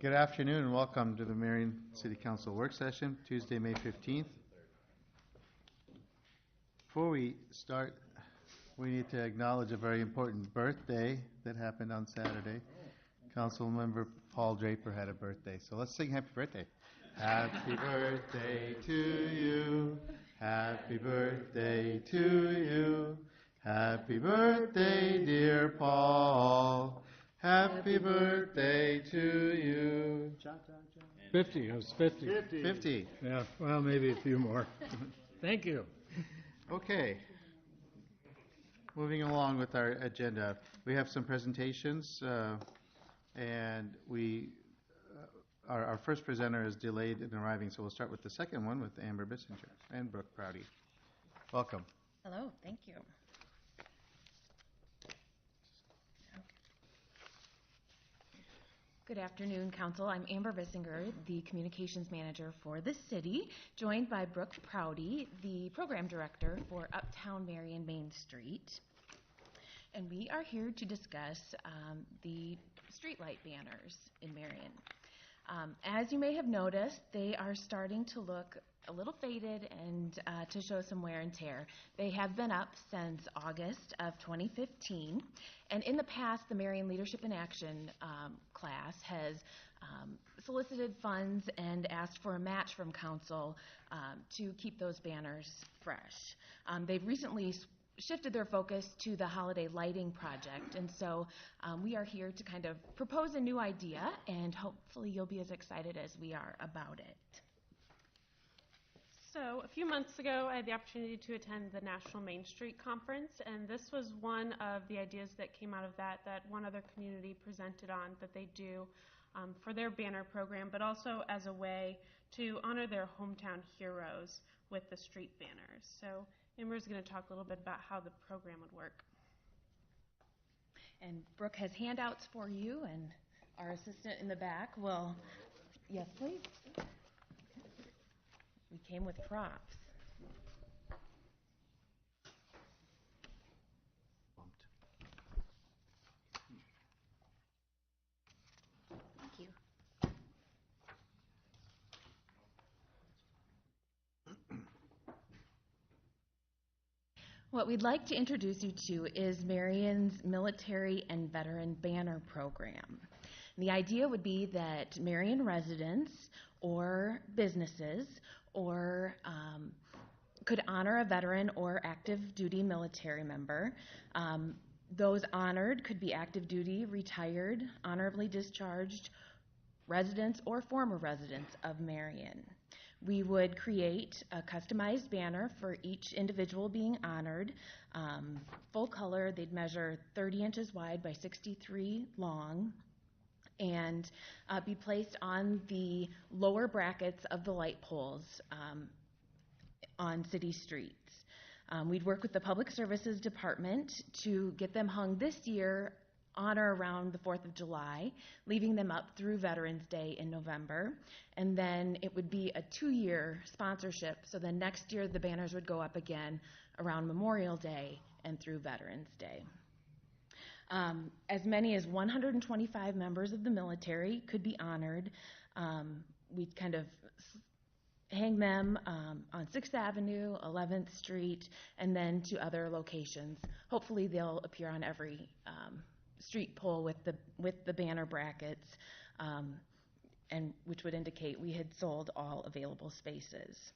Good afternoon and welcome to the Marion City Council Work Session, Tuesday, May 15th. Before we start, we need to acknowledge a very important birthday that happened on Saturday. Council member Paul Draper had a birthday, so let's sing happy birthday. Happy birthday to you. Happy birthday to you. Happy birthday, dear Paul. Happy birthday to you. 50, it was 50. 50. Yeah, well, maybe a few more. Thank you. Okay. Moving along with our agenda, we have some presentations, and our first presenter is delayed in arriving, so we'll start with the second one with Amber Bissinger and Brooke Prouty. Welcome. Hello, thank you. Good afternoon, Council. I'm Amber Bissinger, the Communications Manager for the city, joined by Brooke Prouty, the Program Director for Uptown Marion Main Street. And we are here to discuss the streetlight banners in Marion. As you may have noticed, they are starting to look a little faded and to show some wear and tear. They have been up since August of 2015, and in the past, the Marion Leadership in Action class has solicited funds and asked for a match from council to keep those banners fresh. They've recently shifted their focus to the holiday lighting project, and so we are here to kind of propose a new idea, and hopefully you'll be as excited as we are about it. So a few months ago, I had the opportunity to attend the National Main Street Conference, and this was one of the ideas that came out of that one other community presented on that they do for their banner program, but also as a way to honor their hometown heroes with the street banners. So Amber's going to talk a little bit about how the program would work. And Brooke has handouts for you, and our assistant in the back will, yes please. We came with props. Thank you. What we'd like to introduce you to is Marion's Military and Veteran Banner Program. The idea would be that Marion residents or businesses or could honor a veteran or active duty military member. Those honored could be active duty, retired, honorably discharged residents or former residents of Marion. We would create a customized banner for each individual being honored. Full color, they'd measure 30 inches wide by 63 long, and be placed on the lower brackets of the light poles on city streets. We'd work with the Public Services Department to get them hung this year on or around the 4th of July, leaving them up through Veterans Day in November. And then it would be a 2-year sponsorship, so then next year the banners would go up again around Memorial Day and through Veterans Day. As many as 125 members of the military could be honored. We'd kind of hang them on 6th Avenue, 11th Street, and then to other locations. Hopefully they'll appear on every street pole with the banner brackets, and which would indicate we had sold all available spaces.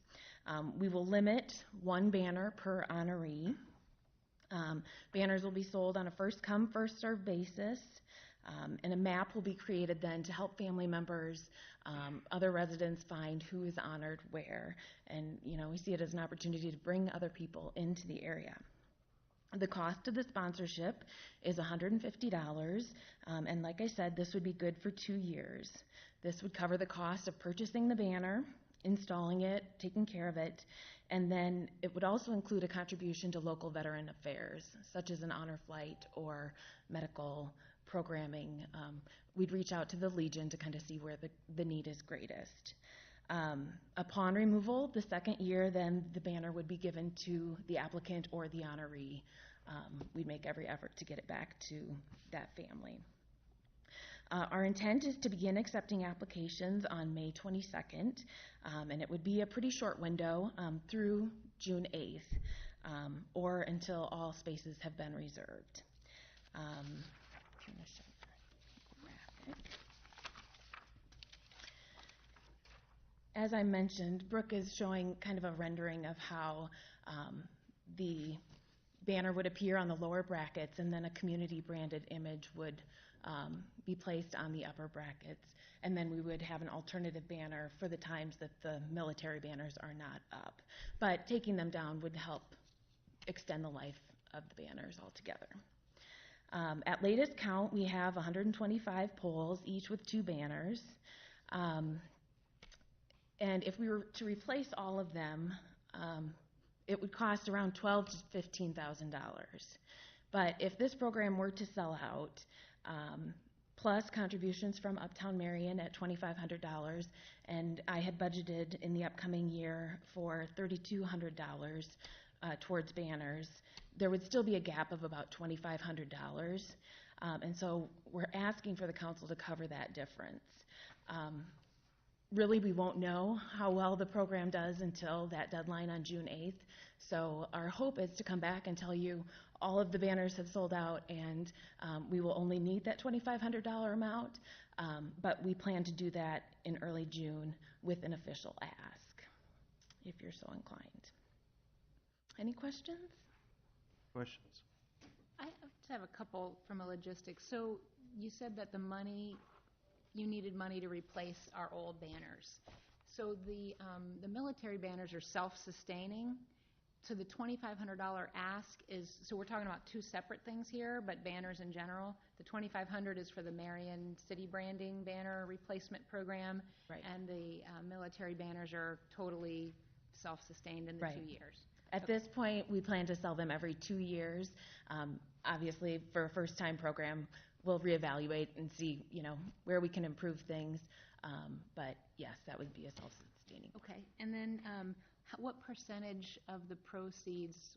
We will limit one banner per honoree. Banners will be sold on a first-come, first-served basis, and a map will be created then to help family members, other residents find who is honored where. And, we see it as an opportunity to bring other people into the area. The cost of the sponsorship is $150, and like I said, this would be good for 2 years. This would cover the cost of purchasing the banner, installing it, taking care of it, and then it would also include a contribution to local veteran affairs, such as an honor flight or medical programming. We'd reach out to the Legion to kind of see where the need is greatest. Upon removal, the second year, then the banner would be given to the applicant or the honoree. We'd make every effort to get it back to that family. Our intent is to begin accepting applications on May 22nd, and it would be a pretty short window through June 8th, or until all spaces have been reserved. As I mentioned, Brooke is showing kind of a rendering of how the banner would appear on the lower brackets, and then a community branded image would be placed on the upper brackets, and then we would have an alternative banner for the times that the military banners are not up. But taking them down would help extend the life of the banners altogether. At latest count, we have 125 poles, each with 2 banners. And if we were to replace all of them, it would cost around $12,000 to $15,000. But if this program were to sell out, plus contributions from Uptown Marion at $2,500, and I had budgeted in the upcoming year for $3,200 towards banners, there would still be a gap of about $2,500. And so we're asking for the council to cover that difference. Really, we won't know how well the program does until that deadline on June 8th. So our hope is to come back and tell you all of the banners have sold out, and we will only need that $2,500 amount. But we plan to do that in early June with an official ask, if you're so inclined. Any questions? Questions? I just have a couple from a logistics. So you said that you needed money to replace our old banners. So the military banners are self-sustaining. So the $2,500 ask is, so we're talking about 2 separate things here, but banners in general. The $2,500 is for the Marion City Branding Banner Replacement Program, Right. And the military banners are totally self-sustained in the Right. 2 years. At this point, we plan to sell them every 2 years. Obviously, for a first-time program, we'll reevaluate and see, where we can improve things. But yes, that would be a self-sustaining. Okay, and then what percentage of the proceeds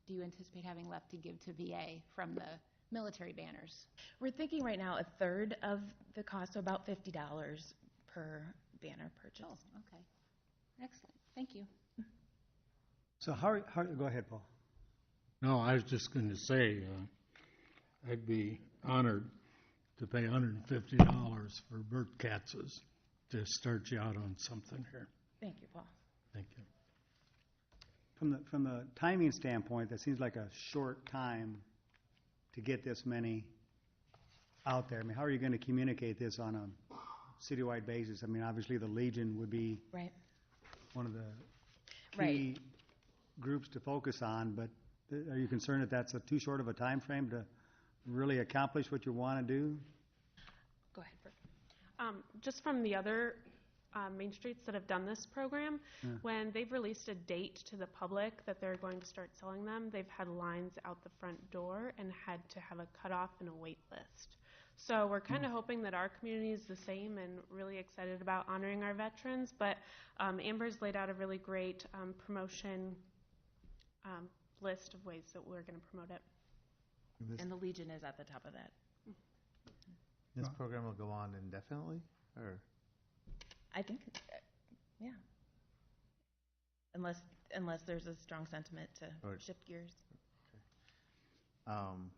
do you anticipate having left to give to VA from the military banners? We're thinking right now a third of the cost, so about $50 per banner purchase. Oh, okay. Excellent. Thank you. So how go ahead, Paul. No, I was just going to say, I'd be honored to pay $150 for Bert Katz's to start you out on something here. Thank you, Paul. Thank you. From the timing standpoint, that seems like a short time to get this many out there. I mean, how are you going to communicate this on a citywide basis? I mean, obviously the Legion would be Right. one of the key Right. groups to focus on, but are you concerned that that's too short of a time frame to really accomplish what you want to do? Go ahead, Brooke. Just from the other Main Streets that have done this program, when they've released a date to the public that they're going to start selling them, they've had lines out the front door and had to have a cutoff and a wait list. So we're kind of hoping that our community is the same and really excited about honoring our veterans. But Amber's laid out a really great promotion list of ways that we're going to promote it. And the Legion is at the top of that. This program will go on indefinitely, or? I think, yeah. Unless there's a strong sentiment to Or- shift gears. And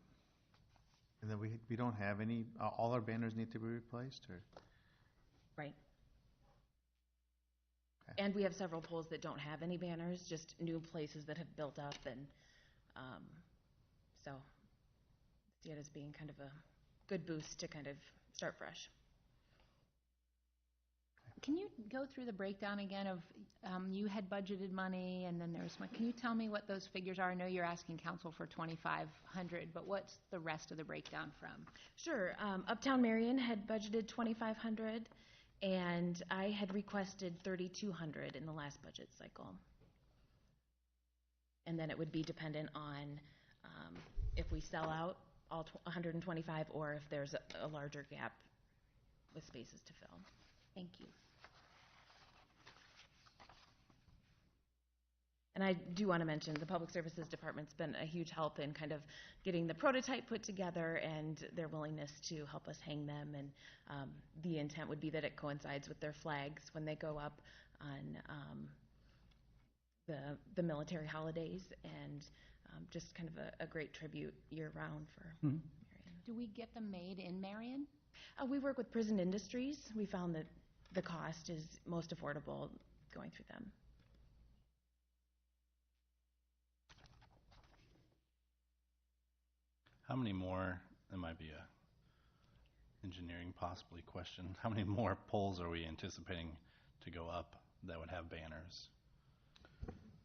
then we don't have any, all our banners need to be replaced, or? Right. Okay. And we have several poles that don't have any banners, just new places that have built up, and so see it as being kind of a good boost to kind of start fresh. Can you go through the breakdown again of you had budgeted money and then there's money? Can you tell me what those figures are? I know you're asking council for $2,500, but what's the rest of the breakdown from? Sure. Uptown Marion had budgeted $2,500, and I had requested $3,200 in the last budget cycle. And then it would be dependent on if we sell out all 125 or if there's a larger gap with spaces to fill. Thank you. And I do want to mention the Public Services Department's been a huge help in kind of getting the prototype put together and their willingness to help us hang them. And the intent would be that it coincides with their flags when they go up on the military holidays, and just kind of a great tribute year-round for Marion. Do we get them made in Marion? We work with Prison Industries. We found that the cost is most affordable going through them. How many more, that might be a engineering possibly question, how many more poles are we anticipating to go up that would have banners?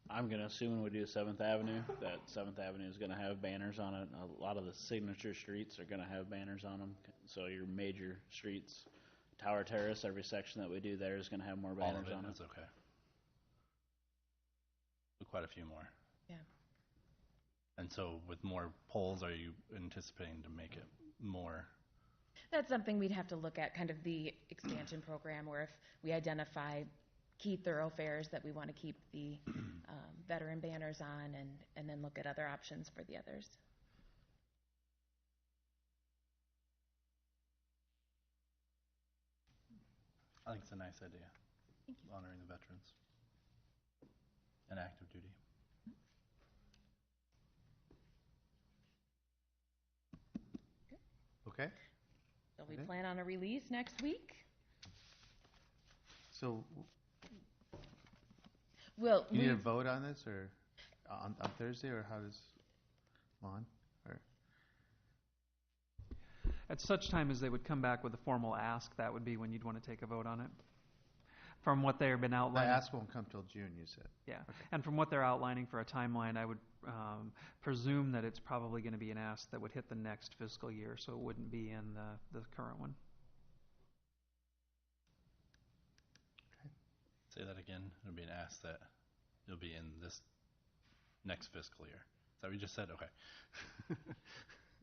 I'm going to assume when we do 7th Avenue, that 7th Avenue is going to have banners on it. A lot of the signature streets are going to have banners on them. So your major streets, Tower Terrace, every section that we do there is going to have more All banners of it, on it. that's okay. So quite a few more. Yeah. And so with more poles, are you anticipating to make it more? That's something we'd have to look at, kind of the expansion program, or if we identify key thoroughfares that we want to keep the veteran banners on, and then look at other options for the others. I think it's a nice idea. Honoring the veterans and active duty. Okay, So we Okay. plan on a release next week. so Well, you need a vote on this, or on Thursday, or how does, Lon? Or, At such time as they would come back with a formal ask, that would be when you'd want to take a vote on it. From what they've been the outlining. ask won't come till June, you said. Yeah, Okay. and from what they're outlining for a timeline, I would presume that it's probably going to be an ask that would hit the next fiscal year, so it wouldn't be in the current one. Say that again. It'll be an ask that it'll be in this next fiscal year. Is that what you just said? Okay.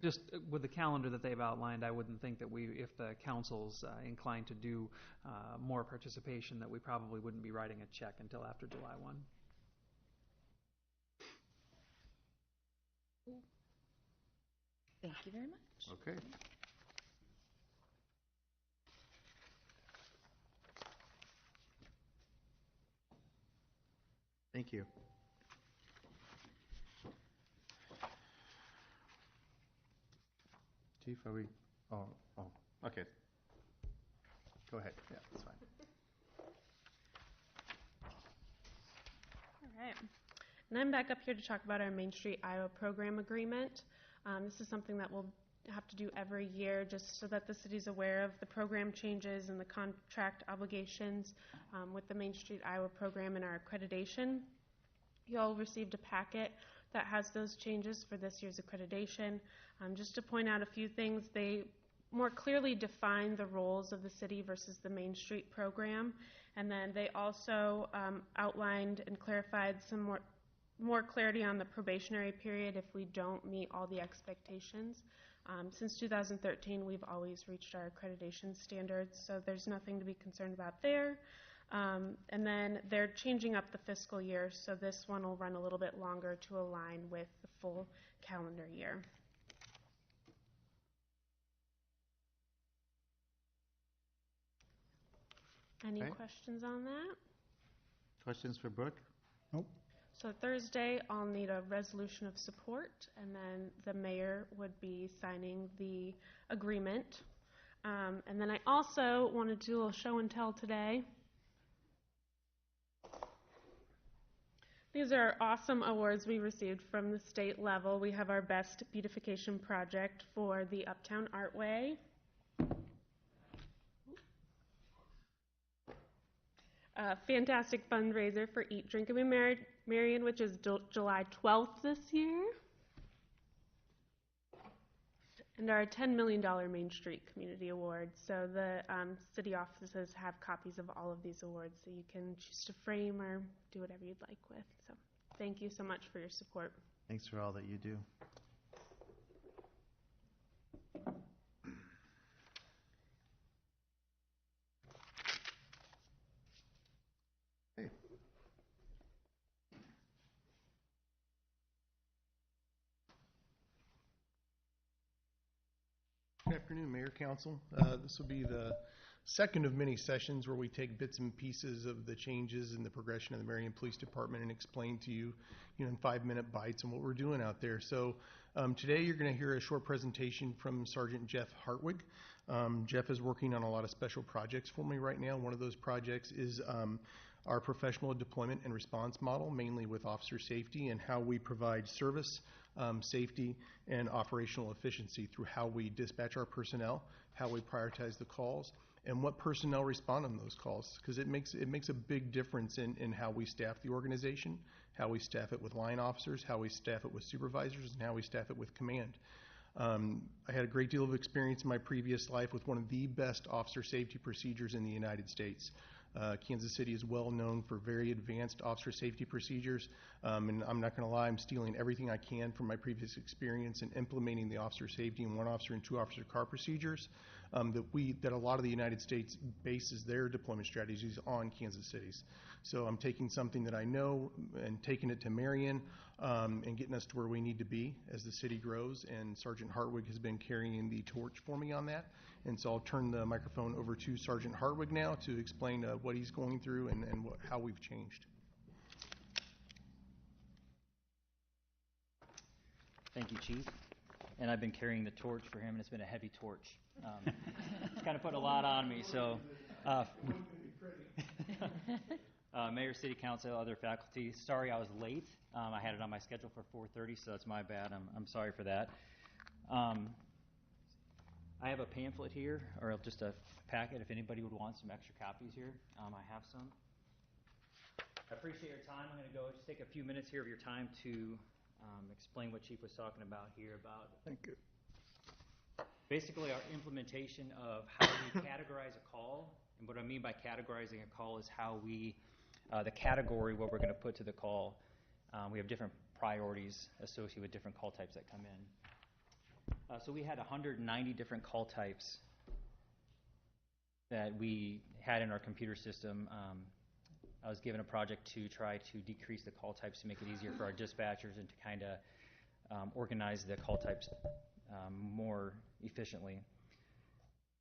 Just with the calendar that they've outlined, I wouldn't think that if the council's inclined to do more participation, that we probably wouldn't be writing a check until after July 1. Thank you very much. Okay. Thank you. Chief, are we, oh, okay. Go ahead, yeah, that's fine. All right. And I'm back up here to talk about our Main Street Iowa program agreement. This is something that we'll have to do every year just so that the city's aware of the program changes and the contract obligations with the Main Street Iowa program and our accreditation. You all received a packet that has those changes for this year's accreditation. Just to point out a few things, they more clearly define the roles of the city versus the Main Street program. And then they also outlined and clarified some more clarity on the probationary period if we don't meet all the expectations. Since 2013, we've always reached our accreditation standards, so there's nothing to be concerned about there. And then they're changing up the fiscal year, so this one will run a little bit longer to align with the full calendar year. Any Okay. questions on that? Questions for Brooke? Nope. So Thursday, I'll need a resolution of support, and then the mayor would be signing the agreement. And then I also wanted to do a little show and tell today. These are awesome awards we received from the state level. We have our Best Beautification Project for the Uptown Artway. Fantastic fundraiser for Eat, Drink, and Be Marion, which is July 12th this year. And our $10 million Main Street Community Award. So the city offices have copies of all of these awards, so you can choose to frame or do whatever you'd like with. So thank you so much for your support. Thanks for all that you do. Okay. Good afternoon, Mayor, Council. This will be the second of many sessions where we take bits and pieces of the changes in the progression of the Marion Police Department and explain to you, in 5-minute bites and what we're doing out there. So today you're going to hear a short presentation from Sergeant Jeff Hartwig. Jeff is working on a lot of special projects for me right now. One of those projects is our professional deployment and response model, mainly with officer safety and how we provide service, safety, and operational efficiency through how we dispatch our personnel, how we prioritize the calls, and what personnel respond on those calls, because it makes a big difference in how we staff the organization, how we staff it with line officers, how we staff it with supervisors, and how we staff it with command. I had a great deal of experience in my previous life with one of the best officer safety procedures in the United States. Kansas City is well known for very advanced officer safety procedures, and I'm not going to lie, I'm stealing everything I can from my previous experience in implementing the officer safety and 1-officer and 2-officer car procedures that a lot of the United States bases their deployment strategies on Kansas City's. So I'm taking something that I know and taking it to Marion and getting us to where we need to be as the city grows, and Sergeant Hartwig has been carrying the torch for me on that. And so I'll turn the microphone over to Sergeant Hartwig now to explain what he's going through and how we've changed. Thank you, Chief. And I've been carrying the torch for him, and it's been a heavy torch. It's kind of put a lot on me. So, Mayor, City Council, other faculty, sorry I was late. I had it on my schedule for 4:30, so that's my bad. I'm sorry for that. I have a pamphlet here, or just a packet if anybody would want some extra copies here. I have some. I appreciate your time. I'm going to go just take a few minutes here of your time to explain what Chief was talking about here about. Thank you. Basically, our implementation of how we categorize a call, and what I mean by categorizing a call is how we, the category, what we're going to put to the call. We have different priorities associated with different call types that come in. So we had 190 different call types that we had in our computer system. I was given a project to try to decrease the call types to make it easier for our dispatchers and to kind of organize the call types more efficiently.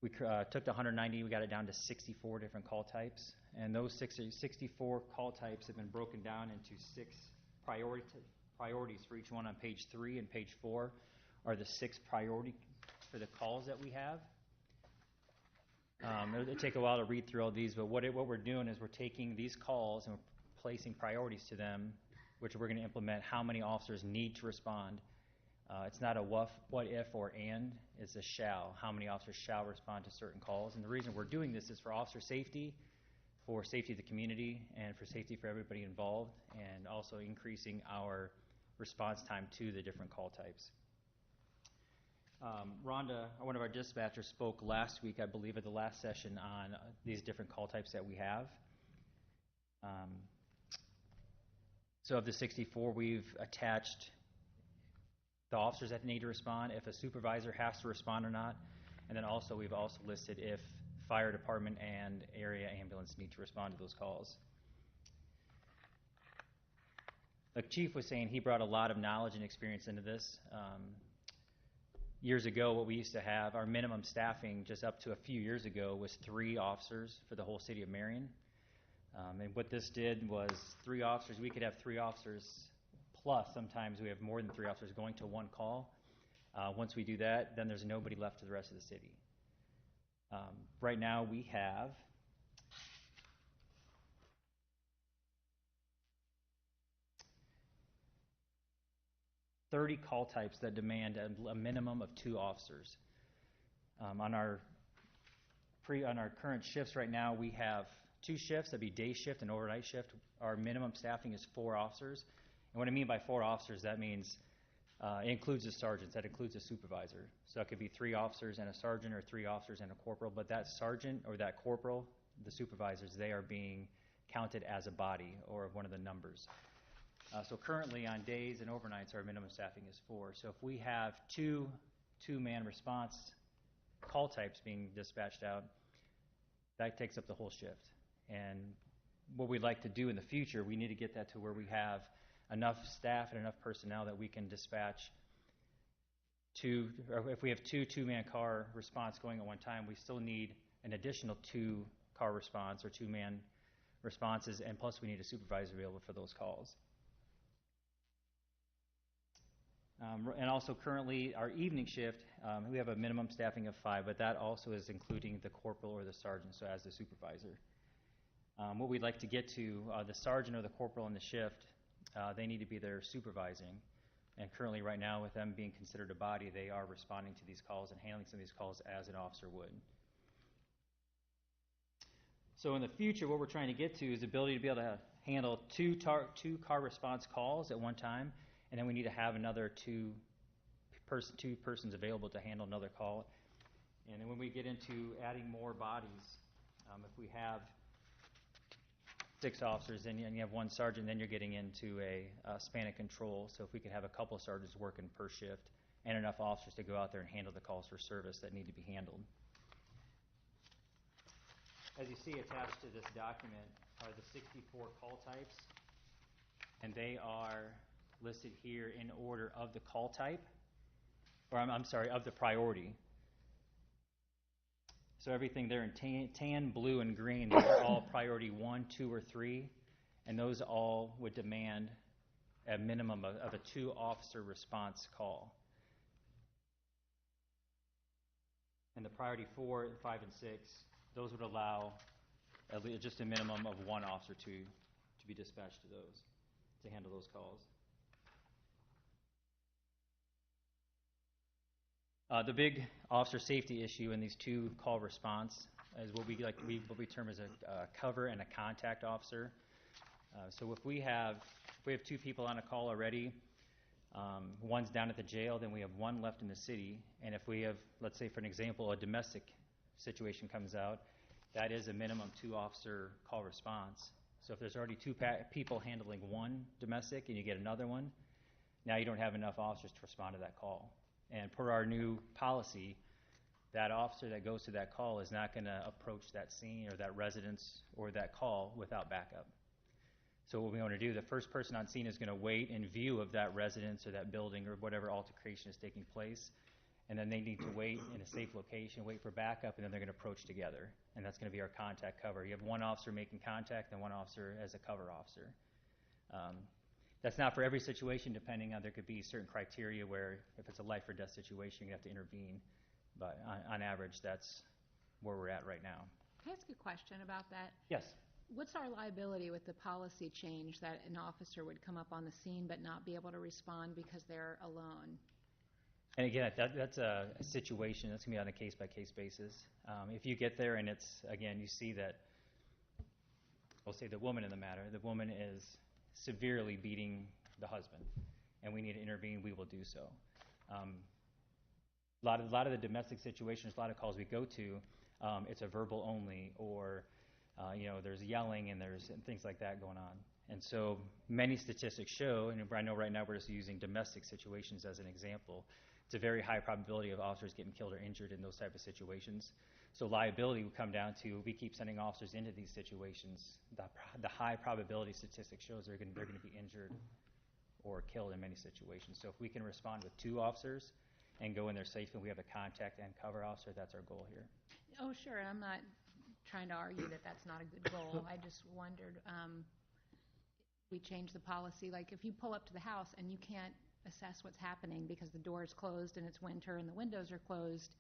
We took the 190, we got it down to 64 different call types, and those 64 call types have been broken down into 6 priorities for each one. On page 3 and page 4 are the 6 priorities for the calls that we have. It'll take a while to read through all these, but what we're doing is we're taking these calls and we're placing priorities to them, which we're going to implement how many officers need to respond. It's not a what if or and, it's a shall. How many officers shall respond to certain calls? And the reason we're doing this is for officer safety, for safety of the community, and for safety for everybody involved, and also increasing our response time to the different call types. Rhonda, one of our dispatchers, spoke last week, I believe, at the last session on these different call types that we have. So of the 64, we've attached the officers that need to respond, if a supervisor has to respond or not, and then also we've also listed if fire department and area ambulance need to respond to those calls. The Chief was saying he brought a lot of knowledge and experience into this. Years ago, what we used to have, our minimum staffing just up to a few years ago was 3 officers for the whole city of Marion. And what this did was 3 officers, we could have 3 officers plus sometimes we have more than 3 officers going to one call. Once we do that, then there's nobody left to the rest of the city. Right now we have .30 call types that demand a minimum of 2 officers. On our current shifts right now, we have 2 shifts. That'd be day shift and overnight shift. Our minimum staffing is 4 officers. And what I mean by 4 officers, that means it includes the sergeants. That includes a supervisor. So it could be 3 officers and a sergeant, or 3 officers and a corporal. But that sergeant or that corporal, the supervisors, they are being counted as a body or one of the numbers. So currently on days and overnights, our minimum staffing is 4. So if we have 2 two-man response call types being dispatched out, that takes up the whole shift. And what we'd like to do in the future, we need to get that to where we have enough staff and enough personnel that we can dispatch or if we have two-man car response going at one time, we still need an additional 2-car response or 2-man responses, and plus we need a supervisor available for those calls. And also currently our evening shift, we have a minimum staffing of 5, but that also is including the corporal or the sergeant, so as the supervisor. What we'd like to get to, the sergeant or the corporal on the shift, they need to be there supervising. And currently right now, with them being considered a body, they are responding to these calls and handling some of these calls as an officer would. So in the future, what we're trying to get to is the ability to be able to handle two car response calls at one time, and then we need to have another two persons available to handle another call. And then when we get into adding more bodies, if we have 6 officers and you have 1 sergeant, then you're getting into a span of control. So if we could have a couple of sergeants working per shift and enough officers to go out there and handle the calls for service that need to be handled. As you see attached to this document are the 64 call types, and they are listed here in order of the call type, or I'm sorry, of the priority. So everything there in tan, blue, and green, those are all priority 1, 2, or 3, and those all would demand a minimum of a 2-officer response call. And the priority 4, 5, and 6, those would allow at least just a minimum of 1 officer to be dispatched to those, to handle those calls. The big officer safety issue in these 2 call response is what we term as a cover and a contact officer. So if we have 2 people on a call already, one's down at the jail, then we have 1 left in the city. And if we have, let's say for an example, a domestic situation comes out, that is a minimum 2-officer call response. So if there's already 2 people handling 1 domestic and you get another one, now you don't have enough officers to respond to that call. And per our new policy, that officer that goes to that call is not going to approach that scene or that residence or that call without backup. So what we want to do, the first person on scene is going to wait in view of that residence or that building or whatever altercation is taking place, and then they need to wait in a safe location, wait for backup, and then they're going to approach together. And that's going to be our contact cover. You have 1 officer making contact and 1 officer as a cover officer. That's not for every situation, depending on, there could be certain criteria where if it's a life or death situation, you have to intervene. But on average, that's where we're at right now. Can I ask a question about that? Yes. What's our liability with the policy change that an officer would come up on the scene but not be able to respond because they're alone? And again, that's a situation that's going to be on a case-by-case basis. If you get there and it's, again, you see that, we'll say the woman in the matter, the woman is severely beating the husband, and we need to intervene, we will do so. A lot of the domestic situations, a lot of calls we go to, it's a verbal only, or there's yelling and there's things like that going on. And so many statistics show, and I know right now we're just using domestic situations as an example, it's a very high probability of officers getting killed or injured in those type of situations. So liability would come down to, we keep sending officers into these situations. The high probability statistics shows they're going to be injured or killed in many situations. So if we can respond with 2 officers and go in there safe and we have a contact and cover officer, that's our goal here. Oh, sure. I'm not trying to argue that that's not a good goal. I just wondered, we changed the policy. Like if you pull up to the house and you can't assess what's happening because the door is closed and it's winter and the windows are closed,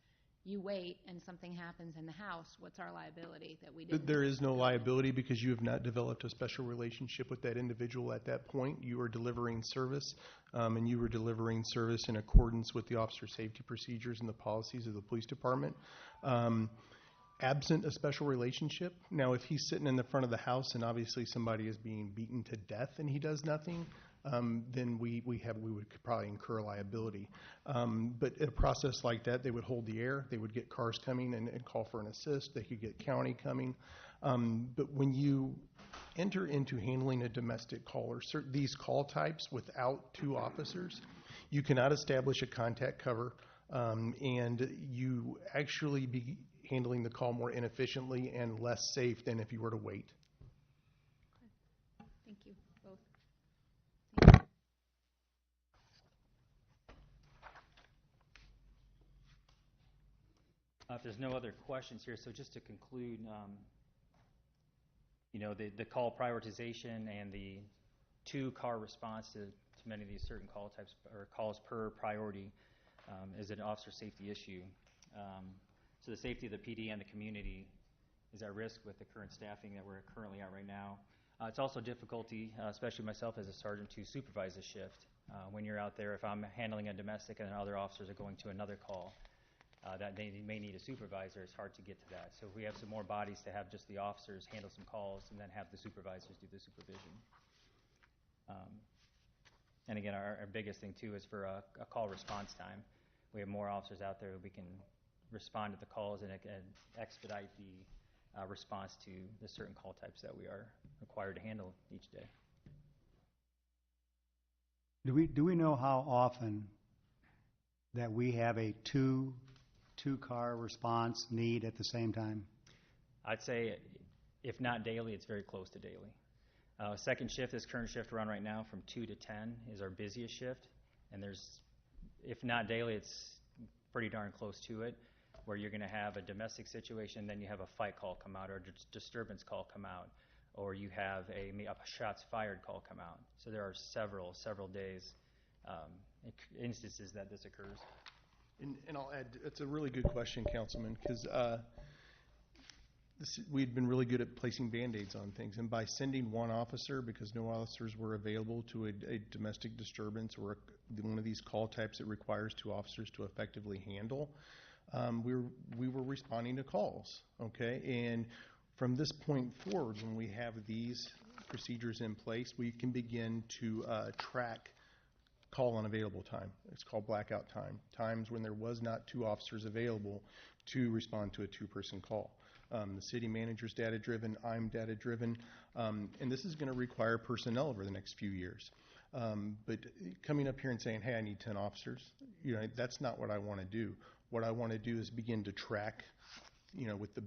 you wait and something happens in the house, what's our liability that we didn't? There is no liability because you have not developed a special relationship with that individual at that point. You are delivering service, and you were delivering service in accordance with the officer safety procedures and the policies of the police department. Absent a special relationship, now if he's sitting in the front of the house and obviously somebody is being beaten to death and he does nothing, then we would probably incur liability. But in a process like that, they would hold the air. They would get cars coming and call for an assist. They could get county coming. But when you enter into handling a domestic call or these call types without 2 officers, you cannot establish a contact cover, and you actually be handling the call more inefficiently and less safe than if you were to wait. Thank you, both. Thank you. If there's no other questions here, so just to conclude, the call prioritization and the two-car response to many of these certain call types or calls per priority is an officer safety issue. So the safety of the PD and the community is at risk with the current staffing that we're currently at right now. It's also difficulty, especially myself as a sergeant, to supervise a shift. When you're out there, if I'm handling a domestic and other officers are going to another call, that they may need a supervisor, it's hard to get to that. So if we have some more bodies to have just the officers handle some calls and then have the supervisors do the supervision. And again, our biggest thing too is for a call response time. We have more officers out there, we can respond to the calls and expedite the response to the certain call types that we are required to handle each day. Do we know how often that we have a two-car response need at the same time? I'd say if not daily, it's very close to daily. Second shift, this current shift run right now from 2 to 10 is our busiest shift, and there's, if not daily, it's pretty darn close to it, where you're going to have a domestic situation, then you have a fight call come out or a disturbance call come out, or you have a shots fired call come out. So there are several days, instances that this occurs. And I'll add, it's a really good question, Councilman, because we'd been really good at placing Band-Aids on things. And by sending one officer, because no officers were available to a domestic disturbance or one of these call types that requires two officers to effectively handle, we were responding to calls, okay? And from this point forward, when we have these procedures in place, we can begin to track call unavailable time. It's called blackout time. Times when there was not two officers available to respond to a two-person call. The city manager's data-driven, I'm data-driven, and this is going to require personnel over the next few years. But coming up here and saying, hey, I need 10 officers, that's not what I want to do. What I want to do is begin to track, with the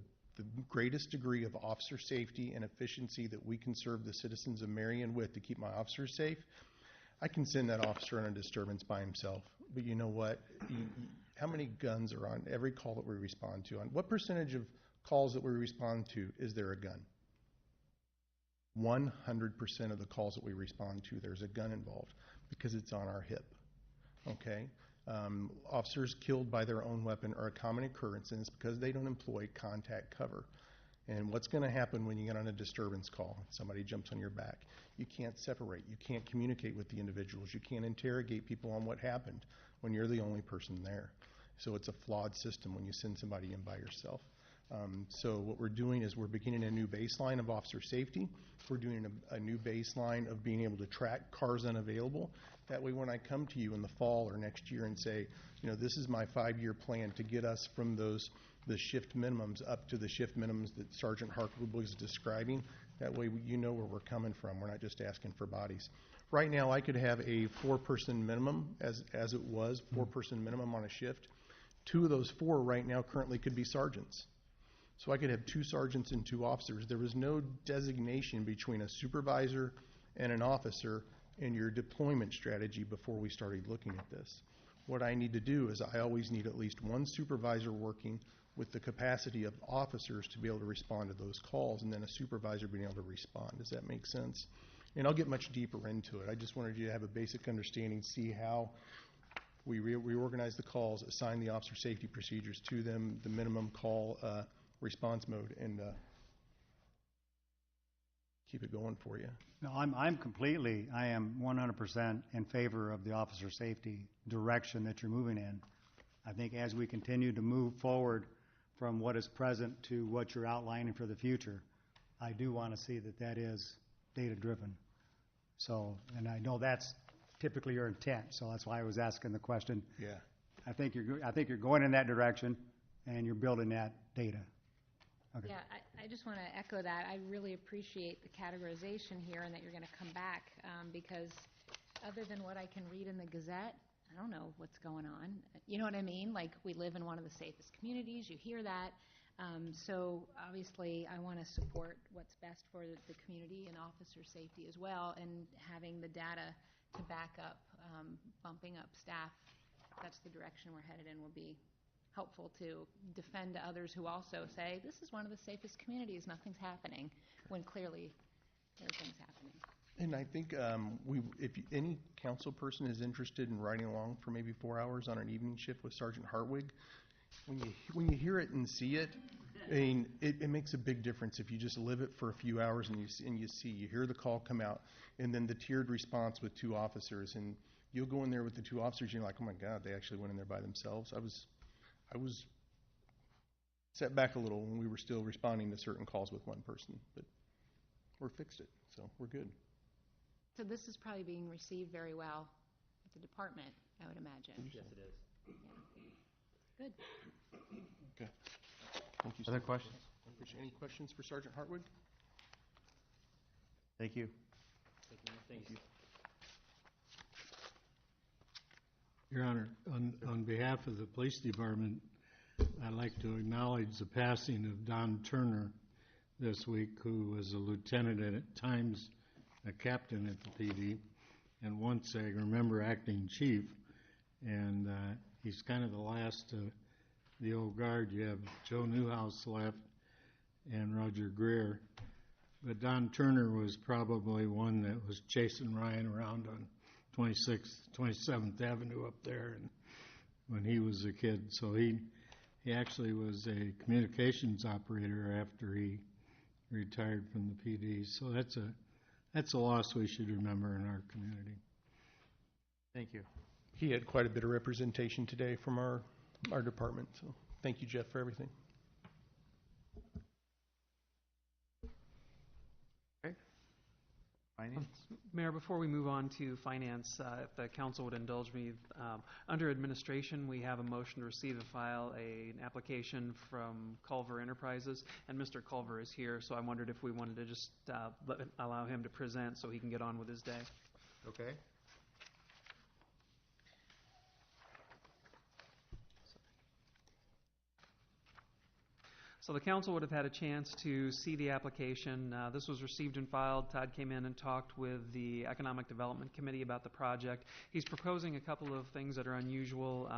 greatest degree of officer safety and efficiency that we can serve the citizens of Marion with to keep my officers safe. I can send that officer on a disturbance by himself, but you know what? How many guns are on every call that we respond to? On what percentage of calls that we respond to is there a gun? 100% of the calls that we respond to, there's a gun involved because it's on our hip, okay? Officers killed by their own weapon are a common occurrence, and it's because they don't employ contact cover. And what's going to happen when you get on a disturbance call? Somebody jumps on your back. You can't separate. You can't communicate with the individuals. You can't interrogate people on what happened when you're the only person there. So it's a flawed system when you send somebody in by yourself. So what we're doing is we're beginning a new baseline of officer safety. We're doing a new baseline of being able to track cars unavailable. That way when I come to you in the fall or next year and say, this is my 5-year plan to get us from the shift minimums up to the shift minimums that Sergeant Hartwig was describing, that way you know where we're coming from. We're not just asking for bodies. Right now I could have a 4-person minimum as it was, 4-person minimum on a shift. 2 of those 4 right now currently could be sergeants. So I could have 2 sergeants and 2 officers. There was no designation between a supervisor and an officer in your deployment strategy before we started looking at this. What I need to do is I always need at least 1 supervisor working with the capacity of officers to be able to respond to those calls, and then a supervisor being able to respond. Does that make sense? And I'll get much deeper into it. I just wanted you to have a basic understanding, see how we reorganize the calls, assign the officer safety procedures to them, the minimum call response mode, and keep it going for you. No, I am 100% in favor of the officer safety direction that you're moving in. I think as we continue to move forward from what is present to what you're outlining for the future, I do want to see that is data-driven. So, and I know that's typically your intent, so that's why I was asking the question. Yeah. I think you're going in that direction, and you're building that data. Okay. Yeah, I just want to echo that. I really appreciate the categorization here and that you're going to come back because other than what I can read in the Gazette, I don't know what's going on. You know what I mean? Like, we live in one of the safest communities. You hear that. So obviously I want to support what's best for the community and officer safety as well, and having the data to back up bumping up staff. That's the direction we're headed in will be helpful to defend to others who also say, this is one of the safest communities, nothing's happening, when clearly there are things happening. And I think if any council person is interested in riding along for maybe 4 hours on an evening shift with Sergeant Hartwig, when you hear it and see it, I mean, it makes a big difference if you just live it for a few hours and you hear the call come out, and then the tiered response with 2 officers, and you'll go in there with the 2 officers, and you're like, oh my God, they actually went in there by themselves. I was set back a little when we were still responding to certain calls with one person, but we're fixed it, so we're good. So this is probably being received very well at the department, I would imagine. Yes, it is. Yeah. Good. Okay. Thank you. Other questions? Any questions for Sergeant Hartwig? Thank you. Thank you. Your Honor, on behalf of the police department, I'd like to acknowledge the passing of Don Turner this week, who was a lieutenant and at times a captain at the PD, and once I remember acting chief, and he's kind of the last of the old guard. You have Joe Newhouse left and Roger Greer, but Don Turner was probably one that was chasing Ryan around on 27th Avenue up there, and when he was a kid. So he actually was a communications operator after he retired from the PD. So that's a loss we should remember in our community. Thank you. He had quite a bit of representation today from our department, so thank you, Jeff, for everything. Okay. Finance? Mayor, before we move on to finance, if the council would indulge me, under administration, we have a motion to receive and file an application from Culver Enterprises, and Mr. Culver is here, so I wondered if we wanted to just allow him to present so he can get on with his day. Okay. So the council would have had a chance to see the application. This was received and filed. Todd came in and talked with the Economic Development Committee about the project. He's proposing a couple of things that are unusual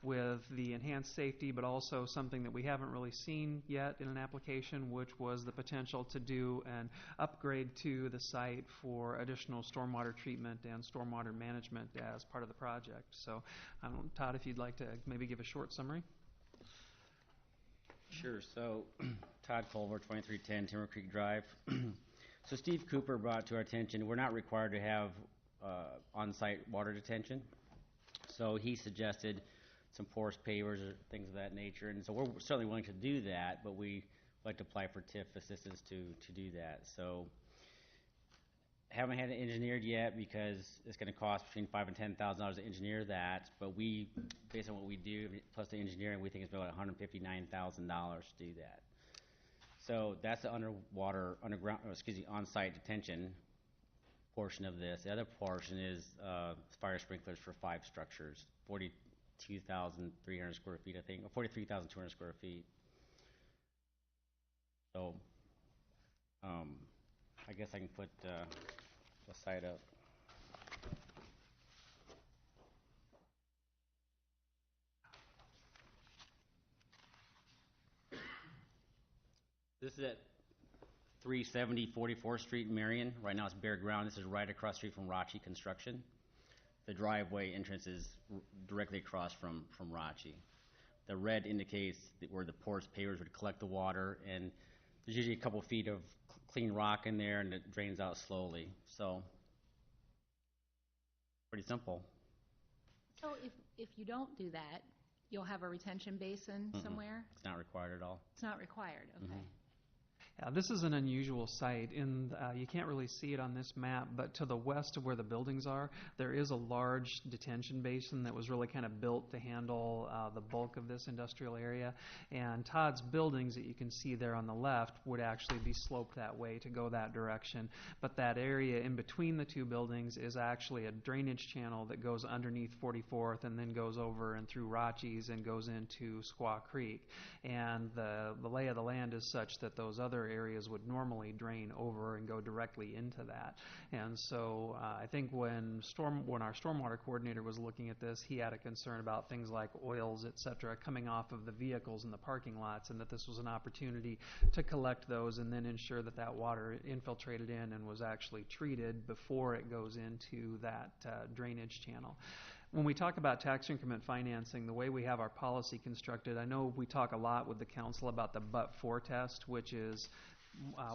with the enhanced safety, but also something that we haven't really seen yet in an application, which was the potential to do an upgrade to the site for additional stormwater treatment and stormwater management as part of the project. So, Todd, if you'd like to maybe give a short summary. Sure. So, Todd Culver, 2310 Timber Creek Drive. So Steve Cooper brought to our attention, we're not required to have on-site water detention. So he suggested some porous pavers or things of that nature. And so we're certainly willing to do that, but we like to apply for TIF assistance to do that. So haven't had it engineered yet because it's going to cost between $5,000 and $10,000 to engineer that. But we, based on what we do plus the engineering, we think it's about $159,000 to do that. So that's the on-site detention portion of this. The other portion is fire sprinklers for 5 structures, 42,300 square feet, I think, or 43,200 square feet. So I guess I can put the site up. This is at 370 44th Street in Marion. Right now it's bare ground. This is right across the street from Rachi Construction. The driveway entrance is directly across from Rachi. The red indicates where the porous pavers would collect the water, and there's usually a couple feet of clean rock in there, and it drains out slowly. So, pretty simple. So if you don't do that, you'll have a retention basin somewhere? It's not required at all. It's not required, okay. Yeah, this is an unusual site. You can't really see it on this map, but to the west of where the buildings are, there is a large detention basin that was really kind of built to handle the bulk of this industrial area. And Todd's buildings that you can see there on the left would actually be sloped that way to go that direction. But that area in between the two buildings is actually a drainage channel that goes underneath 44th and then goes over and through Rachi's and goes into Squaw Creek. And the lay of the land is such that those other areas would normally drain over and go directly into that. And so I think when our stormwater coordinator was looking at this, he had a concern about things like oils, et cetera, coming off of the vehicles in the parking lots, and that this was an opportunity to collect those and then ensure that that water infiltrated in and was actually treated before it goes into that drainage channel. When we talk about tax increment financing, the way we have our policy constructed, I know we talk a lot with the council about the but-for test, which is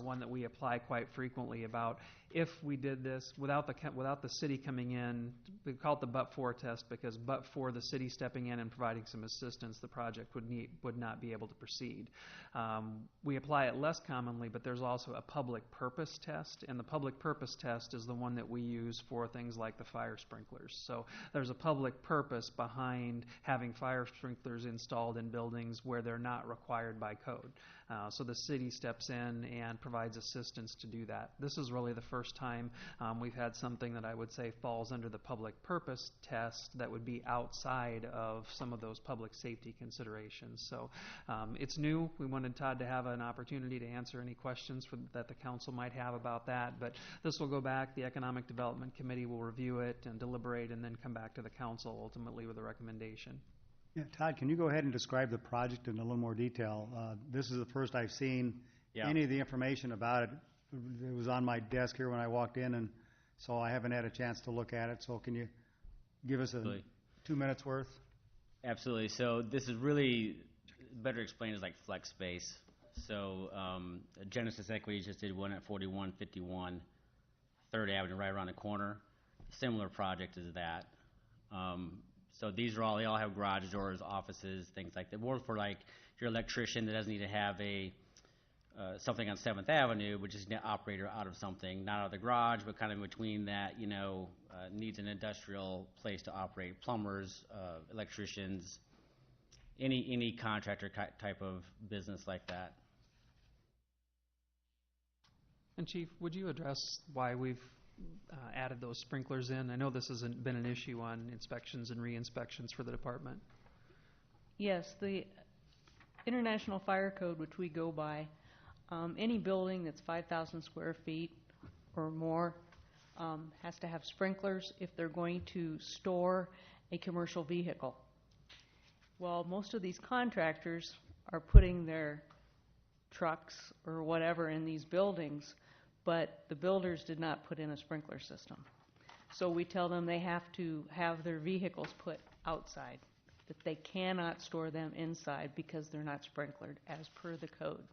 one that we apply quite frequently about if we did this without the city coming in. We call it the but-for test because but for the city stepping in and providing some assistance, the project would not be able to proceed. We apply it less commonly, but there's also a public purpose test, and the public purpose test is the one that we use for things like the fire sprinklers. So there's a public purpose behind having fire sprinklers installed in buildings where they're not required by code. So the city steps in and provides assistance to do that. This is really the first time we've had something that I would say falls under the public purpose test that would be outside of some of those public safety considerations. So it's new. We wanted Todd to have an opportunity to answer any questions that the council might have about that, but this will go back. The Economic Development Committee will review it and deliberate and then come back to the council ultimately with a recommendation. Yeah, Todd, can you go ahead and describe the project in a little more detail? This is the first I've seen any of the information about it. It was on my desk here when I walked in, and so I haven't had a chance to look at it. So can you give us 2 minutes worth? Absolutely. So this is really better explained as like flex space. So Genesis Equity just did one at 4151 3rd Avenue right around the corner. Similar project as that. So these are they all have garage doors, offices, things like that. More for like your electrician that doesn't need to have something on 7th Avenue, which is an operator out of something, not out of the garage, but kind of in between that, needs an industrial place to operate. Plumbers, electricians, any contractor type of business like that. And Chief, would you address why we've added those sprinklers in? I know this hasn't been an issue on inspections and re-inspections for the department. Yes, the International Fire Code, which we go by, any building that's 5,000 square feet or more has to have sprinklers if they're going to store a commercial vehicle. Well, most of these contractors are putting their trucks or whatever in these buildings, but the builders did not put in a sprinkler system. So we tell them they have to have their vehicles put outside, that they cannot store them inside because they're not sprinklered as per the code.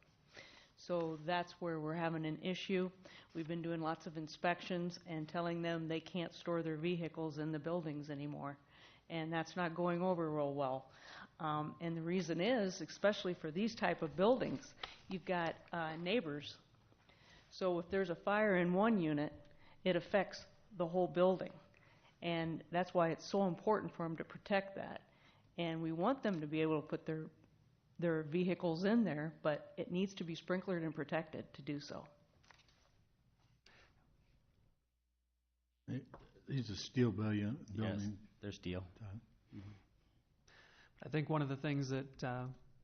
So that's where we're having an issue. We've been doing lots of inspections and telling them they can't store their vehicles in the buildings anymore. And that's not going over real well. And the reason is, especially for these type of buildings, you've got neighbors. So if there's a fire in one unit, it affects the whole building. And that's why it's so important for them to protect that. And we want them to be able to put their vehicles in there, but it needs to be sprinklered and protected to do so. These are steel building. Yes, they're steel. I think one of the things that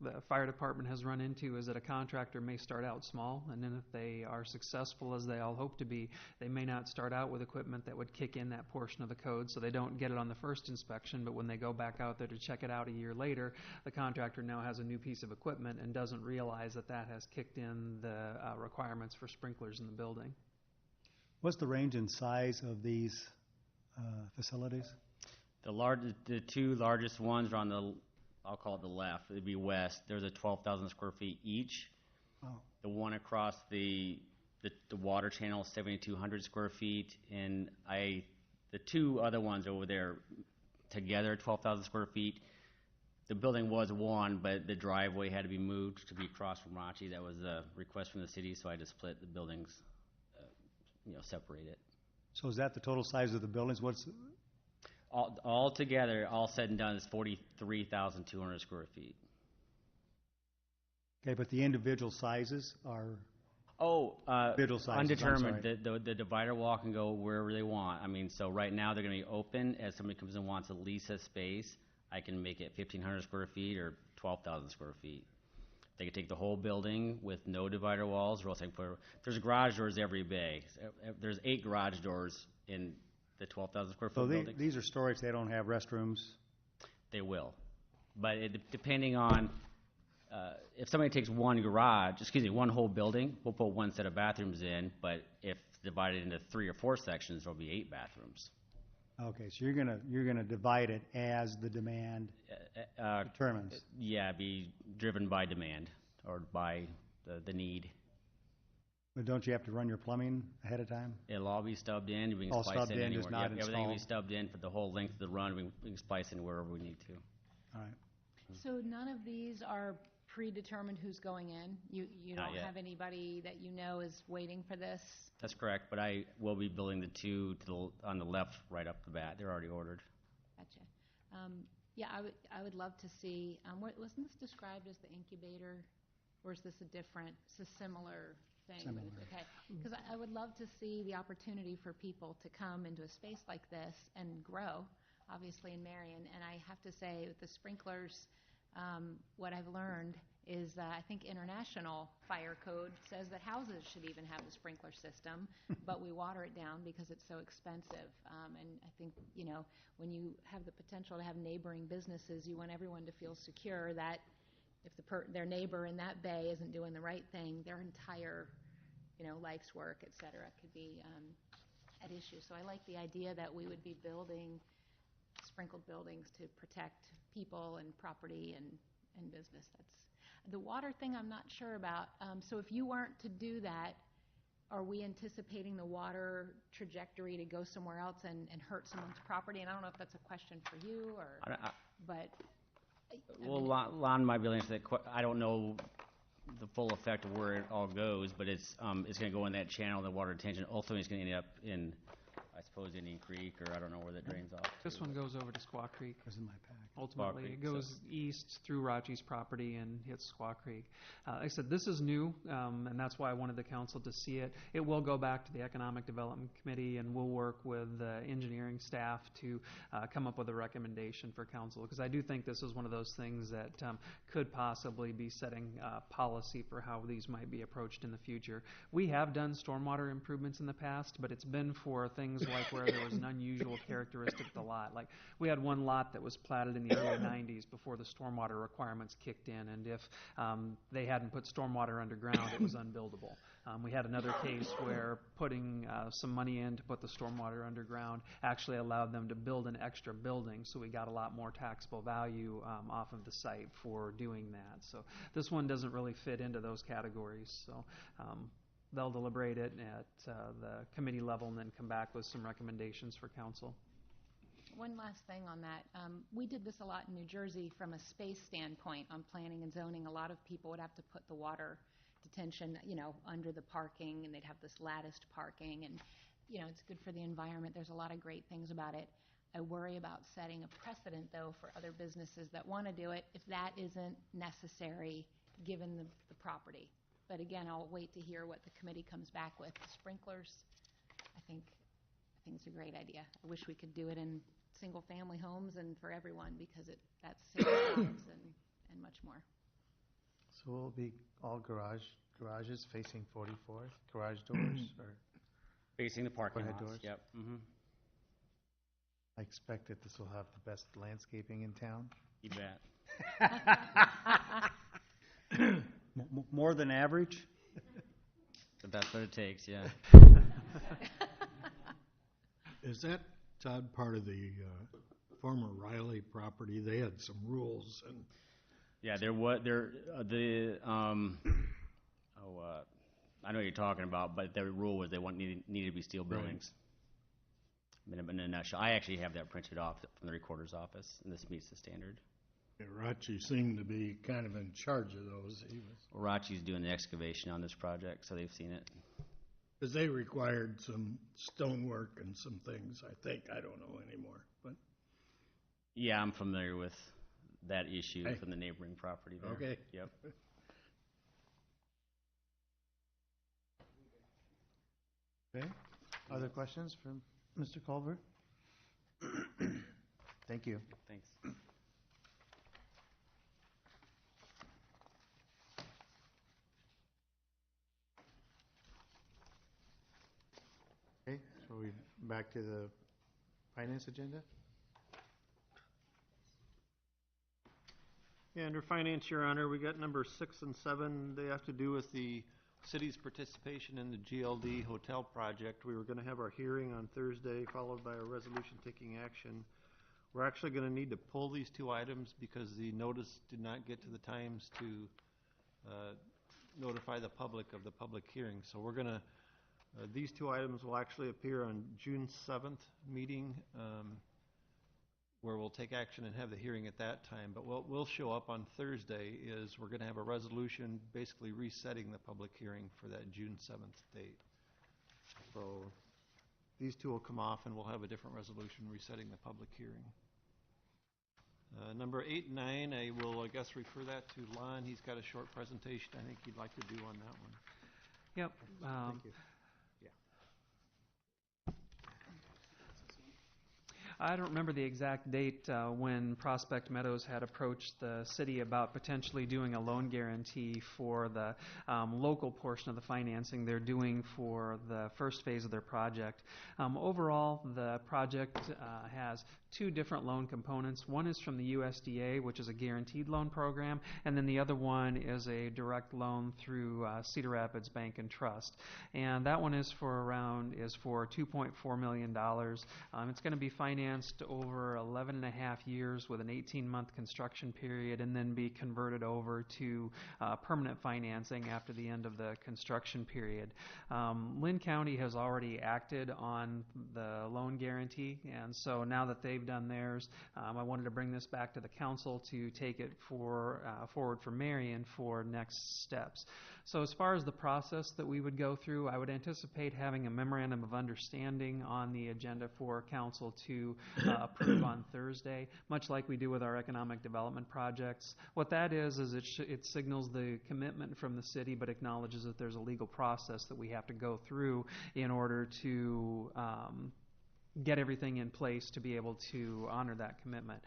the fire department has run into is that a contractor may start out small, and then if they are successful, as they all hope to be, they may not start out with equipment that would kick in that portion of the code, so they don't get it on the first inspection, but when they go back out there to check it out a year later, the contractor now has a new piece of equipment and doesn't realize that that has kicked in the requirements for sprinklers in the building. What's the range and size of these facilities? The two largest ones are on the, I'll call it the left, it'd be west. There's a 12,000 square feet each. Oh. The one across the water channel is 7,200 square feet, and the two other ones over there together, 12,000 square feet. The building was one, but the driveway had to be moved to be across from Rachi. That was a request from the city, so I just split the buildings, separate it. So is that the total size of the buildings? All together, all said and done, is 43,200 square feet. Okay, but the individual sizes are individual sizes, undetermined. The divider wall can go wherever they want. I mean, so right now they're going to be open. As somebody comes and wants to lease a space, I can make it 1,500 square feet or 12,000 square feet. They could take the whole building with no divider walls, or else they can put, there's garage doors every bay. There's 8 garage doors in the 12,000 square So foot building. these are storage, they don't have restrooms? They will. But depending on, if somebody takes one whole building, we'll put 1 set of bathrooms in, but if divided into 3 or 4 sections, there'll be 8 bathrooms. Okay, so you're gonna divide it as the demand determines. Yeah, be driven by demand or by the need. But don't you have to run your plumbing ahead of time? It'll all be stubbed in. We can All splice stubbed in in, anywhere. just not Yep, everything will be installed? stubbed in for the whole length of the run. We can splice in wherever we need to. All right. So none of these are predetermined who's going in? You Not don't yet. have anybody that you know is waiting for this? That's correct, but I will be building the 2 on the left right up the bat. They're already ordered. Gotcha. Yeah, I would love to see, wasn't this described as the incubator? Or is this a different, it's a similar thing? Similar. Okay, because I would love to see the opportunity for people to come into a space like this and grow, obviously in Marion. And I have to say, with the sprinklers, what I've learned is I think international fire code says that houses should even have the sprinkler system, but we water it down because it's so expensive. And I think, when you have the potential to have neighboring businesses, you want everyone to feel secure that if their neighbor in that bay isn't doing the right thing, their entire, life's work, et cetera, could be at issue. So I like the idea that we would be building sprinkled buildings to protect people and property and business. The water thing I'm not sure about. So if you weren't to do that, are we anticipating the water trajectory to go somewhere else and hurt someone's property? And I don't know if that's a question for you or, but. Well, Lon might be able to answer that. I don't know the full effect of where it all goes, but it's going to go in that channel, the water retention. Ultimately, it's going to end up in, I suppose, Indian Creek, or I don't know where that drains off. This one goes over to Squaw Creek. That's in my pack. Ultimately, Creek, it goes east through Rachi's property and hits Squaw Creek. Like I said, this is new, and that's why I wanted the council to see it. It will go back to the Economic Development Committee, and we'll work with the engineering staff to come up with a recommendation for council, because I do think this is one of those things that could possibly be setting policy for how these might be approached in the future. We have done stormwater improvements in the past, but it's been for things like where there was an unusual characteristic of the lot. Like, we had one lot that was platted in the early 90s before the stormwater requirements kicked in, and if they hadn't put stormwater underground, it was unbuildable. We had another case where putting some money in to put the stormwater underground actually allowed them to build an extra building, so we got a lot more taxable value off of the site for doing that. So this one doesn't really fit into those categories. So they'll deliberate it at the committee level and then come back with some recommendations for council. One last thing on that. We did this a lot in New Jersey from a space standpoint on planning and zoning. A lot of people would have to put the water detention, under the parking, and they'd have this latticed parking, and, it's good for the environment. There's a lot of great things about it. I worry about setting a precedent, though, for other businesses that want to do it if that isn't necessary given the property. But again, I'll wait to hear what the committee comes back with. The sprinklers, I think it's a great idea. I wish we could do it in single-family homes and for everyone, because that's saves lives and much more. So will it be all garages facing 44th, garage doors, or? Facing the parking Overhead lots. doors? Yep. Mm-hmm. I expect that this will have the best landscaping in town. You bet. More than average? But that's what it takes. Yeah. Is that, Todd, part of the former Riley property? They had some rules, and Yeah, I know what you're talking about, but their rule was they needed to be steel buildings. In a nutshell, I actually have that printed off from the recorder's office, and this meets the standard. Rachi seemed to be kind of in charge of those. Rachi's doing the excavation on this project, so they've seen it. Because they required some stonework and some things, I think. I don't know anymore. But Yeah, I'm familiar with that issue from the neighboring property there. Okay. Yep. Okay. Other questions from Mr. Culver? Thank you. Thanks. Okay, so we back to the finance agenda? Yeah, under finance, Your Honor, we got number 6 and 7. They have to do with the city's participation in the GLD hotel project. We were going to have our hearing on Thursday, followed by a resolution taking action. We're actually going to need to pull these 2 items because the notice did not get to the Times to notify the public of the public hearing. So we're going to, these 2 items will actually appear on June 7th meeting, where we'll take action and have the hearing at that time. But what will show up on Thursday is we're going to have a resolution basically resetting the public hearing for that June 7th date. So these 2 will come off and we'll have a different resolution resetting the public hearing. Number 8 and 9, I will, I guess, refer that to Lon. He's got a short presentation I think he'd like to do on that one. Yep. Thank you. I don't remember the exact date when Prospect Meadows had approached the city about potentially doing a loan guarantee for the local portion of the financing they're doing for the first phase of their project. Overall, the project has 2 different loan components. One is from the USDA, which is a guaranteed loan program, and then the other one is a direct loan through Cedar Rapids Bank and Trust. And that one is for $2.4 million. It's going to be financed over 11 and a half years with an 18-month construction period and then be converted over to permanent financing after the end of the construction period. Lynn County has already acted on the loan guarantee, and so now that they've done theirs, I wanted to bring this back to the council to take it forward for Marion for next steps. So as far as the process that we would go through, I would anticipate having a memorandum of understanding on the agenda for council to approve on Thursday, much like we do with our economic development projects. What that is it signals the commitment from the city, but acknowledges that there's a legal process that we have to go through in order to get everything in place to be able to honor that commitment.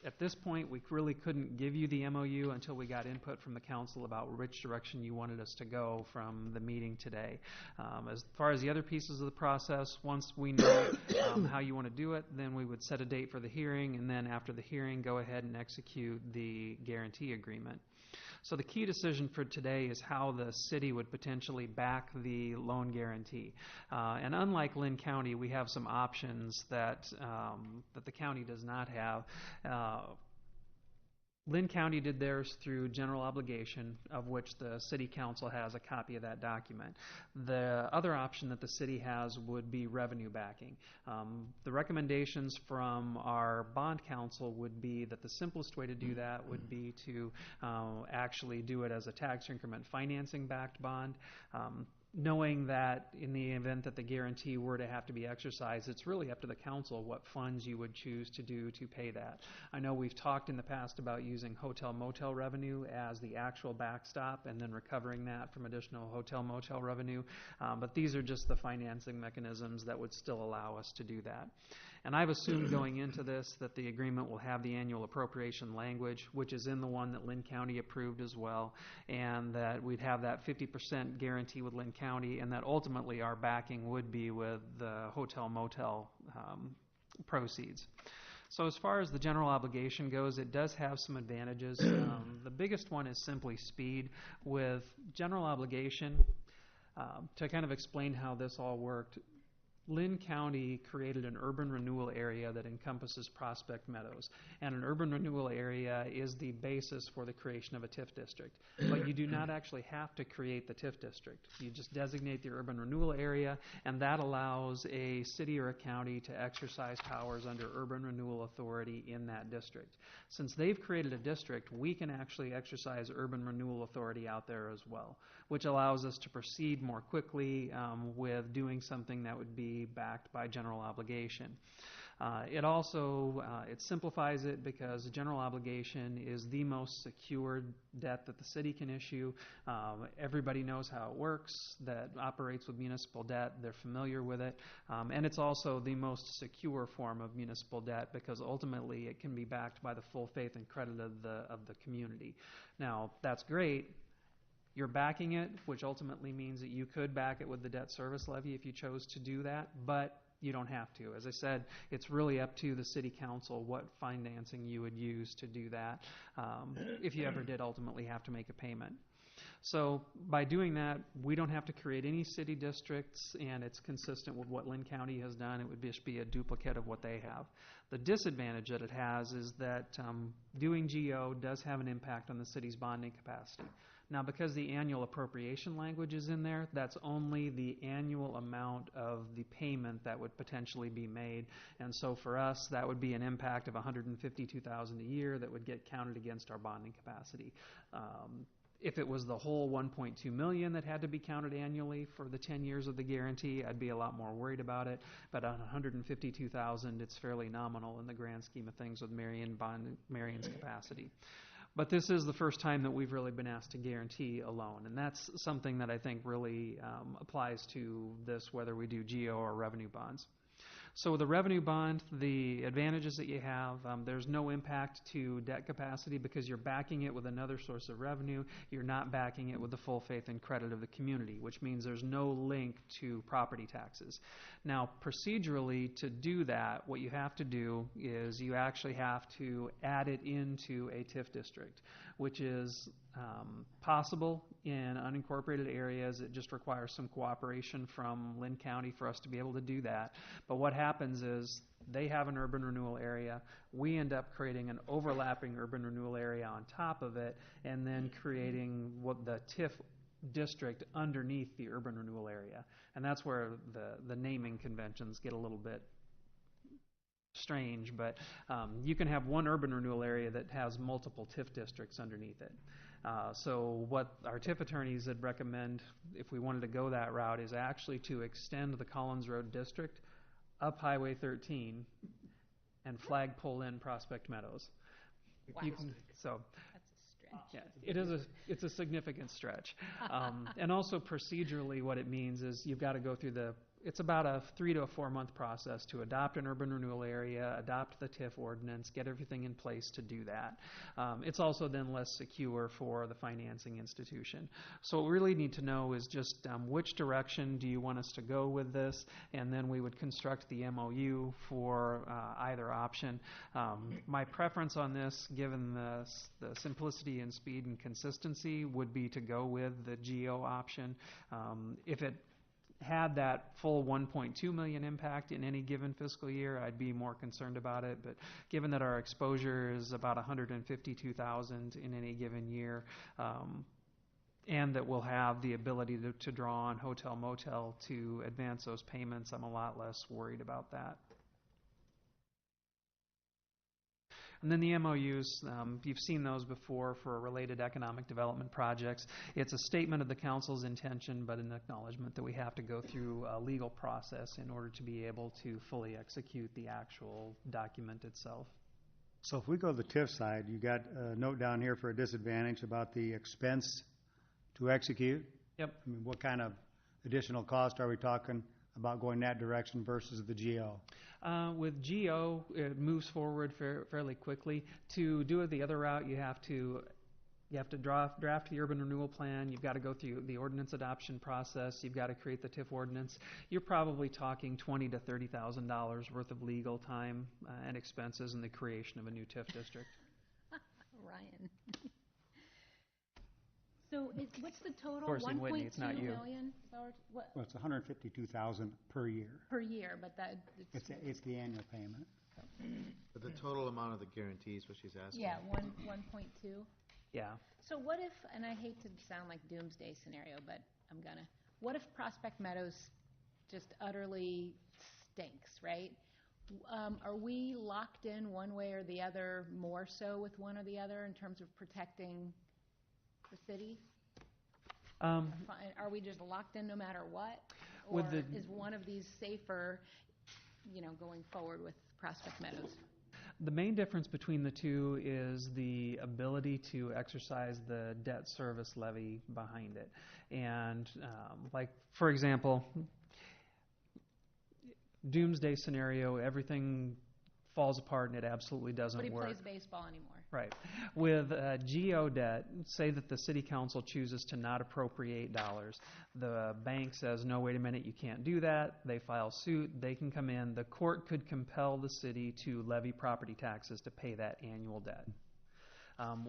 At this point, we really couldn't give you the MOU until we got input from the council about which direction you wanted us to go from the meeting today. As far as the other pieces of the process, once we know how you want to do it, then we would set a date for the hearing, and then after the hearing, go ahead and execute the guarantee agreement. So the key decision for today is how the city would potentially back the loan guarantee. And unlike Lynn County, we have some options that the county does not have. Lynn County did theirs through general obligation, of which the city council has a copy of that document. The other option that the city has would be revenue backing. The recommendations from our bond council would be that the simplest way to do that would be to actually do it as a tax increment financing backed bond. Knowing that in the event that the guarantee were to have to be exercised, it's really up to the council what funds you would choose to do to pay that. I know we've talked in the past about using hotel-motel revenue as the actual backstop and then recovering that from additional hotel-motel revenue, but these are just the financing mechanisms that would still allow us to do that. And I've assumed going into this that the agreement will have the annual appropriation language, which is in the one that Lynn County approved as well, and that we'd have that 50% guarantee with Lynn County, and that ultimately our backing would be with the hotel-motel proceeds. So as far as the general obligation goes, it does have some advantages. The biggest one is simply speed. With general obligation, to kind of explain how this all worked, Lynn County created an urban renewal area that encompasses Prospect Meadows. And an urban renewal area is the basis for the creation of a TIF district. But you do not actually have to create the TIF district. You just designate the urban renewal area, and that allows a city or a county to exercise powers under urban renewal authority in that district. Since they've created a district, we can actually exercise urban renewal authority out there as well, which allows us to proceed more quickly with doing something that would be backed by general obligation. It also it simplifies it because general obligation is the most secured debt that the city can issue. Everybody knows how it works, that operates with municipal debt. They're familiar with it. And it's also the most secure form of municipal debt because ultimately it can be backed by the full faith and credit of the community. Now, that's great You're backing it, which ultimately means that you could back it with the debt service levy if you chose to do that, but you don't have to. As I said, it's really up to the city council what financing you would use to do that if you ever did ultimately have to make a payment. So by doing that, we don't have to create any city districts, and it's consistent with what Lynn County has done. It would just be a duplicate of what they have. The disadvantage that it has is that doing GO does have an impact on the city's bonding capacity. Now, because the annual appropriation language is in there, that's only the annual amount of the payment that would potentially be made. And so for us, that would be an impact of $152,000 a year that would get counted against our bonding capacity. If it was the whole $1.2 million that had to be counted annually for the 10 years of the guarantee, I'd be a lot more worried about it. But on $152,000, it's fairly nominal in the grand scheme of things with Marion's capacity. But this is the first time that we've really been asked to guarantee a loan, and that's something that I think really applies to this, whether we do GO or revenue bonds. So with a revenue bond, the advantages that you have, there's no impact to debt capacity because you're backing it with another source of revenue. You're not backing it with the full faith and credit of the community, which means there's no link to property taxes. Now, procedurally, to do that, what you have to do is you actually have to add it into a TIF district, which is possible in unincorporated areas. It just requires some cooperation from Lynn County for us to be able to do that. But what happens is they have an urban renewal area. We end up creating an overlapping urban renewal area on top of it, and then creating what the TIF district underneath the urban renewal area. And that's where the naming conventions get a little bit strange, but you can have one urban renewal area that has multiple TIF districts underneath it. So what our TIF attorneys would recommend, if we wanted to go that route, is actually to extend the Collins Road district up Highway 13 and flagpole in Prospect Meadows. Wow. So That's a stretch. yeah, it's a significant stretch. And also procedurally what it means is you've got to go through it's about a 3 to 4 month process to adopt an urban renewal area, adopt the TIF ordinance, get everything in place to do that. It's also then less secure for the financing institution. So what we really need to know is just which direction do you want us to go with this, and then we would construct the MOU for either option. My preference on this, given the simplicity and speed and consistency, would be to go with the GO option. If it had that full 1.2 million impact in any given fiscal year, I'd be more concerned about it. But given that our exposure is about 152,000 in any given year, and that we'll have the ability to draw on hotel motel to advance those payments, I'm a lot less worried about that. And then the MOUs, you've seen those before for related economic development projects. It's a statement of the council's intention, but an acknowledgement that we have to go through a legal process in order to be able to fully execute the actual document itself. So if we go to the TIF side, you got a note down here for a disadvantage about the expense to execute. Yep. I mean, what kind of additional cost are we talking about going that direction versus the GO? With GO, it moves forward fairly quickly. To do it the other route, you have to draft the urban renewal plan. You've got to go through the ordinance adoption process. You've got to create the TIF ordinance. You're probably talking $20,000 to $30,000 worth of legal time and expenses in the creation of a new TIF district. Ryan. So what's the total? Of course, in Whitney, it's not you. $1.2 million? What? Well, it's 152,000 per year. Per year, but that It's the annual payment. But the total amount of the guarantee is what she's asking. yeah, 1.2. Yeah. So what if, and I hate to sound like doomsday scenario, but I'm gonna. What if Prospect Meadows just utterly stinks, right? Are we locked in one way or the other, more so with one or the other in terms of protecting the city? Are we just locked in no matter what? Or is one of these safer, going forward with Prospect Meadows? The main difference between the two is the ability to exercise the debt service levy behind it. And for example, doomsday scenario, everything falls apart and it absolutely doesn't But he work. plays baseball anymore. Right. With GO debt, say that the city council chooses to not appropriate dollars. The bank says, no, wait a minute, you can't do that. They file suit. They can come in. The court could compel the city to levy property taxes to pay that annual debt.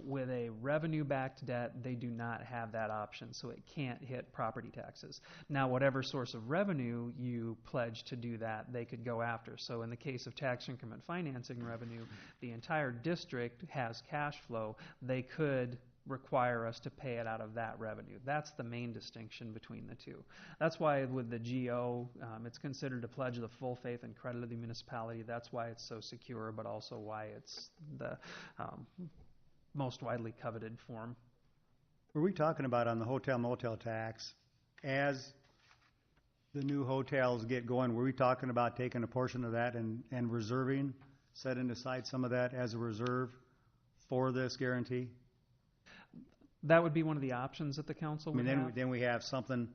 With a revenue-backed debt, they do not have that option, so it can't hit property taxes. Now, whatever source of revenue you pledge to do that, they could go after. So in the case of tax increment financing revenue, the entire district has cash flow. They could require us to pay it out of that revenue. That's the main distinction between the two. That's why with the GO, it's considered a pledge of the full faith and credit of the municipality. That's why it's so secure, but also why it's the most widely coveted form. Were we talking about on the hotel motel tax, as the new hotels get going, were we talking about taking a portion of that and reserving, setting aside some of that as a reserve for this guarantee? That would be one of the options that the council would have. Then we have something,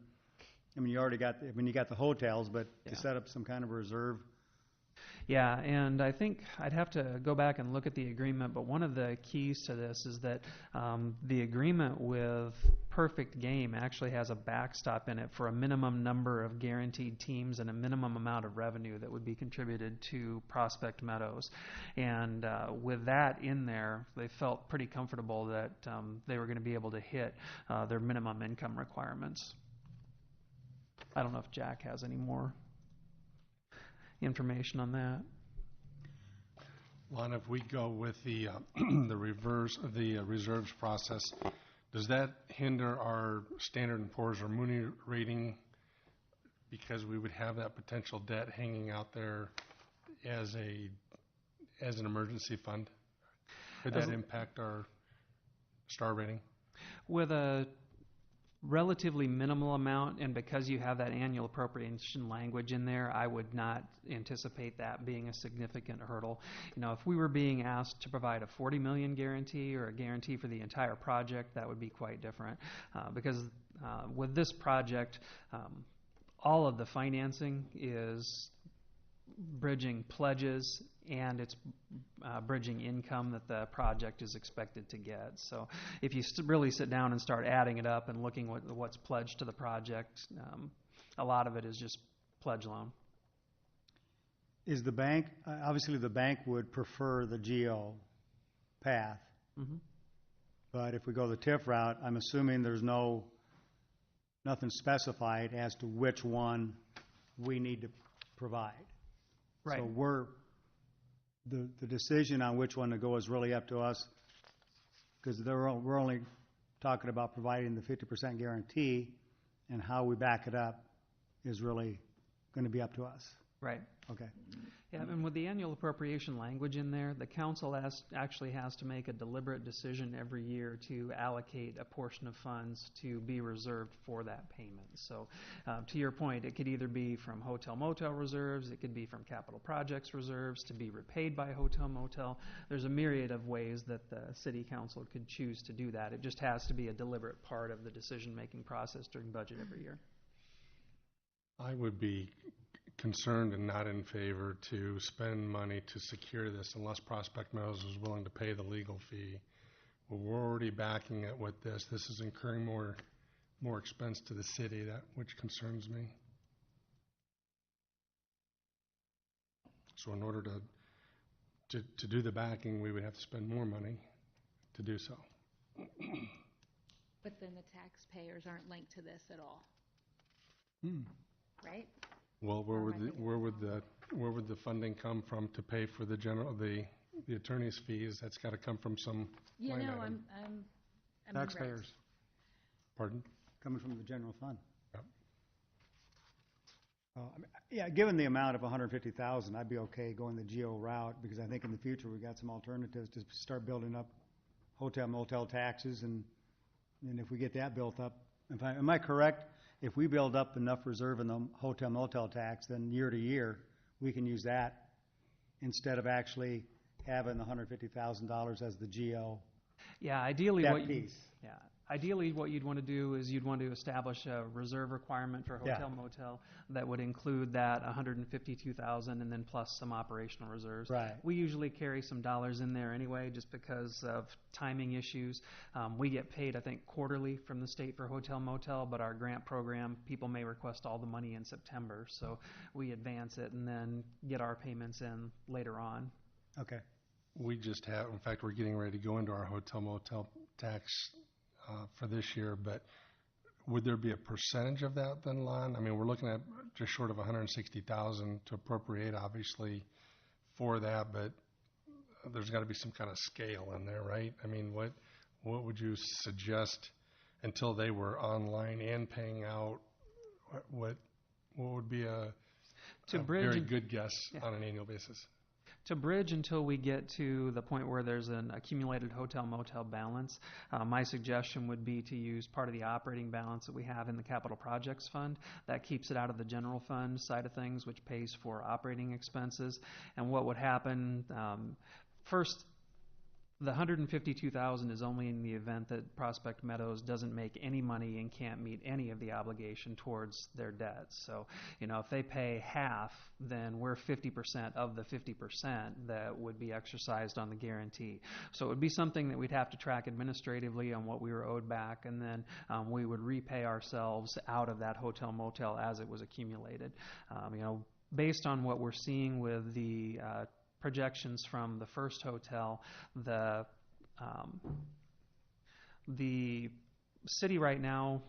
you already got, you got the hotels, but to set up some kind of reserve. Yeah, and I think I'd have to go back and look at the agreement, but one of the keys to this is that the agreement with Perfect Game actually has a backstop in it for a minimum number of guaranteed teams and a minimum amount of revenue that would be contributed to Prospect Meadows. And with that in there, they felt pretty comfortable that they were going to be able to hit their minimum income requirements. I don't know if Jack has any more information on that. Lon, if we go with the the reserves process, does that hinder our Standard & Poor's or Mooney rating because we would have that potential debt hanging out there as an emergency fund? Could that impact our star rating? With a relatively minimal amount, and because you have that annual appropriation language in there, I would not anticipate that being a significant hurdle. You know, if we were being asked to provide a $40 million guarantee or a guarantee for the entire project, that would be quite different. Because with this project, all of the financing is bridging pledges and it's bridging income that the project is expected to get. So if you really sit down and start adding it up and looking what's pledged to the project, a lot of it is just pledge loan. Is the bank, obviously the bank would prefer the GO path, but if we go the TIF route, I'm assuming there's nothing specified as to which one we need to provide. Right. So the decision on which one to go is really up to us, because we're only talking about providing the 50% guarantee, and how we back it up is really going to be up to us. Right. Okay. Yeah, and with the annual appropriation language in there, the council actually has to make a deliberate decision every year to allocate a portion of funds to be reserved for that payment. So to your point, it could either be from hotel motel reserves, it could be from capital projects reserves to be repaid by hotel motel. There's a myriad of ways that the city council could choose to do that. It just has to be a deliberate part of the decision-making process during budget every year. I would be concerned and not in favor to spend money to secure this unless Prospect Meadows is willing to pay the legal fee. Well, we're already backing it with this. This is incurring more expense to the city, which concerns me. So in order to do the backing, we would have to spend more money to do so. But then the taxpayers aren't linked to this at all, right? Well, where would the funding come from to pay for the attorney's fees? That's got to come from some line item. I'm Taxpayers. Pardon? Coming from the general fund. Yep. Given the amount of $150,000, I'd be okay going the GO route, because I think in the future we've got some alternatives to start building up hotel motel taxes, and if we get that built up, am I correct? If we build up enough reserve in the hotel motel tax, then year to year we can use that instead of actually having the $150,000 as the GO. Yeah, ideally Ideally, what you'd want to do is you'd want to establish a reserve requirement for Yeah. hotel motel that would include that 152,000 and then plus some operational reserves. Right. We usually carry some dollars in there anyway, just because of timing issues. We get paid, I think, quarterly from the state for hotel motel, but our grant program, people may request all the money in September, so we advance it and then get our payments in later on. Okay. We just have, in fact, we're getting ready to go into our hotel motel tax for this year, but would there be a percentage of that then, Lon? I mean, we're looking at just short of 160,000 to appropriate, obviously, for that, but there's got to be some kind of scale in there, right? I mean, what would you suggest until they were online and paying out? What would be a very good guess on an annual basis? To bridge until we get to the point where there's an accumulated hotel motel balance, my suggestion would be to use part of the operating balance that we have in the capital projects fund. That keeps it out of the general fund side of things, which pays for operating expenses. And what would happen, first, the 152,000 is only in the event that Prospect Meadows doesn't make any money and can't meet any of the obligation towards their debts. So, if they pay half, then we're 50% of the 50% that would be exercised on the guarantee. So it would be something that we'd have to track administratively on what we were owed back, and then we would repay ourselves out of that hotel motel as it was accumulated. Based on what we're seeing with the projections from the first hotel, the city right now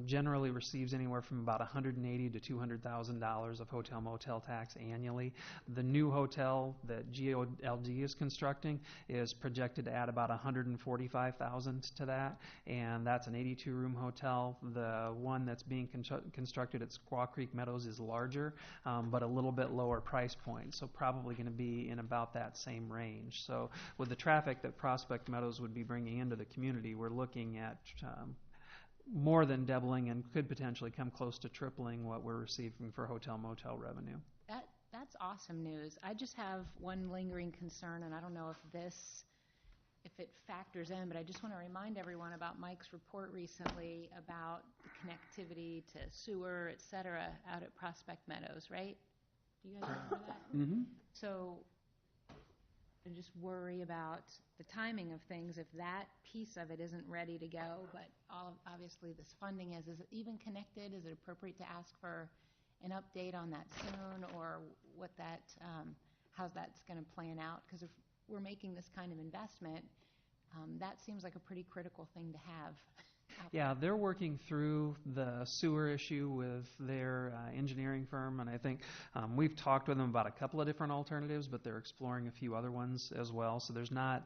generally receives anywhere from about $180,000 to $200,000 of hotel motel tax annually. The new hotel that GOLD is constructing is projected to add about $145,000 to that, and that's an 82-room hotel. The one that's being constructed at Squaw Creek Meadows is larger, but a little bit lower price point, so probably going to be in about that same range. So with the traffic that Prospect Meadows would be bringing into the community, we're looking at more than doubling and could potentially come close to tripling what we're receiving for hotel motel revenue. That's awesome news. I just have one lingering concern, and I don't know if it factors in, but I just want to remind everyone about Mike's report recently about the connectivity to sewer, et cetera, out at Prospect Meadows, right? Do you guys remember that? Mm-hmm. So I just worry about the timing of things if that piece of it isn't ready to go, but obviously this funding is it even connected? Is it appropriate to ask for an update on that soon, or what how's that's going to plan out? Because if we're making this kind of investment, that seems like a pretty critical thing to have. Yeah, they're working through the sewer issue with their engineering firm, and I think we've talked with them about a couple of different alternatives, but they're exploring a few other ones as well. So there's not,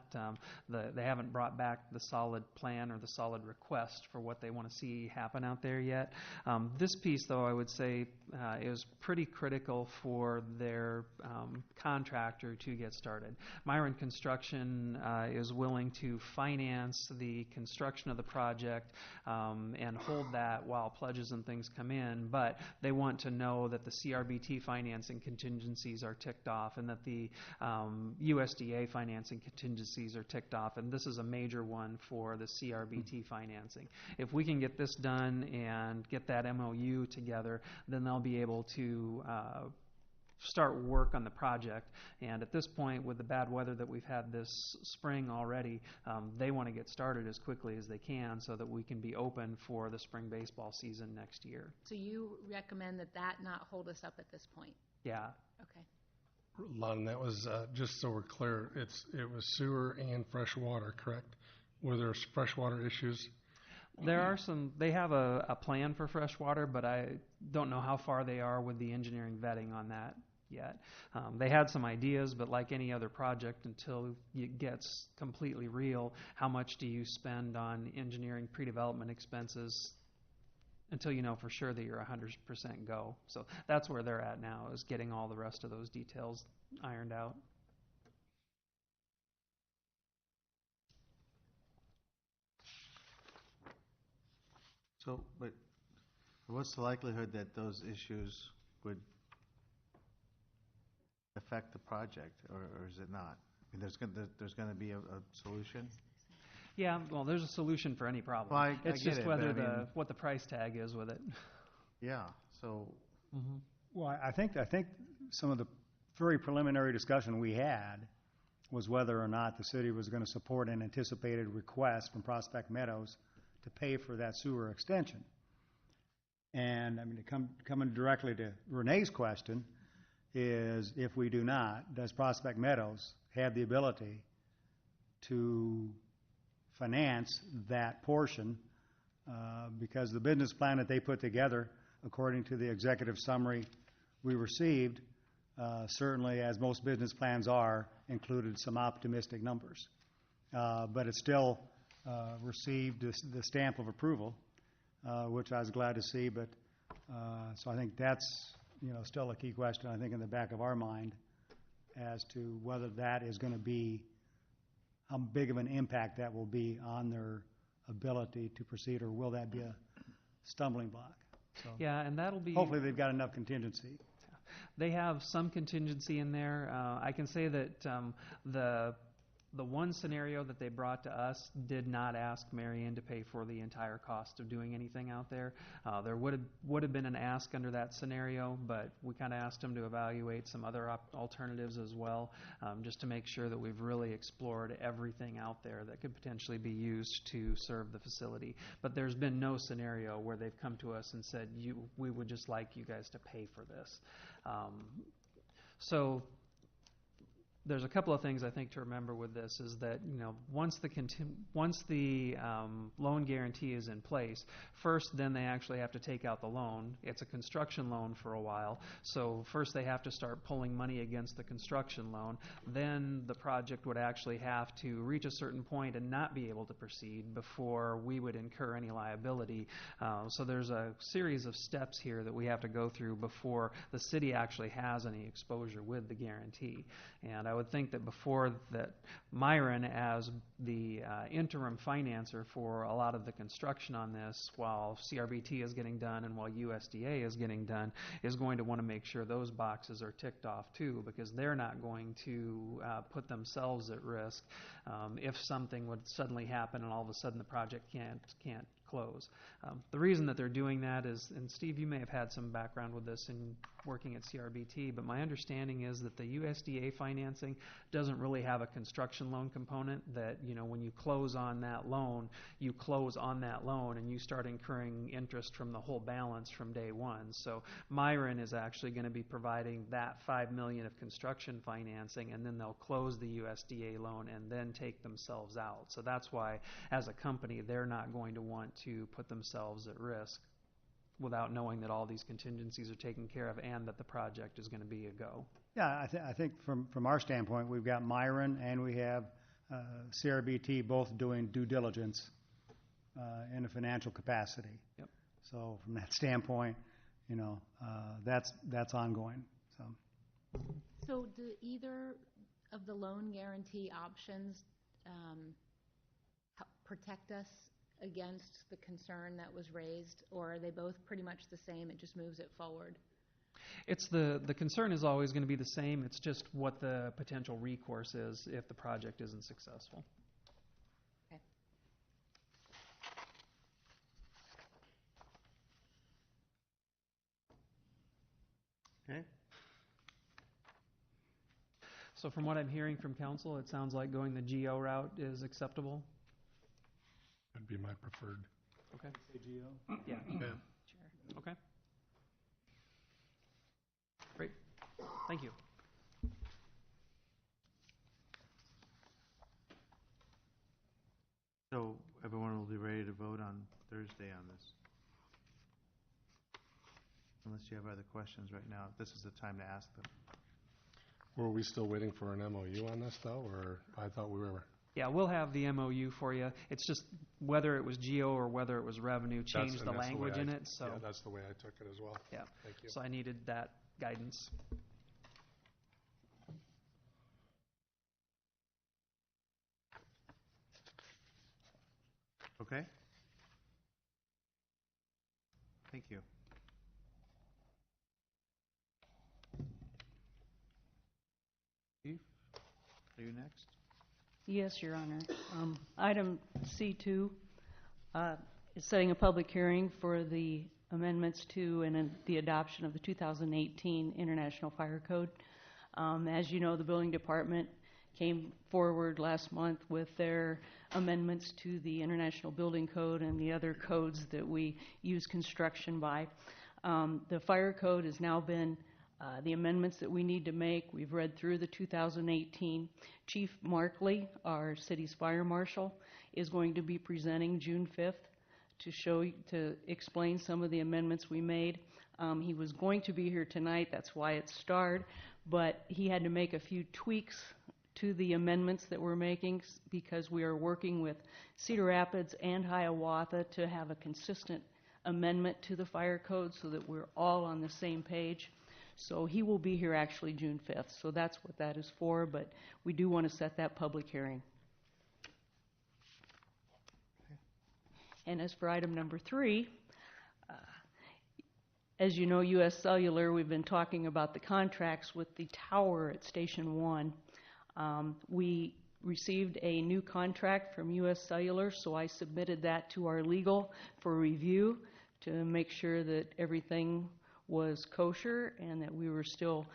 they haven't brought back the solid plan or the solid request for what they want to see happen out there yet. This piece, though, I would say is pretty critical for their contractor to get started. Marion Construction is willing to finance the construction of the project and hold that while pledges and things come in, but they want to know that the CRBT financing contingencies are ticked off and that the USDA financing contingencies are ticked off, and this is a major one for the CRBT financing. If we can get this done and get that MOU together, then they'll be able to start work on the project. And at this point, with the bad weather that we've had this spring already, they want to get started as quickly as they can so that we can be open for the spring baseball season next year. So you recommend that not hold us up at this point? Yeah. Okay. Lon, that was, just so we're clear, it was sewer and fresh water, correct? Were there freshwater issues? There are some. They have a plan for fresh water, but I don't know how far they are with the engineering vetting on that yet. They had some ideas, but like any other project, until it gets completely real, how much do you spend on engineering pre-development expenses until you know for sure that you're 100% go? So that's where they're at now, is getting all the rest of those details ironed out. So, but what's the likelihood that those issues would affect the project, or is it not? I mean, there's going to be a solution? Yeah, well, there's a solution for any problem. Well, I It's get just it, whether but I mean- what the price tag is with it. Yeah, so, Well, I think some of the very preliminary discussion we had was whether or not the city was going to support an anticipated request from Prospect Meadows to pay for that sewer extension. And, I mean, coming directly to Renee's question is, if we do not, does Prospect Meadows have the ability to finance that portion? Because the business plan that they put together, according to the executive summary we received, certainly, as most business plans are, included some optimistic numbers. But it still received the stamp of approval, which I was glad to see. But so I think that's, still a key question, I think, in the back of our mind as to whether that is going to be, how big of an impact that will be on their ability to proceed, or will that be a stumbling block? So Yeah, and that'll be... hopefully they've got enough contingency. They have some contingency in there. I can say that the one scenario that they brought to us did not ask Marion to pay for the entire cost of doing anything out there. There would have been an ask under that scenario, but we kind of asked them to evaluate some other alternatives as well, just to make sure that we've really explored everything out there that could potentially be used to serve the facility. But there's been no scenario where they've come to us and said, we would just like you guys to pay for this. So there's a couple of things I think to remember with this is that, once the loan guarantee is in place, first then they actually have to take out the loan. It's a construction loan for a while, so first they have to start pulling money against the construction loan. Then the project would actually have to reach a certain point and not be able to proceed before we would incur any liability. So there's a series of steps here that we have to go through before the city actually has any exposure with the guarantee. And I would think that before that, Marion, as the interim financer for a lot of the construction on this, while CRBT is getting done and while USDA is getting done, is going to want to make sure those boxes are ticked off too, because they're not going to put themselves at risk if something would suddenly happen and all of a sudden the project can't close. The reason that they're doing that is, and Steve, you may have had some background with this in working at CRBT, but my understanding is that the USDA financing doesn't really have a construction loan component, that, when you close on that loan, you close on that loan and you start incurring interest from the whole balance from day one. So Marion is actually going to be providing that $5 million of construction financing, and then they'll close the USDA loan and then take themselves out. So that's why, as a company, they're not going to want to put themselves at risk without knowing that all these contingencies are taken care of and that the project is going to be a go. Yeah, I think from our standpoint, we've got Marion and we have CRBT both doing due diligence in a financial capacity. Yep. So from that standpoint, that's ongoing. So do either of the loan guarantee options protect us against the concern that was raised, or are they both pretty much the same, it just moves it forward? It's the concern is always going to be the same. It's just what the potential recourse is if the project isn't successful. Okay. okay. So from what I'm hearing from council, it sounds like going the GO route is acceptable. That'd be my preferred. Okay. Say GO? Yeah. Yeah. Sure. Okay. Great. Thank you. So everyone will be ready to vote on Thursday on this. Unless you have other questions right now, this is the time to ask them. Were we still waiting for an MOU on this, though, or I thought we were? Yeah, we'll have the MOU for you. It's just whether it was GO or whether it was revenue changed the language in it. So yeah, that's the way I took it as well. yeah. Thank you. So I needed that guidance. Okay? Thank you. Chief, are you next? Yes, Your Honor. Item C2 is setting a public hearing for the amendments to and the adoption of the 2018 International Fire Code. As you know, the Building Department came forward last month with their amendments to the International Building Code and the other codes that we use construction by. The fire code has now been the amendments that we need to make. We've read through the 2018. Chief Markley, our city's fire marshal, is going to be presenting June 5th to explain some of the amendments we made. He was going to be here tonight, that's why it starred, but he had to make a few tweaks to the amendments that we're making because we are working with Cedar Rapids and Hiawatha to have a consistent amendment to the fire code so that we're all on the same page. So he will be here actually June 5th, so that's what that is for, but we do want to set that public hearing. And as for item number 3, as you know, U.S. Cellular, we've been talking about the contracts with the tower at Station 1. We received a new contract from U.S. Cellular, so I submitted that to our legal for review to make sure that everything was kosher and that we were still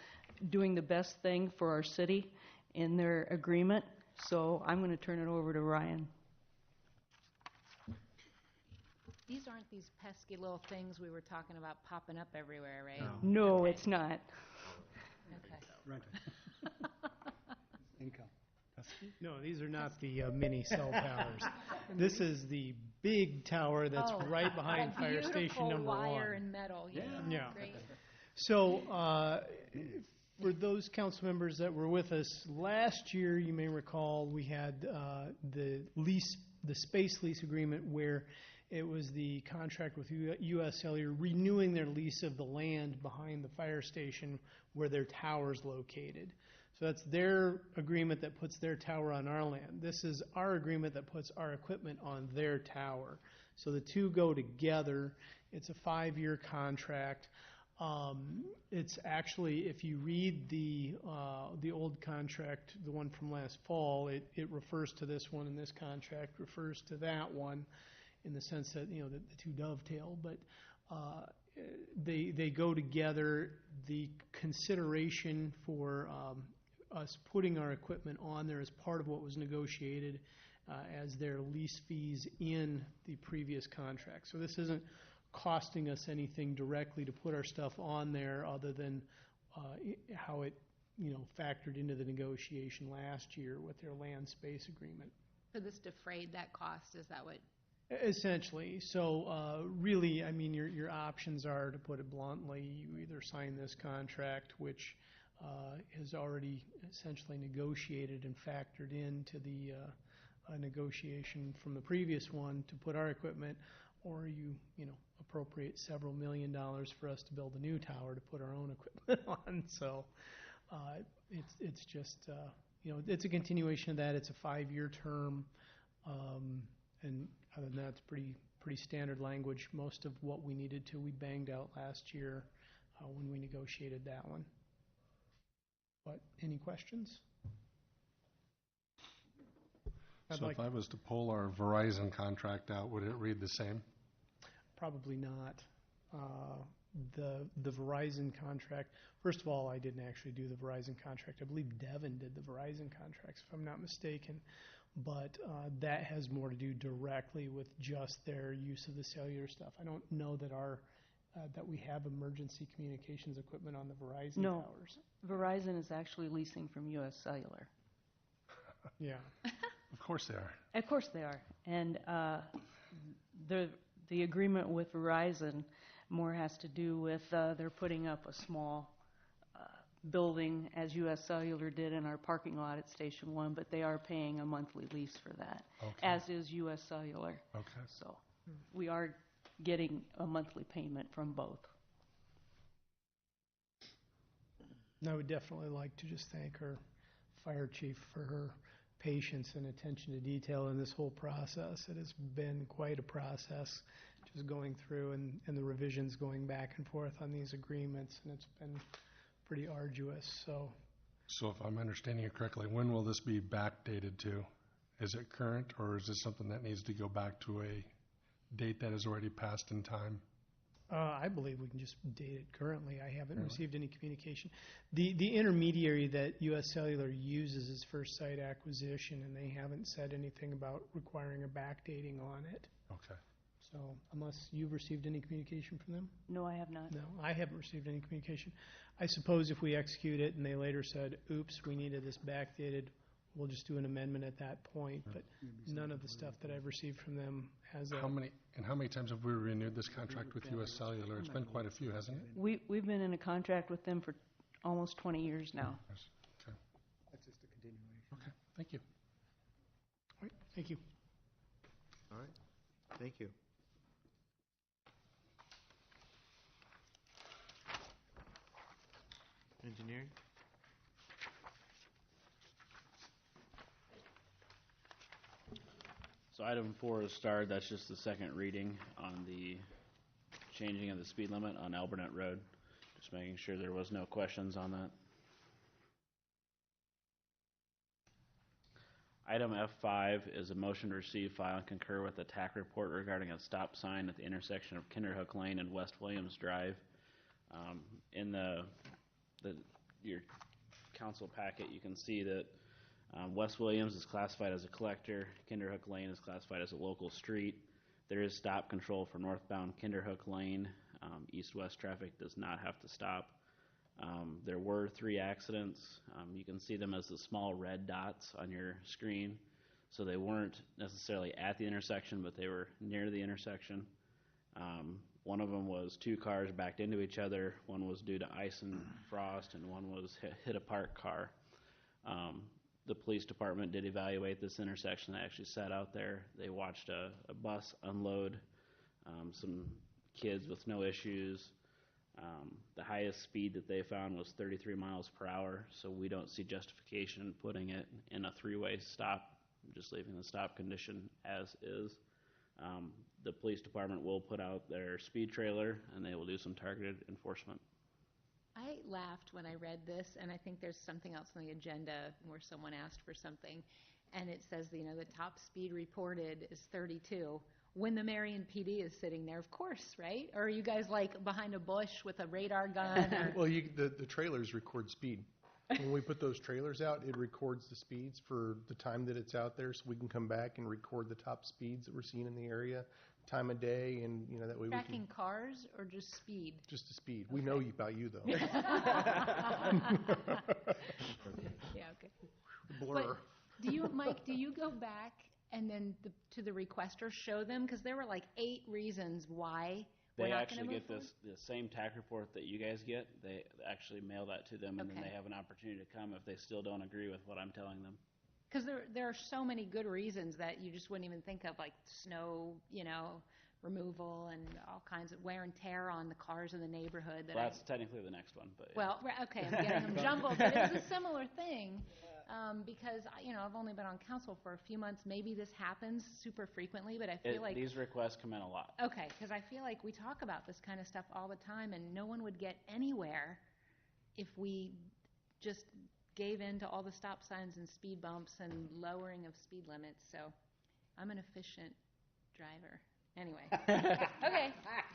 doing the best thing for our city in their agreement. So I'm going to turn it over to Ryan. These aren't these pesky little things we were talking about popping up everywhere, right? No, Okay. it's not. Okay. Rental. Income. No, these are not the mini cell towers. This is the big tower that's right behind fire station number 1. Wire and metal. Yeah. Yeah. Great. So, for those council members that were with us last year, you may recall we had the space lease agreement where it was the contract with U.S. Cellular renewing their lease of the land behind the fire station where their tower's located. So that's their agreement that puts their tower on our land. This is our agreement that puts our equipment on their tower. So the two go together. It's a 5-year contract. It's actually, if you read the old contract, the one from last fall, it refers to this one, and this contract refers to that one, in the sense that the two dovetail. But they go together. The consideration for us putting our equipment on there as part of what was negotiated as their lease fees in the previous contract. So this isn't costing us anything directly to put our stuff on there other than how it factored into the negotiation last year with their land space agreement. So this defrayed that cost, is that what? Essentially. So really, I mean, your options are, to put it bluntly, you either sign this contract, which is already essentially negotiated and factored into the negotiation from the previous one to put our equipment, or you appropriate several $1 million for us to build a new tower to put our own equipment on. So it's just it's a continuation of that. It's a 5-year term, and other than that, it's pretty standard language. Most of what we needed to, we banged out last year when we negotiated that one. But any questions? So if I was to pull our Verizon contract out, would it read the same? Probably not. The Verizon contract, first of all, I didn't actually do the Verizon contract. I believe Devin did the Verizon contracts, if I'm not mistaken. But that has more to do directly with just their use of the cellular stuff. I don't know that that we have emergency communications equipment on the Verizon towers. Verizon is actually leasing from U.S. Cellular. Yeah. Of course they are. Of course they are. And the agreement with Verizon more has to do with they're putting up a small building, as U.S. Cellular did in our parking lot at Station 1, but they are paying a monthly lease for that, as is U.S. Cellular. Okay. So we are getting a monthly payment from both. I would definitely like to just thank our fire chief for her patience and attention to detail in this whole process. It has been quite a process, just going through and the revisions going back and forth on these agreements, and it's been pretty arduous. So if I'm understanding you correctly, when will this be backdated to? is it current, or is this something that needs to go back to a date that is already passed in time? I believe we can just date it currently. I haven't Really? received any communication. The intermediary that U.S. Cellular uses is for site acquisition, and they haven't said anything about requiring a backdating on it. Okay. So unless you've received any communication from them? No, I have not. No, I haven't received any communication. I suppose if we execute it and they later said, oops, we needed this backdated, we'll just do an amendment at that point. But none of the stuff that I've received from them has a... How many times have we renewed this contract with U.S. Cellular? It's been quite a few, hasn't it? We've been in a contract with them for almost 20 years now. Yes. Okay. That's just a continuation. Okay, thank you. All right, thank you. All right, thank you. Engineering? So item 4 is starred. That's just the second reading on the changing of the speed limit on Albernet Road. Just making sure there was no questions on that. Item F5 is a motion to receive, file, and concur with the TAC report regarding a stop sign at the intersection of Kinderhook Lane and West Williams Drive. In your council packet, you can see that West Williams is classified as a collector. Kinderhook Lane is classified as a local street. There is stop control for northbound Kinderhook Lane. East-west traffic does not have to stop. There were 3 accidents. You can see them as the small red dots on your screen. So they weren't necessarily at the intersection, but they were near the intersection. One of them was 2 cars backed into each other. One was due to ice and frost, and one was hit a parked car. The police department did evaluate this intersection. They actually sat out there. They watched a bus unload some kids with no issues. The highest speed that they found was 33 miles per hour, so we don't see justification in putting it in a 3-way stop, just leaving the stop condition as is. The police department will put out their speed trailer, and they will do some targeted enforcement. I laughed when I read this, and I think there's something else on the agenda where someone asked for something, and it says, the top speed reported is 32. When the Marion PD is sitting there, of course, right? Or are you guys like behind a bush with a radar gun? Or... Well, the trailers record speed. When we put those trailers out, it records the speeds for the time that it's out there, so we can come back and record the top speeds that we're seeing in the area, time of day, and that way Tracking we can... cars or just speed? Just the speed. Okay. We know about you, though. Yeah, okay. Blur. But Mike, do you go back and then to the requester show them? Because there were like 8 reasons why we're They not actually gonna get move the same TAC report that you guys get. They actually mail that to them, and then Okay. they have an opportunity to come if they still don't agree with what I'm telling them. Because there are so many good reasons that you just wouldn't even think of, like snow, removal and all kinds of wear and tear on the cars in the neighborhood. Well, that's technically the next one, but yeah. Well, okay, I'm getting them jumbled, but it's a similar thing. Because, I've only been on council for a few months. Maybe this happens super frequently, but I feel like... These requests come in a lot. Okay, because I feel like we talk about this kind of stuff all the time, and no one would get anywhere if we just gave in to all the stop signs and speed bumps and lowering of speed limits. So I'm an efficient driver. Anyway. Okay,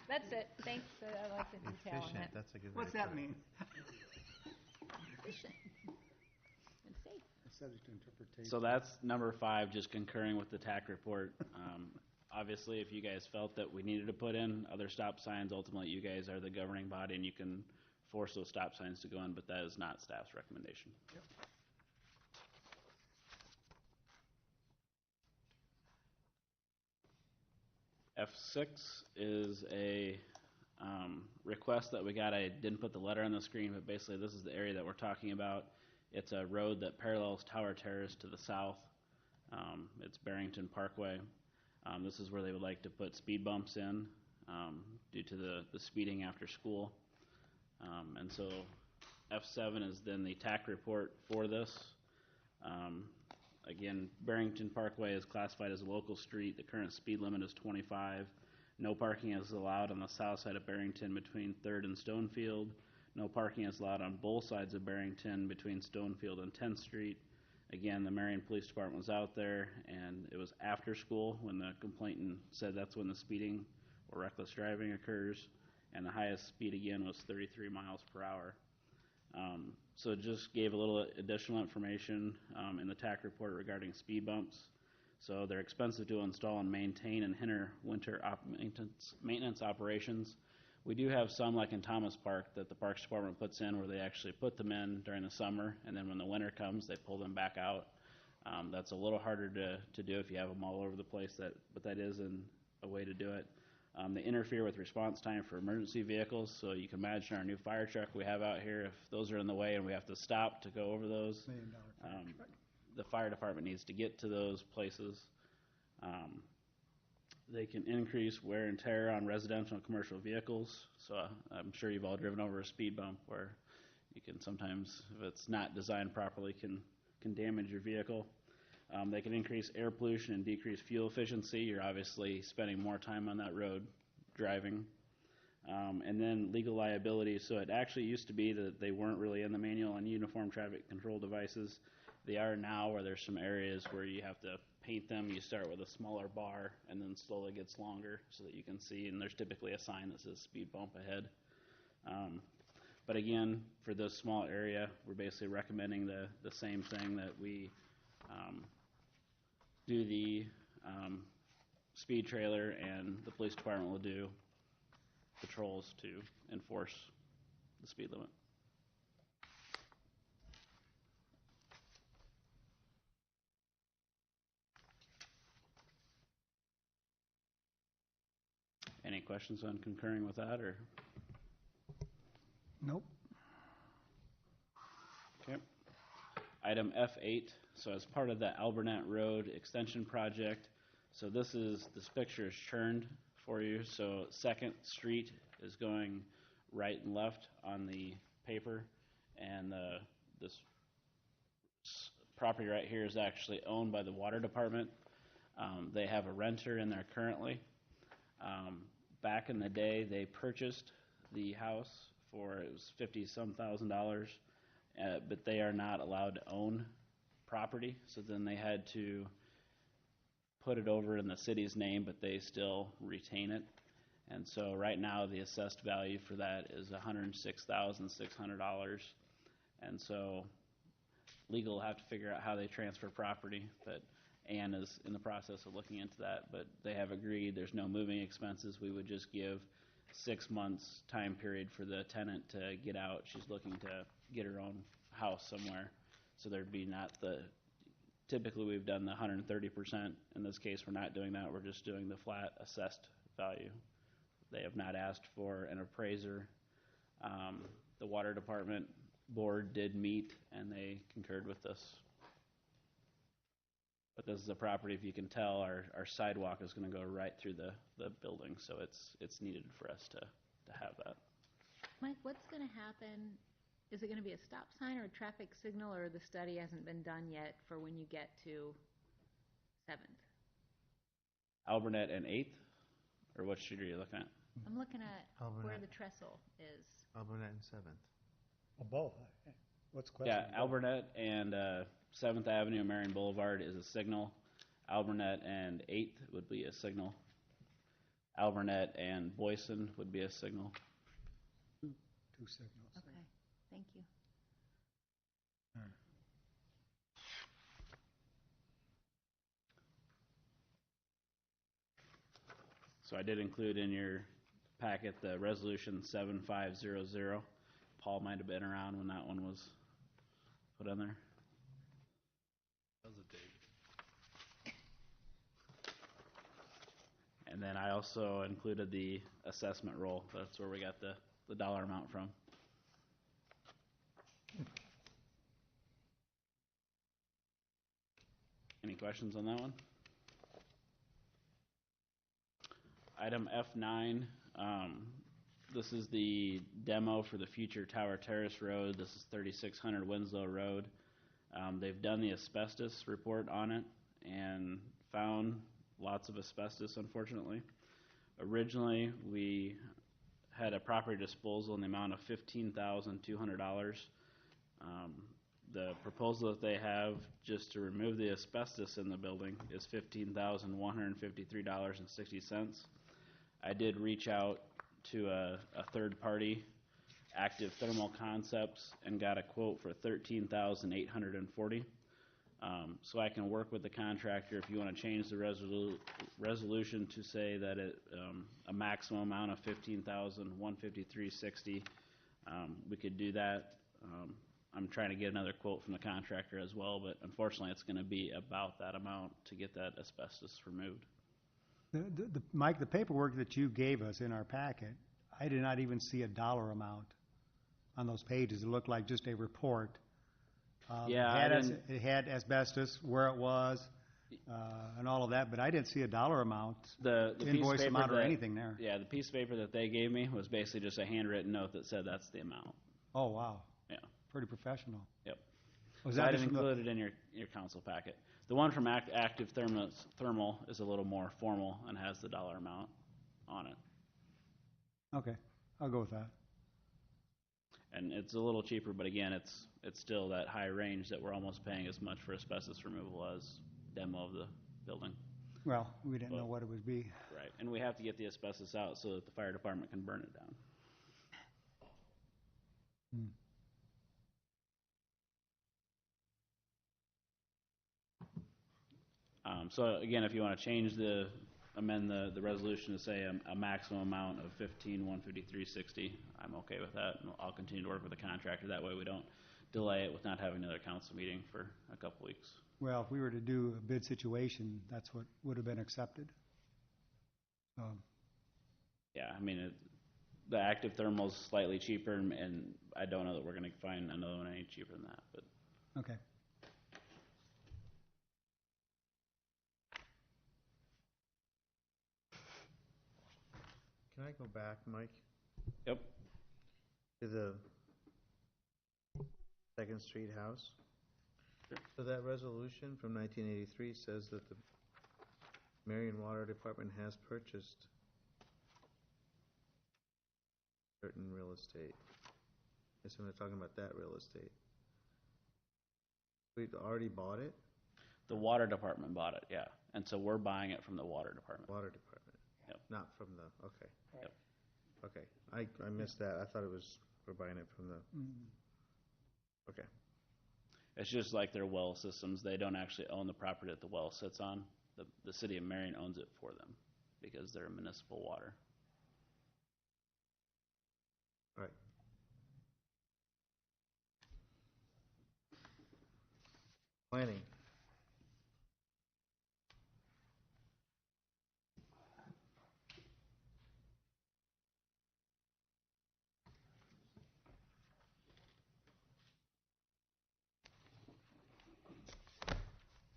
that's it. Thanks. I like the detail on Efficient, that. that's a good way What's to that put it. mean? Efficient. And safe. Subject to interpretation. So that's number 5, just concurring with the TAC report. Obviously, if you guys felt that we needed to put in other stop signs, ultimately you guys are the governing body and you can force those stop signs to go in, but that is not staff's recommendation. Yep. F6 is a request that we got. I didn't put the letter on the screen, but basically this is the area that we're talking about. It's a road that parallels Tower Terrace to the south. It's Barrington Parkway. This is where they would like to put speed bumps in due to the speeding after school. And so F7 is then the TAC report for this. Again, Barrington Parkway is classified as a local street. The current speed limit is 25. No parking is allowed on the south side of Barrington between 3rd and Stonefield. No parking is allowed on both sides of Barrington between Stonefield and 10th Street. Again, the Marion Police Department was out there, and it was after school when the complainant said that's when the speeding or reckless driving occurs, and the highest speed again was 33 miles per hour. So it just gave a little additional information in the TAC report regarding speed bumps. So they're expensive to install and maintain and hinder winter maintenance operations. We do have some, like in Thomas Park, that the Parks Department puts in where they actually put them in during the summer, and then when the winter comes, they pull them back out. That's a little harder to do if you have them all over the place, but that is a way to do it. They interfere with response time for emergency vehicles, so you can imagine our new fire truck we have out here, if those are in the way and we have to stop to go over those, the fire department needs to get to those places. They can increase wear and tear on residential and commercial vehicles. So I'm sure you've all driven over a speed bump where you can sometimes, if it's not designed properly, can damage your vehicle. They can increase air pollution and decrease fuel efficiency. You're obviously spending more time on that road driving. And then legal liability. So it actually used to be that they weren't really in the manual on uniform traffic control devices. They are now, where there's some areas where you have to paint them. You start with a smaller bar and then slowly gets longer so that you can see, and there's typically a sign that says speed bump ahead. But again, for this small area, we're basically recommending the same thing, that we do the speed trailer, and the police department will do patrols to enforce the speed limit. Any questions on concurring with that, or? Nope. Okay. Item F8, so as part of the Alburnett Road Extension Project, so this picture is churned for you. So 2nd Street is going right and left on the paper, and this property right here is actually owned by the water department. They have a renter in there currently. Back in the day, they purchased the house for, it was $50-some thousand, but they are not allowed to own property. So then they had to put it over in the city's name, but they still retain it. And so right now, the assessed value for that is $106,600. And so legal will have to figure out how they transfer property, but Ann is in the process of looking into that, but they have agreed there's no moving expenses. We would just give 6 months time period for the tenant to get out. She's looking to get her own house somewhere. So there'd be not typically we've done the 130%. In this case, we're not doing that. We're just doing the flat assessed value. They have not asked for an appraiser. The water department board did meet, and they concurred with this. But this is a property, if you can tell, our sidewalk is going to go right through the building, so it's needed for us to have that. Mike, what's going to happen? Is it going to be a stop sign or a traffic signal, or the study hasn't been done yet for when you get to 7th? Alburnett and 8th? Or what street are you looking at? I'm looking at where Alburnett. the trestle is. Alburnett and 7th. Both. What's the question? Yeah, Alburnett and 7th Avenue and Marion Boulevard is a signal. Alburnett and 8th would be a signal. Alburnett and Boyson would be a signal. Two signals. Okay, thank you. So I did include in your packet the resolution 7500. Paul might have been around when that one was put on there. That was a date. And then I also included the assessment roll. That's where we got the dollar amount from. Any questions on that one? Item F9, this is the demo for the future Tower Terrace Road. This is 3600 Winslow Road. They've done the asbestos report on it and found lots of asbestos, unfortunately. Originally, we had a property disposal in the amount of $15,200. The proposal that they have just to remove the asbestos in the building is $15,153.60. I did reach out to a third party, Active Thermal Concepts, and got a quote for $13,840. So I can work with the contractor if you want to change the resolution to say that a maximum amount of $15,153.60. We could do that. I'm trying to get another quote from the contractor as well, but unfortunately, it's going to be about that amount to get that asbestos removed. Mike, the paperwork that you gave us in our packet, I did not even see a dollar amount on those pages. It looked like just a report. Yeah, it had asbestos, where it was, and all of that, but I didn't see a dollar amount, the invoice amount or anything there. Yeah, the piece of paper that they gave me was basically just a handwritten note that said that's the amount. Oh, wow. Yeah. Pretty professional. Yep. Was So that I didn't just include it in your council packet. The one from Active Thermal is a little more formal and has the dollar amount on it. Okay, I'll go with that. And it's a little cheaper, but again, it's still that high range that we're almost paying as much for asbestos removal as demo of the building. Well, we didn't know what it would be. Right, and we have to get the asbestos out so that the fire department can burn it down. So again, if you want to amend the resolution to say a maximum amount of $15,153.60, I'm okay with that, and I'll continue to work with the contractor. That way we don't delay it with not having another council meeting for a couple weeks. Well, if we were to do a bid situation, that's what would have been accepted. Yeah, I mean, the Active Thermal's slightly cheaper, and I don't know that we're going to find another one any cheaper than that. But okay. Can I go back, Mike, Yep. to the Second Street house? Sure. So that resolution from 1983 says that the Marion Water Department has purchased certain real estate. I assume they're talking about that real estate. We've already bought it? The water department bought it, yeah. And so we're buying it from the water department. Water department? Yep. Not from the, okay. Yep. Okay, I missed that. I thought it was, we're buying it from the, okay. It's just like their well systems. They don't actually own the property that the well sits on. The city of Marion owns it for them because they're municipal water. Right. Planning.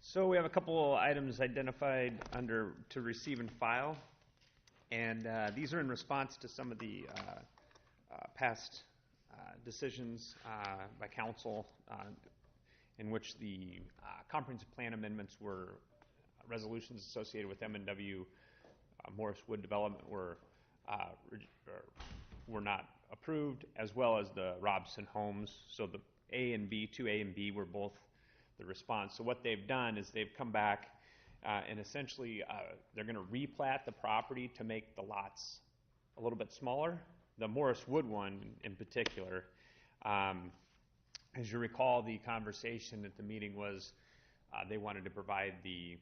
So we have a couple items identified under to receive and file, and these are in response to some of the past decisions by council in which the comprehensive plan amendments were resolutions associated with M&W Morris Wood development were not approved, as well as the Robson homes. So the A and B, 2A and B, were both the response. So what they've done is they've come back and essentially they're going to replat the property to make the lots a little bit smaller. The Morris Wood one in particular, as you recall, the conversation at the meeting was they wanted to provide a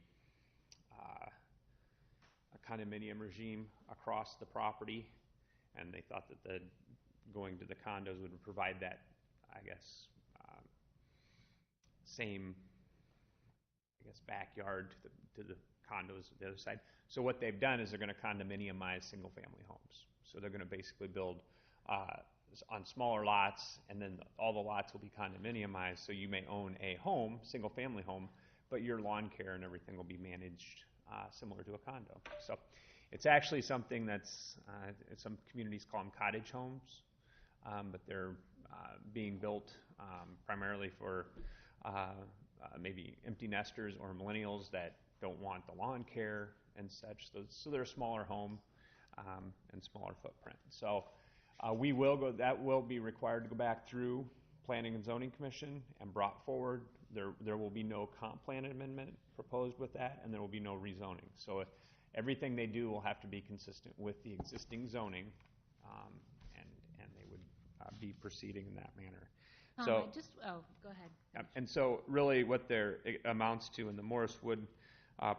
condominium regime across the property, and they thought that going to the condos would provide that, I guess, same, backyard to the condos on the other side. So what they've done is they're going to condominiumize single-family homes. So they're going to basically build on smaller lots, and then all the lots will be condominiumized. So you may own a home, single-family home, but your lawn care and everything will be managed similar to a condo. So it's actually something that's some communities call them cottage homes, but they're being built primarily for maybe empty nesters or millennials that don't want the lawn care and such. So they're a smaller home and smaller footprint. So we will go. That will be required to go back through Planning and Zoning Commission and brought forward. There will be no comp plan amendment proposed with that, and there will be no rezoning. So everything they do will have to be consistent with the existing zoning, and they would be proceeding in that manner. So, Go ahead. and so really what it amounts to in the Morris Wood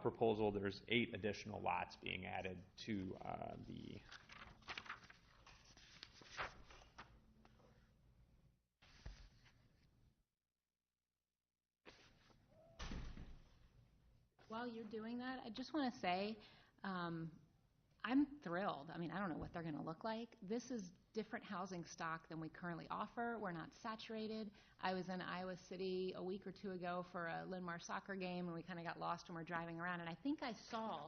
proposal, there's 8 additional lots being added to the While you're doing that, I just want to say I'm thrilled. I mean, I don't know what they're going to look like. This is different housing stock than we currently offer. We're not saturated. I was in Iowa City a week or 2 ago for a Linn-Mar soccer game, and we kind of got lost when we're driving around. And I think I saw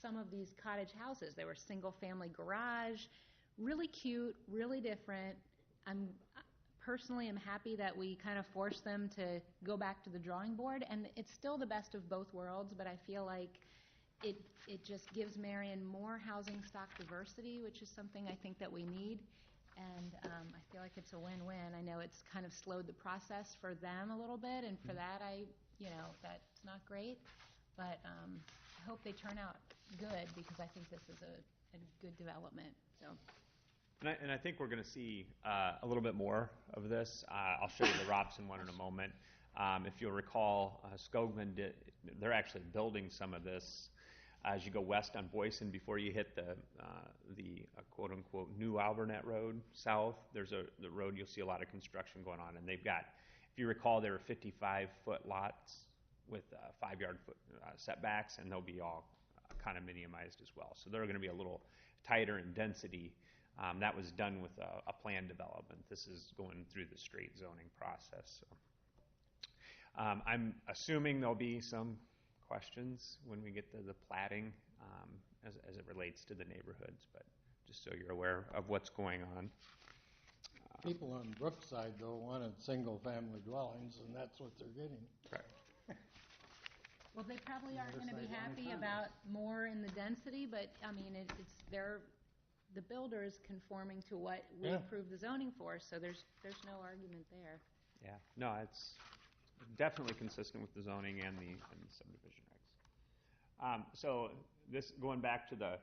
some of these cottage houses. They were single-family garage, really cute, really different. Personally, I'm happy that we kind of forced them to go back to the drawing board, and it's still the best of both worlds, but I feel like it just gives Marion more housing stock diversity, which is something I think that we need, and I feel like it's a win-win. I know it's kind of slowed the process for them a little bit, and for that, that's not great, but I hope they turn out good, because I think this is a good development, so. And I think we're going to see a little bit more of this. I'll show you the Robson one in a moment. If you'll recall, Skogman they're actually building some of this as you go west on Boyson before you hit the quote-unquote new Albernet Road south. There's the road you'll see a lot of construction going on. And they've got, if you recall, there were 55-foot lots with 5-yard setbacks, and they'll be all condominiumized as well. So they're going to be a little tighter in density. That was done with a plan development. This is going through the straight zoning process. So. I'm assuming there'll be some questions when we get to the platting as it relates to the neighborhoods, but just so you're aware of what's going on. People on Brookside, though, wanted single-family dwellings, and that's what they're getting. Correct. Well, they probably aren't going to be happy about more in the density, but, I mean, the builder is conforming to what we approved the zoning for, so there's no argument there. Yeah, no, it's definitely consistent with the zoning and the subdivision regs. So this, going back to the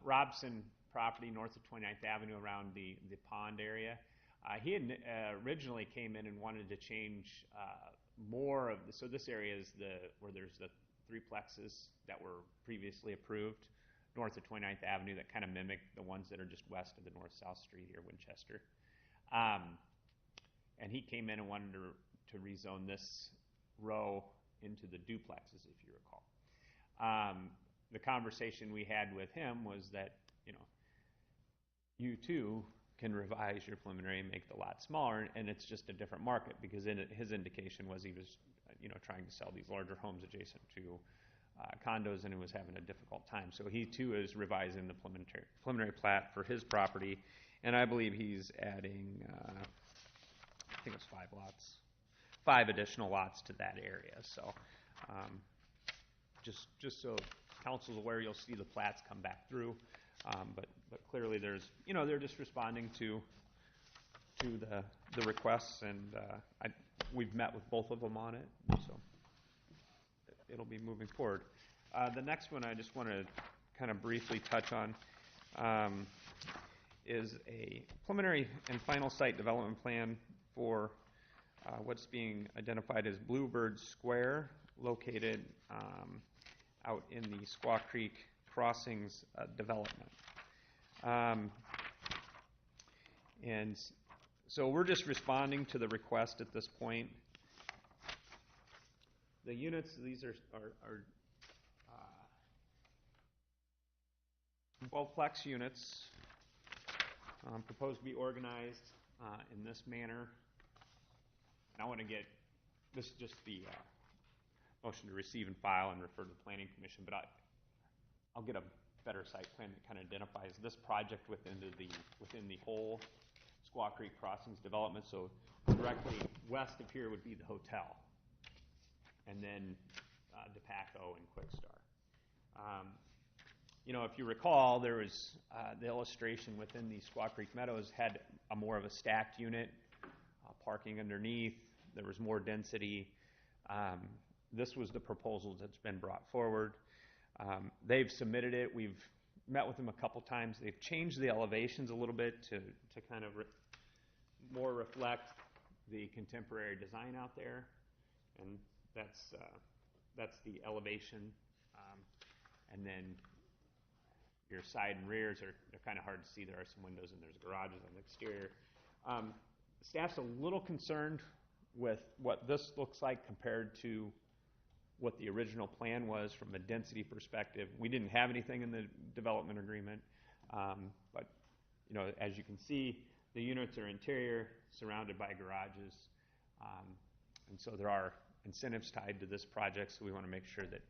Robson property north of 29th Avenue around the pond area, he had originally came in and wanted to change more of so this area is where there's the 3plexes that were previously approved north of 29th Avenue that kind of mimic the ones that are just west of the north-south street here, Winchester. And he came in and wanted to rezone this row into the duplexes, if you recall. The conversation we had with him was that, you too can revise your preliminary and make the lot smaller, and it's just a different market, because his indication was he was, trying to sell these larger homes adjacent to condos, and he was having a difficult time. So he too is revising the preliminary plat for his property, and I believe he's adding, I think it's 5 additional lots to that area. So just so council's aware, you'll see the plats come back through, but clearly there's, they're just responding to the requests, and we've met with both of them on it, so it'll be moving forward. The next one I just want to kind of briefly touch on is a preliminary and final site development plan for what's being identified as Bluebird Square, located out in the Squaw Creek Crossings development. And so we're just responding to the request at this point. The units, these are 12-plex units, proposed to be organized in this manner. And I want to get, this is just the motion to receive and file and refer to the Planning Commission, but I'll get a better site plan that kind of identifies this project within the whole Squaw Creek Crossings development. So directly west of here would be the hotel, and then DePaco and Quickstar. If you recall, there was the illustration within the Squaw Creek Meadows had more of a stacked unit. parking underneath. There was more density. This was the proposal that's been brought forward. They've submitted it. We've met with them a couple times. They've changed the elevations a little bit to kind of more reflect the contemporary design out there, and that's the elevation. And then your side and rears they're kind of hard to see. There are some windows and there's garages on the exterior. Staff's a little concerned with what this looks like compared to what the original plan was from a density perspective. We didn't have anything in the development agreement, but as you can see, the units are interior, surrounded by garages, and so there are incentives tied to this project. So we want to make sure that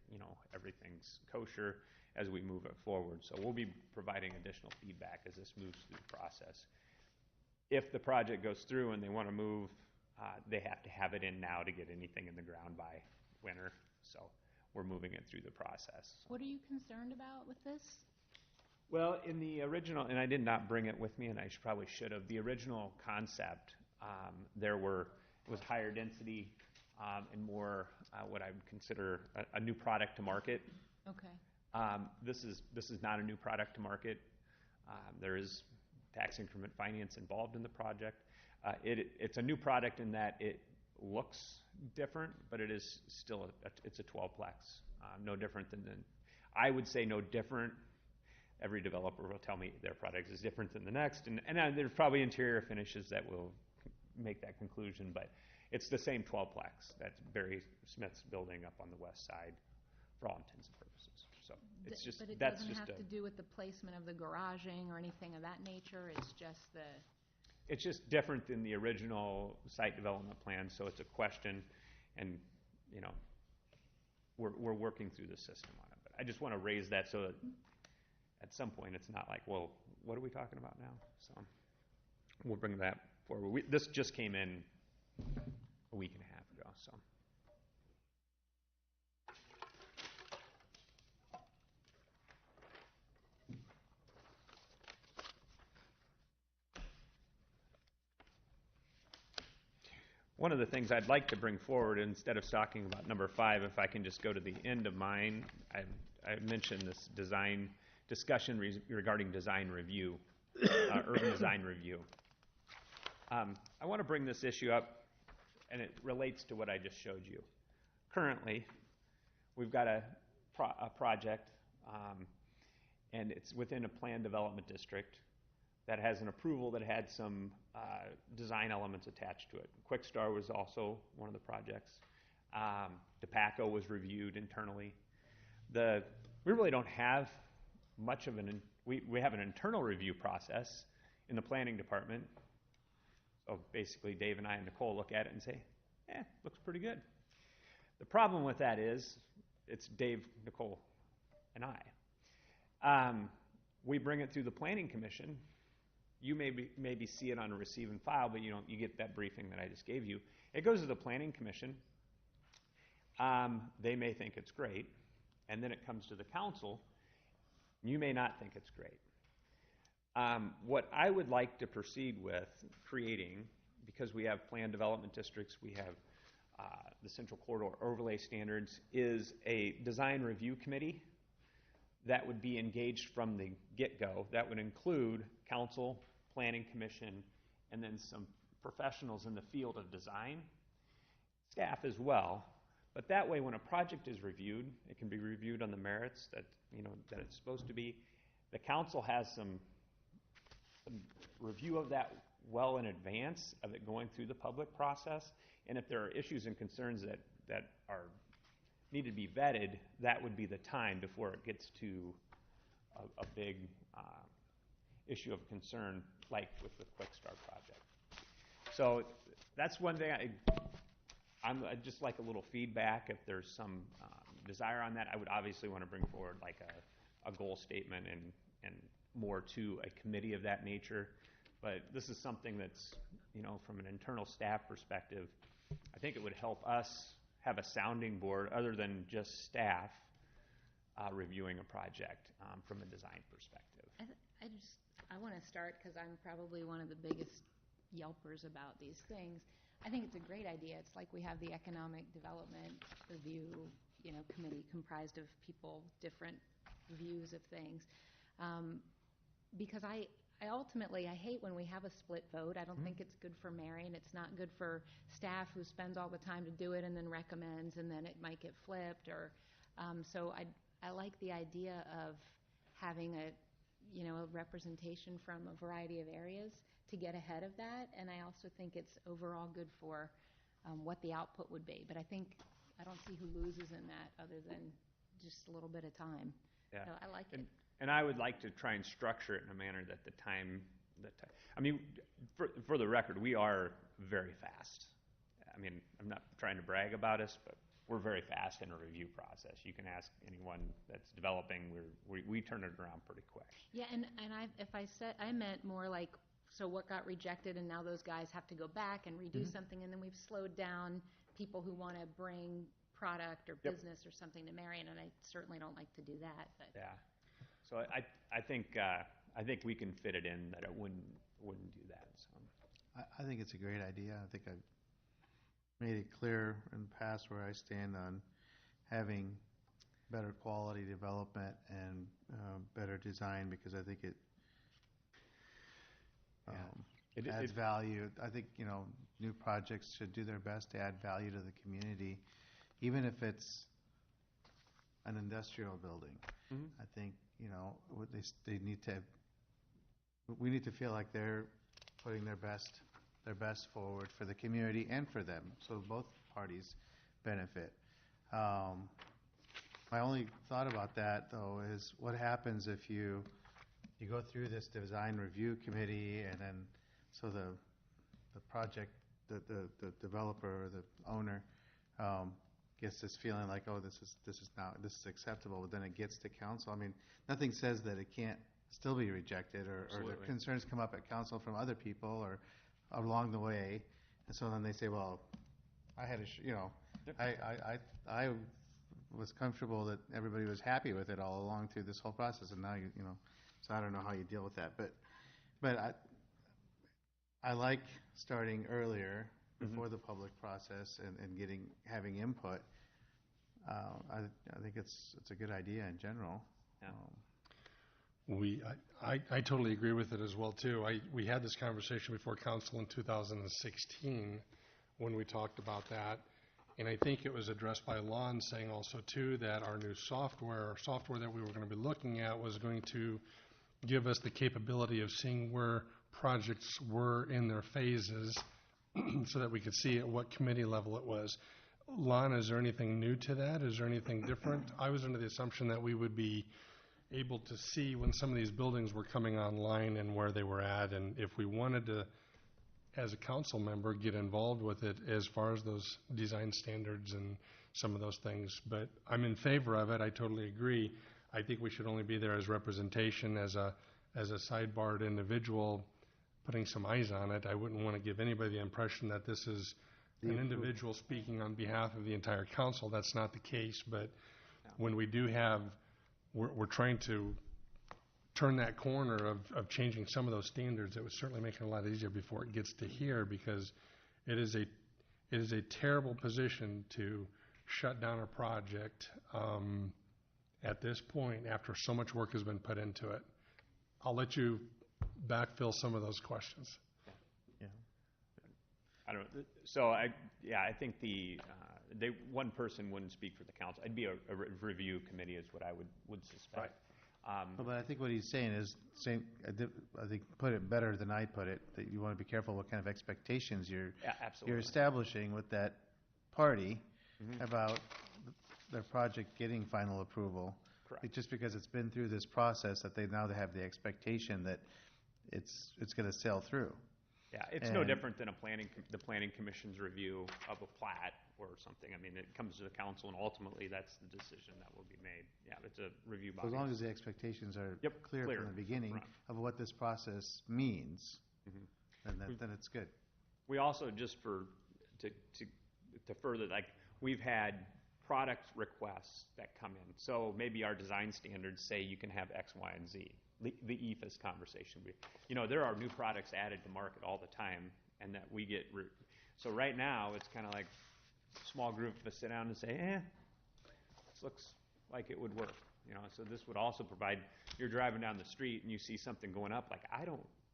everything's kosher as we move it forward. So we'll be providing additional feedback as this moves through the process. If the project goes through and they want to move, they have to have it in now to get anything in the ground by winter. So we're moving it through the process. What are you concerned about with this? Well, in the original, and I did not bring it with me, and I probably should have, the original concept, it was higher density and more what I would consider a new product to market. Okay. This is not a new product to market. There is tax increment finance involved in the project. It's a new product in that it looks different, but it is still it's a 12-plex. No different than I would say no different. Every developer will tell me their product is different than the next, and there's probably interior finishes that will make that conclusion, but it's the same 12-plex. That's Barry Smith's building up on the west side for all intents and purposes. So it's just but it that's doesn't just have to do with the placement of the garaging or anything of that nature. It's just different than the original site development plan. So it's a question, and we're working through the system on it. But I just want to raise that so that at some point it's not like, well, what are we talking about now? So we'll bring that forward. This just came in a week and a half ago. So. One of the things I'd like to bring forward, instead of talking about number 5, if I can just go to the end of mine, I mentioned this design discussion regarding design review, urban design review. I want to bring this issue up, and it relates to what I just showed you. Currently, we've got a project, and it's within a planned development district that has an approval that had some design elements attached to it. Quickstar was also one of the projects. DePaco was reviewed internally. We really don't have much of we have an internal review process in the planning department. So basically Dave and I and Nicole look at it and say, looks pretty good. The problem with that is it's Dave, Nicole, and I. We bring it through the planning commission. You maybe see it on a receive and file, but you get that briefing that I just gave you. It goes to the planning commission. They may think it's great, and then it comes to the council. You may not think it's great. What I would like to proceed with creating, because we have planned development districts, we have the Central Corridor Overlay Standards, is a design review committee that would be engaged from the get-go. That would include council, planning commission, and then some professionals in the field of design, staff as well. But that way, when a project is reviewed, it can be reviewed on the merits that it's supposed to be. The council has some review of that well in advance of it going through the public process. And if there are issues and concerns that need to be vetted, that would be the time before it gets to a big issue of concern, like with the Quickstar project. So that's one thing I'd just like a little feedback. If there's some desire on that, I would obviously want to bring forward like a goal statement and more to a committee of that nature. But this is something that's, from an internal staff perspective, I think it would help us have a sounding board other than just staff reviewing a project from a design perspective. I want to start because I'm probably one of the biggest yelpers about these things. I think it's a great idea. It's like we have the Economic Development Review, committee comprised of people, different views of things. Because I ultimately, I hate when we have a split vote. I don't think it's good for Marion. It's not good for staff who spends all the time to do it and then recommends, and then it might get flipped. Or so I like the idea of having a representation from a variety of areas to get ahead of that. And I also think it's overall good for what the output would be. But I don't see who loses in that other than just a little bit of time. Yeah. So I like it. And I would like to try and structure it in a manner that I mean, for the record, we are very fast. I mean, I'm not trying to brag about us, but we're very fast in a review process. You can ask anyone that's developing. We turn it around pretty quick. Yeah, and I meant more like, so what got rejected, and now those guys have to go back and redo something, and then we've slowed down people who want to bring product or business or something to Marion, and I certainly don't like to do that. But yeah. So I think we can fit it in that it wouldn't do that. So I think it's a great idea. I think I've made it clear in the past where I stand on having better quality development and better design, because I think it adds value. I think new projects should do their best to add value to the community, even if it's an industrial building. I think they need to. We need to feel like they're putting their best forward for the community and for them, so both parties benefit. My only thought about that, though, is what happens if you go through this design review committee, and then so the project, the developer or the owner gets this feeling like, oh, this is acceptable, but then it gets to council. I mean, nothing says that it can't still be rejected, or the concerns come up at council from other people or along the way, and so then they say, well, I had I was comfortable that everybody was happy with it all along through this whole process, and now so I don't know how you deal with that, but I like starting earlier before the public process and having input. I think it's a good idea in general. Yeah. I totally agree with it as well too. We had this conversation before council in 2016 when we talked about that, and I think it was addressed by Lon saying also too that our new software that we were going to be looking at was going to give us the capability of seeing where projects were in their phases so that we could see at what committee level it was. Lon, is there anything new to that? Is there anything different? I was under the assumption that we would be able to see when some of these buildings were coming online and where they were at, and if we wanted to, as a council member, get involved with it as far as those design standards and some of those things. But I'm in favor of it. I totally agree. I think we should only be there as representation, as a sidebarred individual putting some eyes on it. I wouldn't want to give anybody the impression that this is an individual speaking on behalf of the entire council. That's not the case. But when we do have, we're trying to turn that corner of changing some of those standards. It would certainly make it a lot easier before it gets to here, because it is a terrible position to shut down a project at this point after so much work has been put into it. I'll let you backfill some of those questions. Yeah. I don't know. So I think one person wouldn't speak for the council. It'd be a review committee is what I would suspect. Right. But I think what he's saying is, I think put it better than I put it, that you want to be careful what kind of expectations you're establishing with that party about their project getting final approval. Correct. Just because it's been through this process, that they now have the expectation that it's going to sail through. Yeah, it's no different than the planning commission's review of a plat or something. I mean, it comes to the council, and ultimately that's the decision that will be made. Yeah, it's a review body. As long as the expectations are clear from the beginning of what this process means, then it's good. We also, just to further, like, we've had product requests that come in. So maybe our design standards say you can have X, Y, and Z. The EFS conversation. There are new products added to market all the time, and that we get. So right now, it's kind of like a small group of us sit down and say, this looks like it would work. So this would also provide, you're driving down the street and you see something going up, like,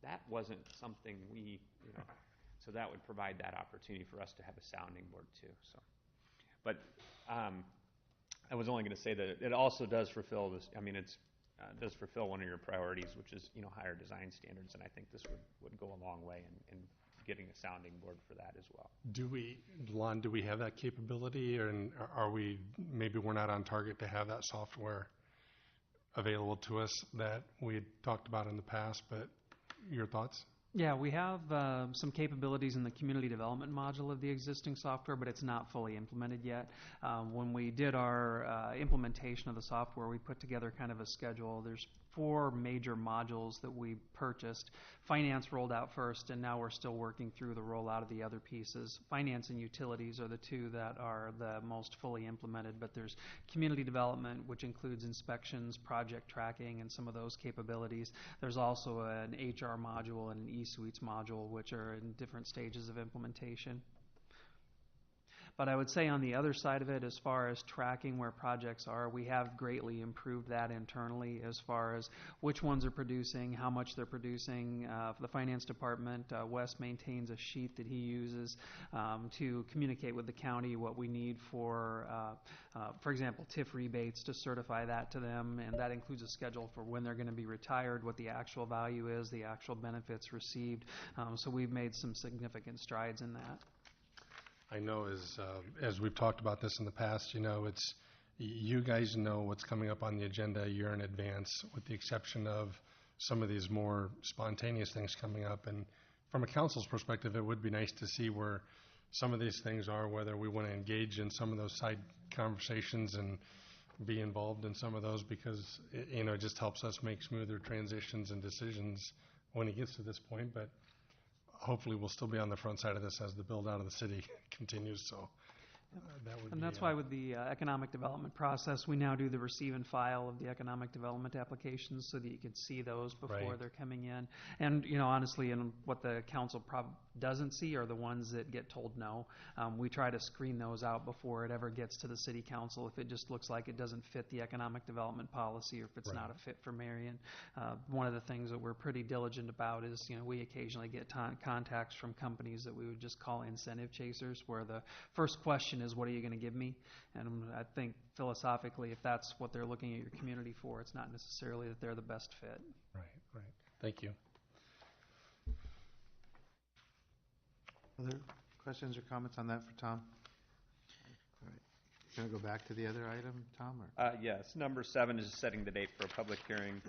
that wasn't something so that would provide that opportunity for us to have a sounding board too. So, but I was only going to say that it also does fulfill this. I mean, does fulfill one of your priorities, which is higher design standards, and I think this would go a long way in getting a sounding board for that as well. Lon, do we have that capability, or maybe we're not on target to have that software available to us that we had talked about in the past, but your thoughts? Yeah, we have some capabilities in the community development module of the existing software, but it's not fully implemented yet. When we did our implementation of the software, we put together kind of a schedule. There's 4 major modules that we purchased. Finance rolled out first, and now we're still working through the rollout of the other pieces. Finance and utilities are the 2 that are the most fully implemented, but there's community development, which includes inspections, project tracking, and some of those capabilities. There's also an HR module and an e-suites module, which are in different stages of implementation. But I would say on the other side of it, as far as tracking where projects are, we have greatly improved that internally as far as which ones are producing, how much they're producing. For the finance department, Wes maintains a sheet that he uses to communicate with the county what we need for example, TIF rebates, to certify that to them, and that includes a schedule for when they're going to be retired, what the actual value is, the actual benefits received. So we've made some significant strides in that. I know as we've talked about this in the past, it's you guys know what's coming up on the agenda a year in advance, with the exception of some of these more spontaneous things coming up. And from a council's perspective, it would be nice to see where some of these things are, whether we want to engage in some of those side conversations and be involved in some of those, because it just helps us make smoother transitions and decisions when it gets to this point. But hopefully we'll still be on the front side of this as the build out of the city continues. So that's why with the economic development process, we now do the receive and file of the economic development applications so that you can see those before they're coming in. And, honestly, and what the council doesn't see are the ones that get told no. We try to screen those out before it ever gets to the city council if it just looks like it doesn't fit the economic development policy or if it's not a fit for Marion. One of the things that we're pretty diligent about is, we occasionally get contacts from companies that we would just call incentive chasers, where the first question is, what are you going to give me? And I think philosophically, if that's what they're looking at your community for, it's not necessarily that they're the best fit. Right. Thank you. Other questions or comments on that for Tom? All right. Going to go back to the other item, Tom? Or? Yes. Number 7 is setting the date for a public hearing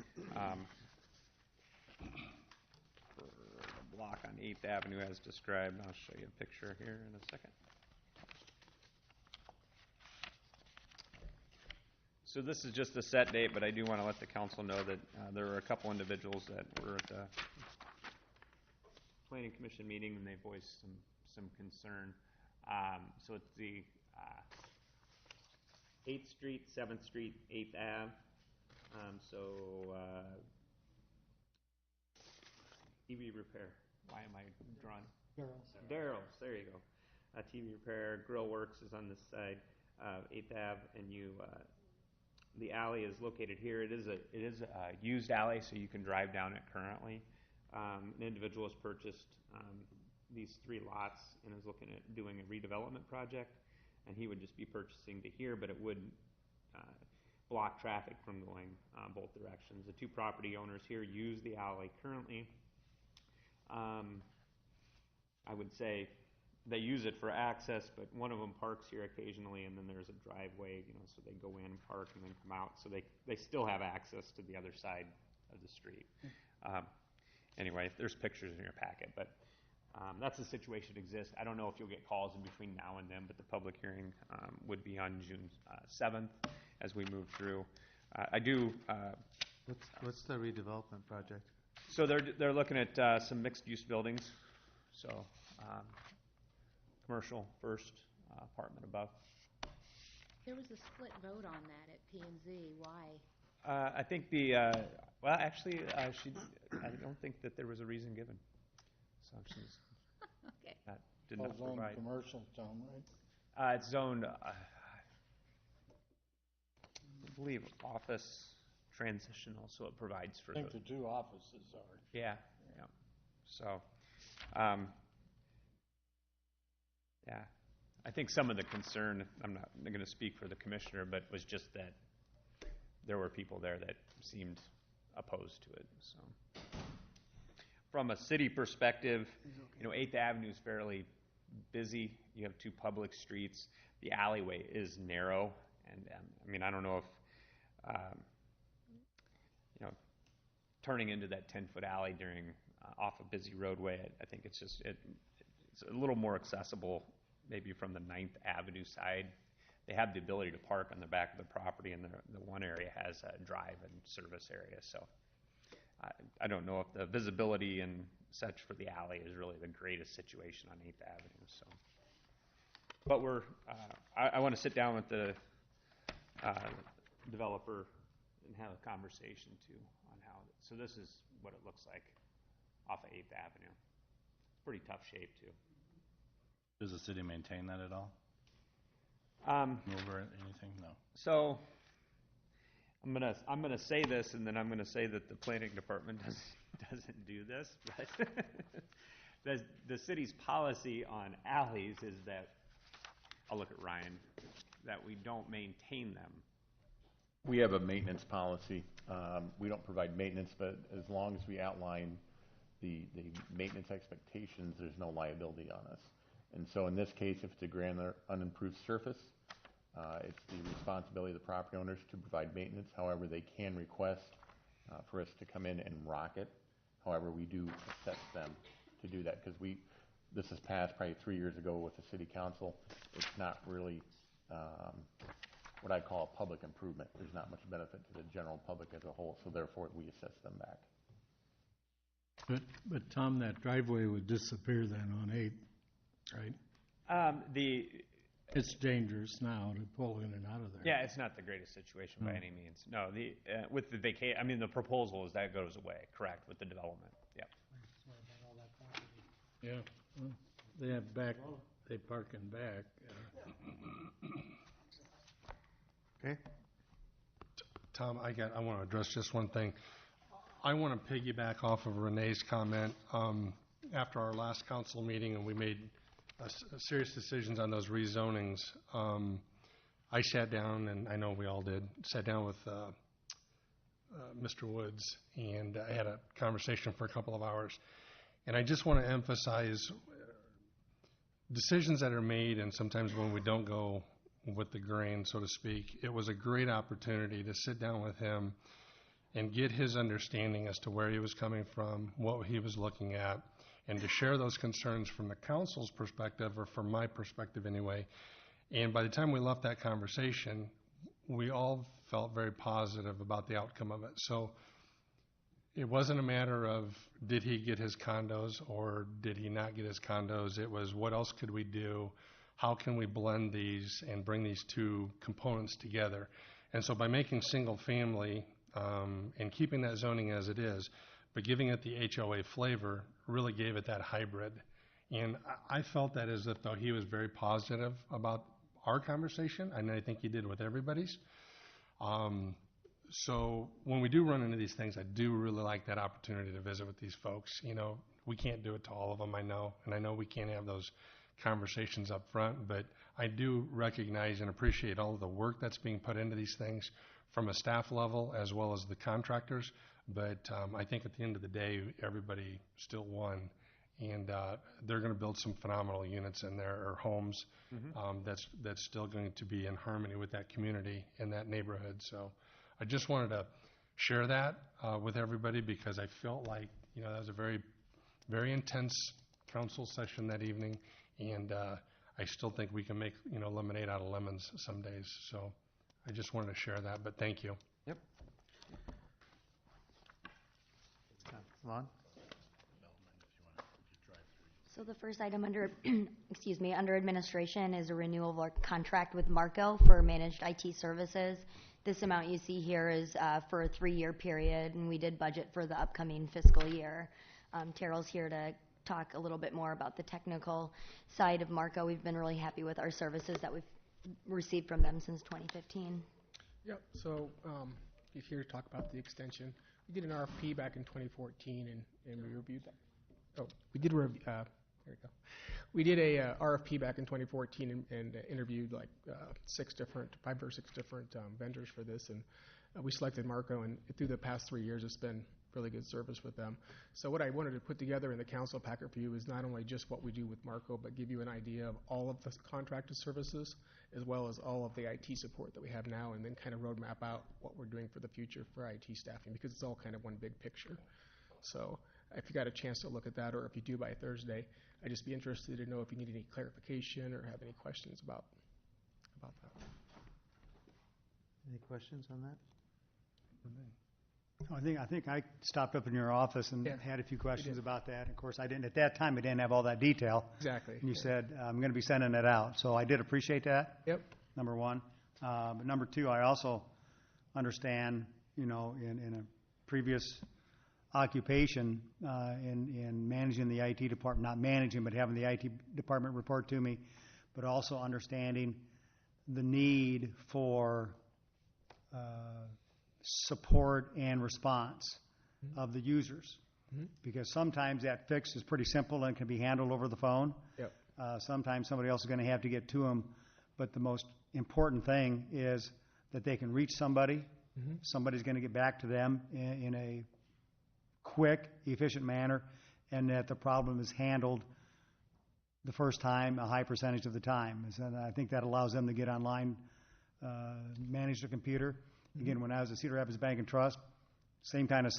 for a block on 8th Avenue as described. I'll show you a picture here in a second. So this is just a set date, but I do want to let the council know that there were a couple individuals that were at the Planning Commission meeting, and they voiced some concern. So it's the 8th Street, 7th Street, 8th Ave. TV repair. Why am I drawing? Daryl's. There you go. TV repair. Grill Works is on this side, 8th Ave, and the alley is located here. It is a used alley, so you can drive down it currently. An individual has purchased these 3 lots and is looking at doing a redevelopment project, and he would just be purchasing to here, but it would block traffic from going both directions. The 2 property owners here use the alley currently. I would say they use it for access, but one of them parks here occasionally, and then there's a driveway, so they go in, park, and then come out. So they still have access to the other side of the street. Anyway, there's pictures in your packet, but that's the situation that exists. I don't know if you'll get calls in between now and then, but the public hearing would be on June 7th as we move through. What's the redevelopment project? So they're looking at some mixed-use buildings. So commercial first, apartment above. There was a split vote on that at P&Z. Why? I think actually, I don't think that there was a reason given. So she's Okay. did not provide. commercial, Tom, right? It's zoned, I believe, office transitional, so it provides for those. the two offices are. Yeah, yeah. So, yeah, I think some of the concern, I'm not going to speak for the commissioner, but was just that there were people there that seemed opposed to it. So, from a city perspective, 8th Avenue is fairly busy. You have two public streets. The alleyway is narrow, and I mean, I don't know if turning into that 10-foot alley during off a busy roadway, I think it's just it's a little more accessible maybe from the 9th Avenue side. They have the ability to park on the back of the property, and the one area has a drive and service area. So I don't know if the visibility and such for the alley is really the greatest situation on 8th Avenue. So, but I want to sit down with the developer and have a conversation too on how. So this is what it looks like off of 8th Avenue. Pretty tough shape too. Does the city maintain that at all? Over anything? No. So I'm gonna say this, and then I'm gonna say that the planning department doesn't do this, but the city's policy on alleys is that, I'll look at Ryan, that we don't maintain them. We have a maintenance policy. We don't provide maintenance, but as long as we outline the maintenance expectations, there's no liability on us. And so in this case, if it's a grand unimproved surface, it's the responsibility of the property owners to provide maintenance. However, they can request for us to come in and rock it. However, we do assess them to do that because this was passed probably 3 years ago with the city council. It's not really what I call a public improvement. There's not much benefit to the general public as a whole, so therefore we assess them back. But Tom, that driveway would disappear then on 8th, right? It's dangerous now to pull in and out of there. Yeah, it's not the greatest situation by any means. No, with the the proposal is that goes away, correct, with the development. Yep. Yeah, well, they park in back. Okay. Tom, I want to address just one thing. I want to piggyback off of Renee's comment. After our last council meeting, and we made serious decisions on those rezonings, I sat down, and I know we all did, sat down with Mr. Woods, and I had a conversation for a couple of hours. And I just want to emphasize decisions that are made, and sometimes when we don't go with the grain, so to speak, it was a great opportunity to sit down with him and get his understanding as to where he was coming from, what he was looking at, and to share those concerns from the council's perspective, or from my perspective anyway. And by the time we left that conversation, we all felt very positive about the outcome of it. So it wasn't a matter of did he get his condos or did he not get his condos. It was what else could we do? How can we blend these and bring these two components together? And so by making single family and keeping that zoning as it is, but giving it the HOA flavor, really gave it that hybrid. And I felt that as if though he was very positive about our conversation, and I think he did with everybody's. So when we do run into these things, I do really like that opportunity to visit with these folks. We can't do it to all of them, I know, and I know we can't have those conversations up front, but I do recognize and appreciate all of the work that's being put into these things from a staff level as well as the contractors. But I think at the end of the day, everybody still won, and they're going to build some phenomenal units in there, or homes, that's still going to be in harmony with that community and that neighborhood. So I just wanted to share that with everybody, because I felt like that was a very, very intense council session that evening, and I still think we can make lemonade out of lemons some days. So I just wanted to share that, but thank you. Yep. Lon? So the first item under, under administration is a renewal of our contract with Marco for managed IT services. This amount you see here is for a 3-year period, and we did budget for the upcoming fiscal year. Terrell's here to talk a little bit more about the technical side of Marco. We've been really happy with our services that we've received from them since 2015. Yep, so we're here to talk about the extension. We did an RFP back in 2014, and we reviewed that. Oh, we did there we go. We did a RFP back in 2014 and interviewed like 5 or 6 different vendors for this, and we selected Marco, and through the past 3 years, it's been really good service with them. So what I wanted to put together in the council packet for you is not only just what we do with Marco, but give you an idea of all of the contracted services, as well as all of the IT support that we have now, and then kind of roadmap out what we're doing for the future for IT staffing, because it's all kind of one big picture. So if you got a chance to look at that, or if you do by Thursday, I'd just be interested to know if you need any clarification or have any questions about that. Any questions on that? I think I stopped up in your office and Yeah, had a few questions did. about that. Of course, I didn't, at that time, I didn't have all that detail. Exactly. And you said, I'm going to be sending it out. So I did appreciate that. Yep. Number one. But number two, I also understand, in a previous occupation, in managing the IT department, not managing, but having the IT department report to me, but also understanding the need for support and response of the users. Because sometimes that fix is pretty simple and can be handled over the phone. Yep. Sometimes somebody else is going to have to get to them. But the most important thing is that they can reach somebody. Somebody's going to get back to them in a quick, efficient manner, and that the problem is handled the first time, a high percentage of the time. And I think that allows them to get online, manage the computer. Again, when I was at Cedar Rapids Bank and Trust, same kind of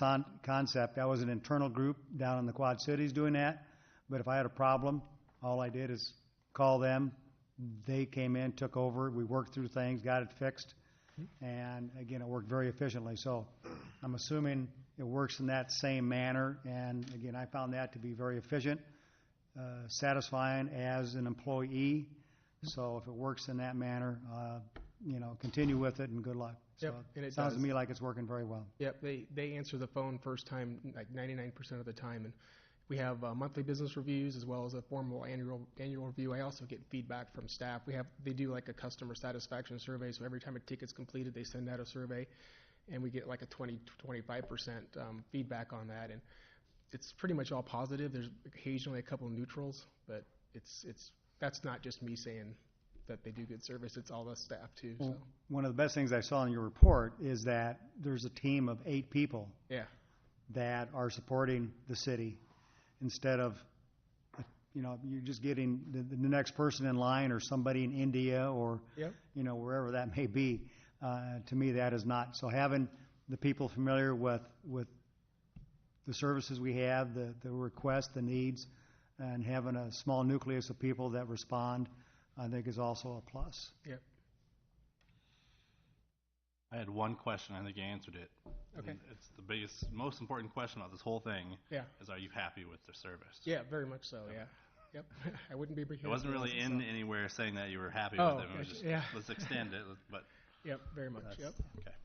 concept. That was an internal group down in the Quad Cities doing that. But if I had a problem, all I did is call them. They came in, took over. We worked through things, got it fixed. And again, it worked very efficiently. So I'm assuming it works in that same manner. And again, I found that to be very efficient, satisfying as an employee. So if it works in that manner, continue with it and good luck. Yep, So and it sounds does. to me like it's working very well. Yep, they answer the phone first time, like 99% of the time, and we have monthly business reviews as well as a formal annual review. I also get feedback from staff. They do like a customer satisfaction survey, so every time a ticket's completed, they send out a survey, and we get like a 20-25% feedback on that, and it's pretty much all positive. There's occasionally a couple of neutrals, but that's not just me saying that they do good service. It's all the staff too. So. One of the best things I saw in your report is that there's a team of 8 people Yeah. that are supporting the city instead of, you're just getting the next person in line or somebody in India or, Yep. wherever that may be. To me, that is not. So having the people familiar with the services we have, the requests, the needs, and having a small nucleus of people that respond, I think is also a plus. Yep. I had one question. I think you answered it. Okay. And it's the biggest, most important question about this whole thing. Yeah. Is, are you happy with the service? Yeah, very much so. Yeah. Yep. I wouldn't be here. It wasn't really in anywhere saying that you were happy Oh, with it. It was just, yeah. let's extend it. But Yep. Very much. Yep. okay.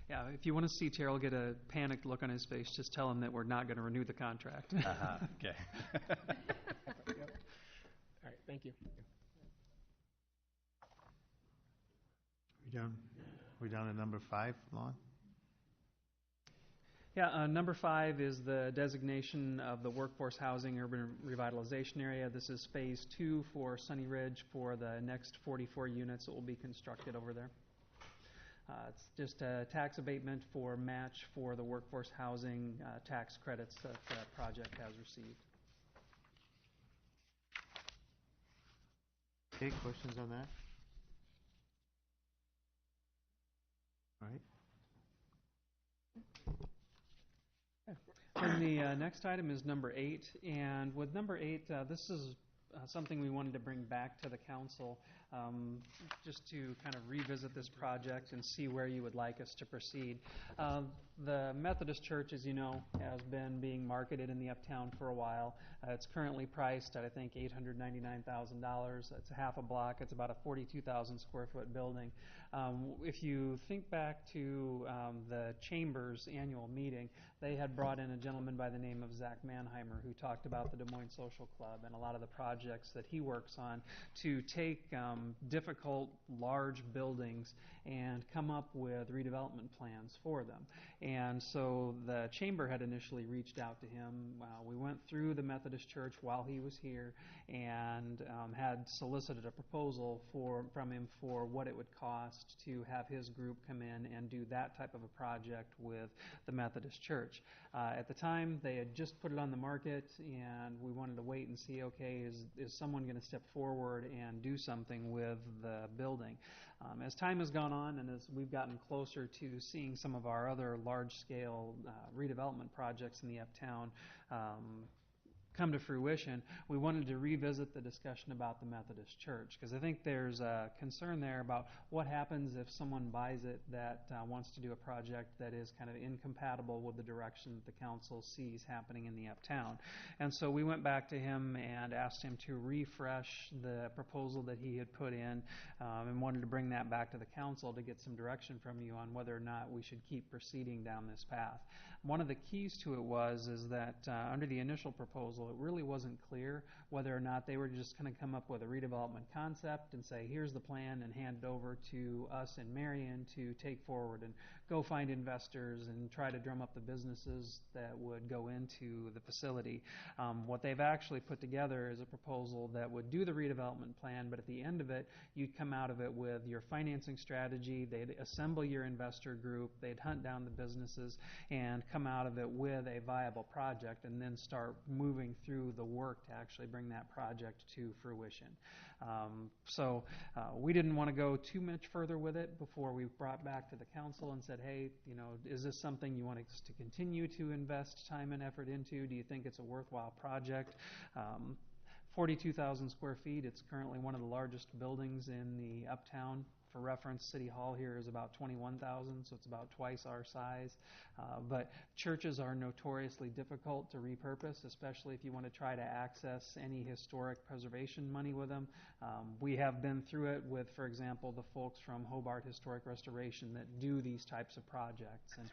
Yeah, if you want to see Terrell get a panicked look on his face, just tell him that we're not going to renew the contract. Okay. Yep. All right. Thank you. We down to number 5, Lon? Yeah, number 5 is the designation of the workforce housing urban revitalization area. This is phase 2 for Sunny Ridge for the next 44 units that will be constructed over there. It's just a tax abatement for match for the workforce housing tax credits that that project has received. Okay, questions on that? All right. And the next item is number 8, and with number 8, this is something we wanted to bring back to the council, just to kind of revisit this project and see where you would like us to proceed. The Methodist Church, as you know, has been being marketed in the Uptown for a while. It's currently priced at, I think, $899,000. It's a half a block. It's about a 42,000 square foot building. If you think back to the Chamber's annual meeting, they had brought in a gentleman by the name of Zach Mannheimer who talked about the Des Moines Social Club and a lot of the projects that he works on to take difficult, large buildings and come up with redevelopment plans for them. And so the chamber had initially reached out to him. We went through the Methodist Church while he was here and had solicited a proposal from him for what it would cost to have his group come in and do that type of a project with the Methodist Church. At the time, they had just put it on the market, and we wanted to wait and see, okay, is someone going to step forward and do something with the building? As time has gone on and as we've gotten closer to seeing some of our other large-scale redevelopment projects in the uptown come to fruition, we wanted to revisit the discussion about the Methodist Church, because I think there's a concern there about what happens if someone buys it that wants to do a project that is kind of incompatible with the direction that the council sees happening in the uptown. And so we went back to him and asked him to refresh the proposal that he had put in and wanted to bring that back to the council to get some direction from you on whether or not we should keep proceeding down this path. One of the keys to it is that under the initial proposal, it really wasn't clear whether or not they were just going to come up with a redevelopment concept and say, here's the plan, and hand it over to us in Marion to take forward and go find investors and try to drum up the businesses that would go into the facility. What they've actually put together is a proposal that would do the redevelopment plan, but at the end of it, you'd come out of it with your financing strategy, they'd assemble your investor group, they'd hunt down the businesses, and come out of it with a viable project, and then start moving through the work to actually bring that project to fruition. So we didn't want to go too much further with it before we brought back to the council and said, hey, is this something you want us to continue to invest time and effort into? Do you think it's a worthwhile project? 42,000 square feet. It's currently one of the largest buildings in the uptown. For reference, City Hall here is about 21,000, so it's about twice our size. But churches are notoriously difficult to repurpose, especially if you want to try to access any historic preservation money with them. We have been through it with, for example, the folks from Hobart Historic Restoration that do these types of projects. And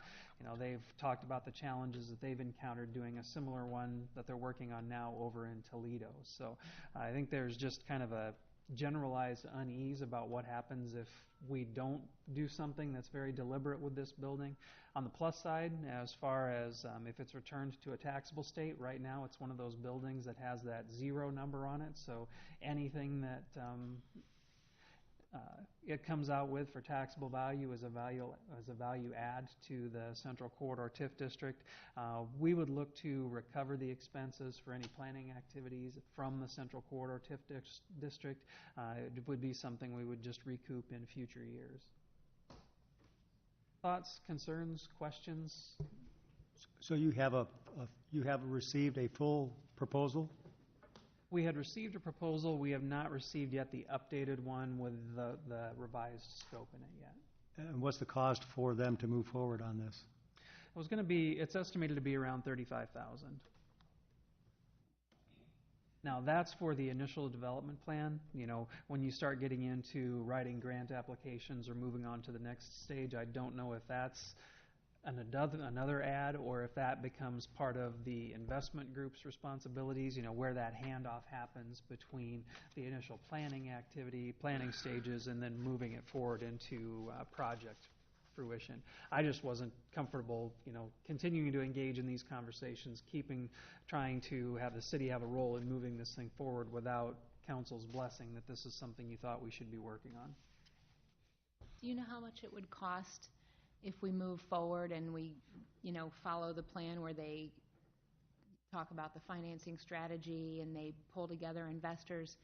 they've talked about the challenges that they've encountered doing a similar one that they're working on now over in Toledo. So I think there's just kind of a generalized unease about what happens if we don't do something that's very deliberate with this building. On the plus side, as far as if it's returned to a taxable state, right now it's one of those buildings that has that 0 number on it, so anything that it comes out with for taxable value as a value add to the Central Corridor TIF district. We would look to recover the expenses for any planning activities from the Central Corridor TIF district. It would be something we would just recoup in future years. Thoughts, concerns, questions? So you have received a full proposal? We had received a proposal. We have not received yet the updated one with the revised scope in it yet. And what's the cost for them to move forward on this? It's estimated to be around $35,000. Now, that's for the initial development plan. When you start getting into writing grant applications or moving on to the next stage, I don't know if that's another ad or if that becomes part of the investment group's responsibilities, where that handoff happens between the initial planning stages and then moving it forward into project fruition. I just wasn't comfortable, continuing to engage in these conversations, trying to have the city have a role in moving this thing forward without council's blessing that this is something you thought we should be working on. Do you know how much it would cost if we move forward and we, follow the plan where they talk about the financing strategy and they pull together investors,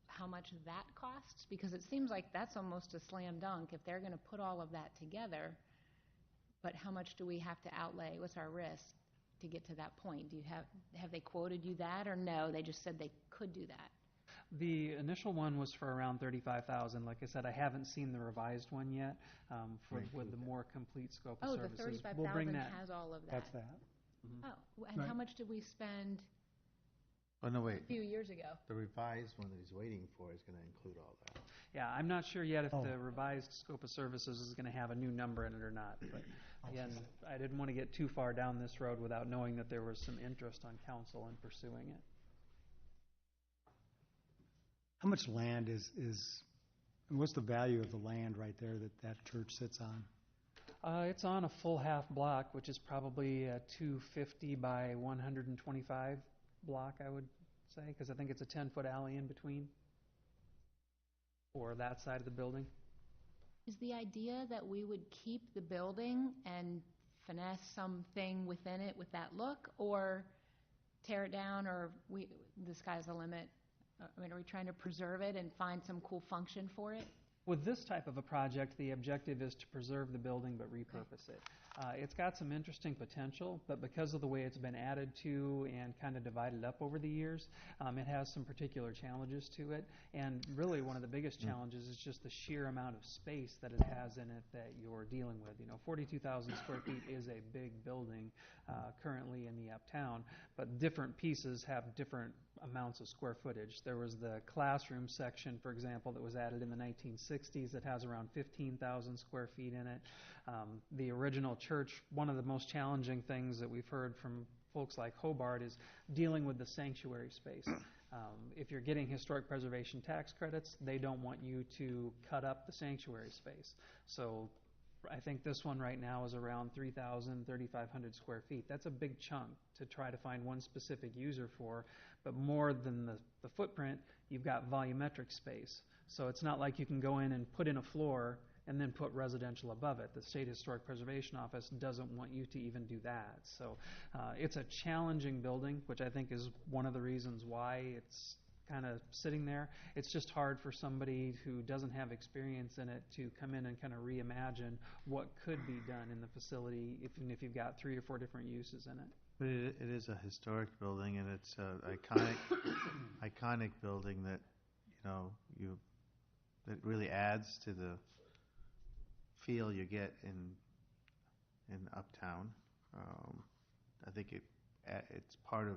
how much that costs? Because it seems like that's almost a slam dunk if they're going to put all of that together. But how much do we have to outlay? What's our risk to get to that point? Have they quoted you that, or no? They just said they could do that. The initial one was for around $35,000. Like I said, I haven't seen the revised one yet with the more complete scope of services. The $35,000 has all of that. That's that. Mm-hmm. Oh, and how much did we spend Oh, no, wait. a few years ago? The revised one that he's waiting for is going to include all that. Yeah, I'm not sure yet if Oh. the revised scope of services is going to have a new number in it or not. But again, I didn't want to get too far down this road without knowing that there was some interest on council in pursuing it. How much land and what's the value of the land right there that church sits on? It's on a full half block, which is probably a 250 by 125 block, I would say, because I think it's a 10-foot alley in between for that side of the building. Is the idea that we would keep the building and finesse something within it with that look, or tear it down, or the sky's the limit? I mean, are we trying to preserve it and find some cool function for it? With this type of a project, the objective is to preserve the building but repurpose it. It's got some interesting potential, but because of the way it's been added to and kind of divided up over the years, it has some particular challenges to it. And really one of the biggest challenges is just the sheer amount of space that it has in it that you're dealing with. 42,000 square feet is a big building currently in the uptown, but different pieces have different amounts of square footage. There was the classroom section, for example, that was added in the 1960s that has around 15,000 square feet in it. The original church, one of the most challenging things that we've heard from folks like Hobart is dealing with the sanctuary space. If you're getting historic preservation tax credits, they don't want you to cut up the sanctuary space. So I think this one right now is around 3,000, 3,500 square feet. That's a big chunk to try to find one specific user for, but more than the footprint, you've got volumetric space. So it's not like you can go in and put in a floor and then put residential above it. The State Historic Preservation Office doesn't want you to even do that. So it's a challenging building, which I think is one of the reasons why it's kind of sitting there. It's just hard for somebody who doesn't have experience in it to come in and kind of reimagine what could be done in the facility, even if you've got 3 or 4 different uses in it. But it is a historic building, and it's an iconic building that, that really adds to the feel you get in Uptown. I think it's part of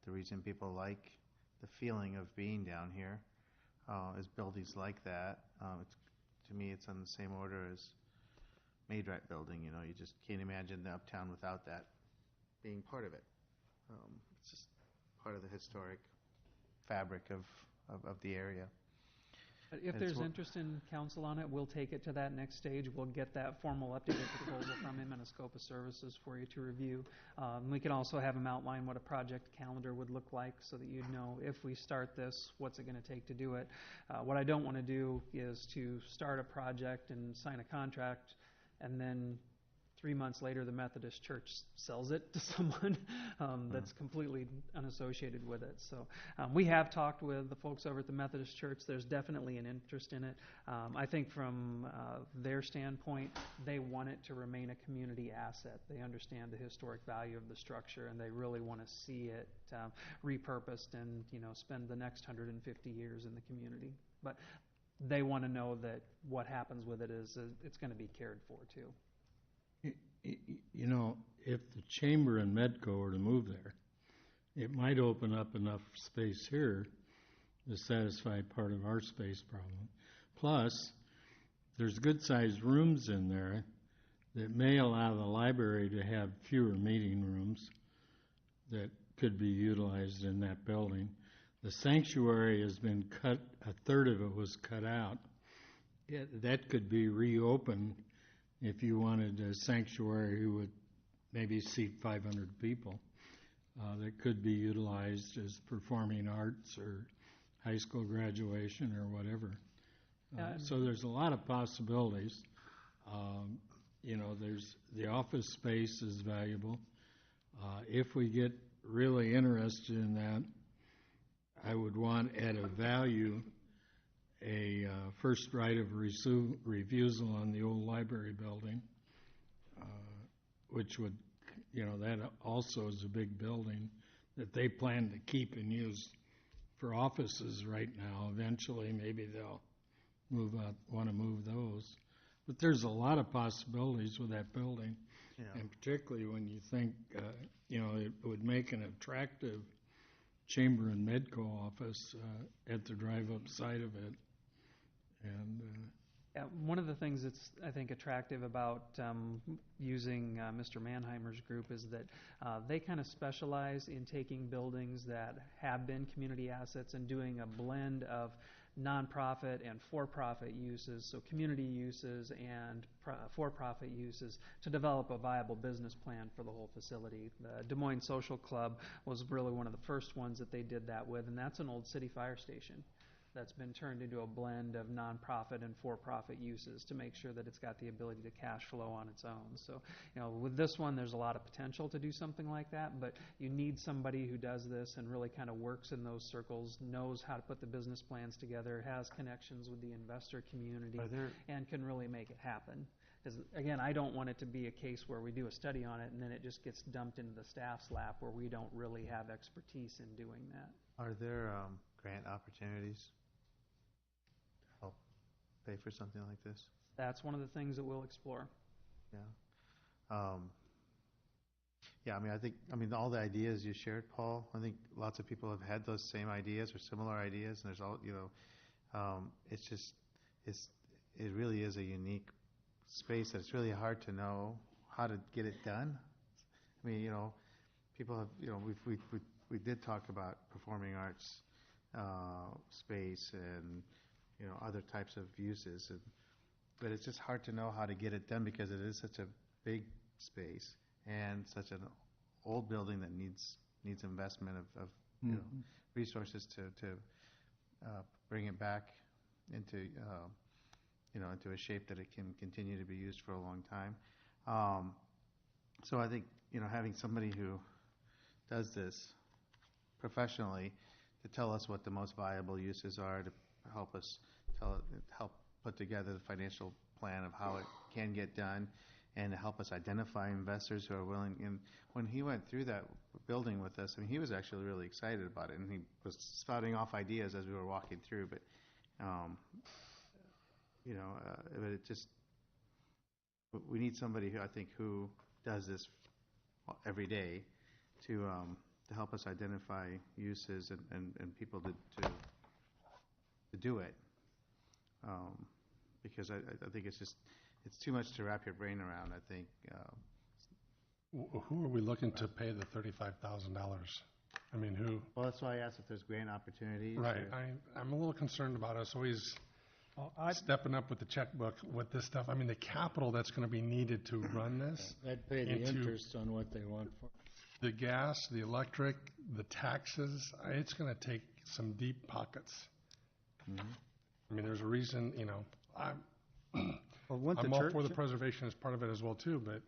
the reason people like the feeling of being down here, is buildings like that. To me, it's on the same order as Maidrat building. You just can't imagine the Uptown without that being part of it. It's just part of the historic fabric of the area. But if there's interest in council on it, we'll take it to that next stage. We'll get that formal updated proposal from him and a scope of services for you to review. We can also have him outline what a project calendar would look like so that you'd know if we start this, what's it going to take to do it. What I don't want to do is to start a project and sign a contract and then 3 months later, the Methodist Church sells it to someone that's completely unassociated with it. So we have talked with the folks over at the Methodist Church. There's definitely an interest in it. I think from their standpoint, they want it to remain a community asset. They understand the historic value of the structure, and they really want to see it repurposed and spend the next 150 years in the community. But they want to know that what happens with it is it's going to be cared for too. If the chamber and Medco were to move there, it might open up enough space here to satisfy part of our space problem. Plus, there's good-sized rooms in there that may allow the library to have fewer meeting rooms that could be utilized in that building. The sanctuary has been cut, a third of it was cut out. That could be reopened if you wanted a sanctuary who would maybe seat 500 people, that could be utilized as performing arts or high school graduation or whatever. So there's a lot of possibilities. There's the office space is valuable. If we get really interested in that, I would want at a value a first right of refusal on the old library building, which would, that also is a big building that they plan to keep and use for offices right now. Eventually, maybe they'll want to move those. But there's a lot of possibilities with that building, and particularly when you think, it would make an attractive chamber and Medco office at the drive-up side of it. One of the things that's, I think, attractive about using Mr. Mannheimer's group is that they kind of specialize in taking buildings that have been community assets and doing a blend of nonprofit and for-profit uses, so community uses and for-profit uses, to develop a viable business plan for the whole facility. The Des Moines Social Club was really one of the first ones that they did that with, and that's an old city fire station that's been turned into a blend of nonprofit and for-profit uses to make sure that it's got the ability to cash flow on its own. So, with this one, there's a lot of potential to do something like that, but you need somebody who does this and really kind of works in those circles, knows how to put the business plans together, has connections with the investor community, and can really make it happen. Because, again, I don't want it to be a case where we do a study on it and then it just gets dumped into the staff's lap where we don't really have expertise in doing that. Are there grant opportunities to help pay for something like this? That's one of the things that we'll explore. Yeah. Yeah, I mean, all the ideas you shared, Paul, I think lots of people have had those same ideas or similar ideas, and there's all, it really is a unique space that it's really hard to know how to get it done. I mean, people have, we did talk about performing arts space and, other types of uses, but it's just hard to know how to get it done because it is such a big space and such an old building that needs investment of resources to bring it back into into a shape that it can continue to be used for a long time. So I think having somebody who does this professionally to tell us what the most viable uses are, to help us help put together the financial plan of how it can get done, and to help us identify investors who are willing. And when he went through that building with us, I mean, he was actually really excited about it, and he was spouting off ideas as we were walking through. But but it just, we need somebody who does this every day to help us identify uses and people to do it. Because I think it's too much to wrap your brain around, I think. Who are we looking to pay the $35,000? I mean, who? Well, that's why I asked if there's grant opportunities. Right. I'm a little concerned about us always stepping up with the checkbook with this stuff. I mean, the capital that's going to be needed to run this. They'd pay the interest on what they want for. The gas, the electric, the taxes, it's going to take some deep pockets. Mm-hmm. I mean, there's a reason, I'm Well, all for the preservation as part of it as well, too, but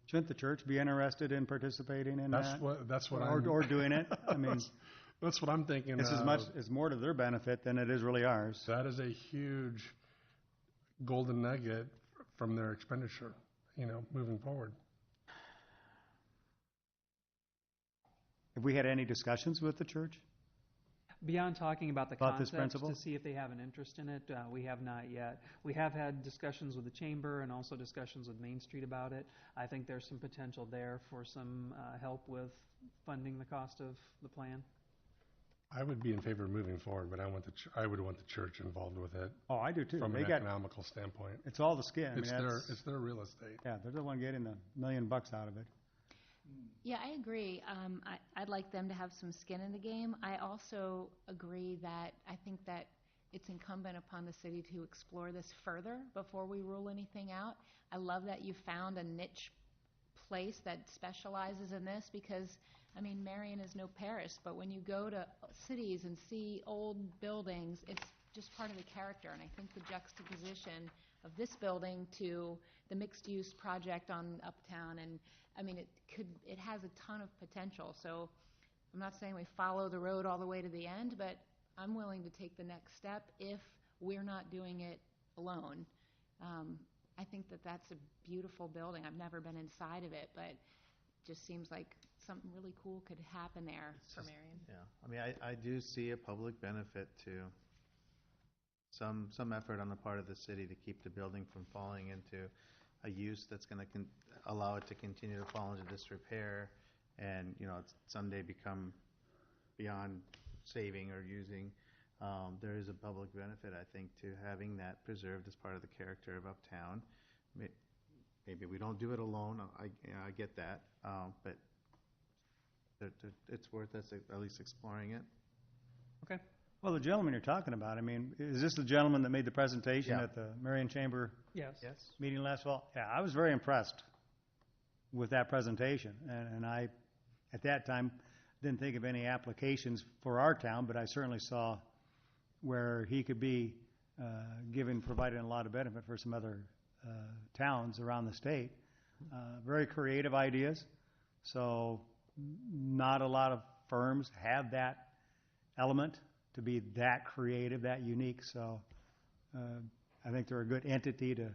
shouldn't the church be interested in participating in that? That's what or doing it? I mean, that's what I'm thinking. It's more to their benefit than it is really ours. That is a huge golden nugget from their expenditure, moving forward. Have we had any discussions with the church? Beyond talking about the About this concepts principle? to see if they have an interest in it, we have not yet. We have had discussions with the Chamber and also discussions with Main Street about it. I think there's some potential there for some help with funding the cost of the plan. I would be in favor of moving forward, but I would want the church involved with it. Oh, I do too. From an economical standpoint. It's all the skin. It's their real estate. Yeah, they're the one getting the $1 million out of it. Yeah, I agree. I'd like them to have some skin in the game. I also agree that I think that it's incumbent upon the city to explore this further before we rule anything out. I love that you found a niche place that specializes in this because, Marion is no Paris, but when you go to cities and see old buildings, it's just part of the character. And I think the juxtaposition of this building to the mixed-use project on Uptown, and it has a ton of potential. So I'm not saying we follow the road all the way to the end, but I'm willing to take the next step if we're not doing it alone. I think that that's a beautiful building. I've never been inside of it, but it just seems like something really cool could happen there for Marion. Yeah, I do see a public benefit to some effort on the part of the city to keep the building from falling into a use that's going to allow it to continue to fall into disrepair and someday become beyond saving or using. There is a public benefit, I think, to having that preserved as part of the character of uptown. Maybe we don't do it alone, I get that, but it's worth us at least exploring it. Okay. Well, the gentleman you're talking about, I mean, is this the gentleman that made the presentation Yeah. at the Marion Chamber Yes. meeting last fall? Yeah, I was very impressed with that presentation, and I, at that time, didn't think of any applications for our town, but I certainly saw where he could be providing a lot of benefit for some other towns around the state. Very creative ideas, so not a lot of firms have that element to be that creative, that unique, so I think they're a good entity to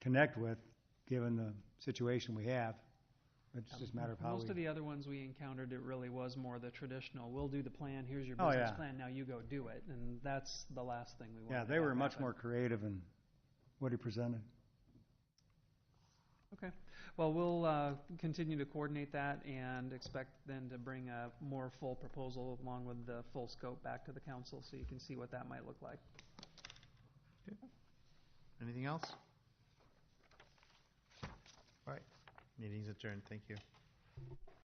connect with, given the situation we have. It's just a matter of how Most of the other ones we encountered, it really was more the traditional, we'll do the plan, here's your Oh, business yeah. plan, now you go do it. And that's the last thing we want. Yeah, they were much more creative in what he presented. Okay. Well, we'll continue to coordinate that and expect then to bring a more full proposal along with the full scope back to the council so you can see what that might look like. Anything else? All right, meeting's adjourned, thank you.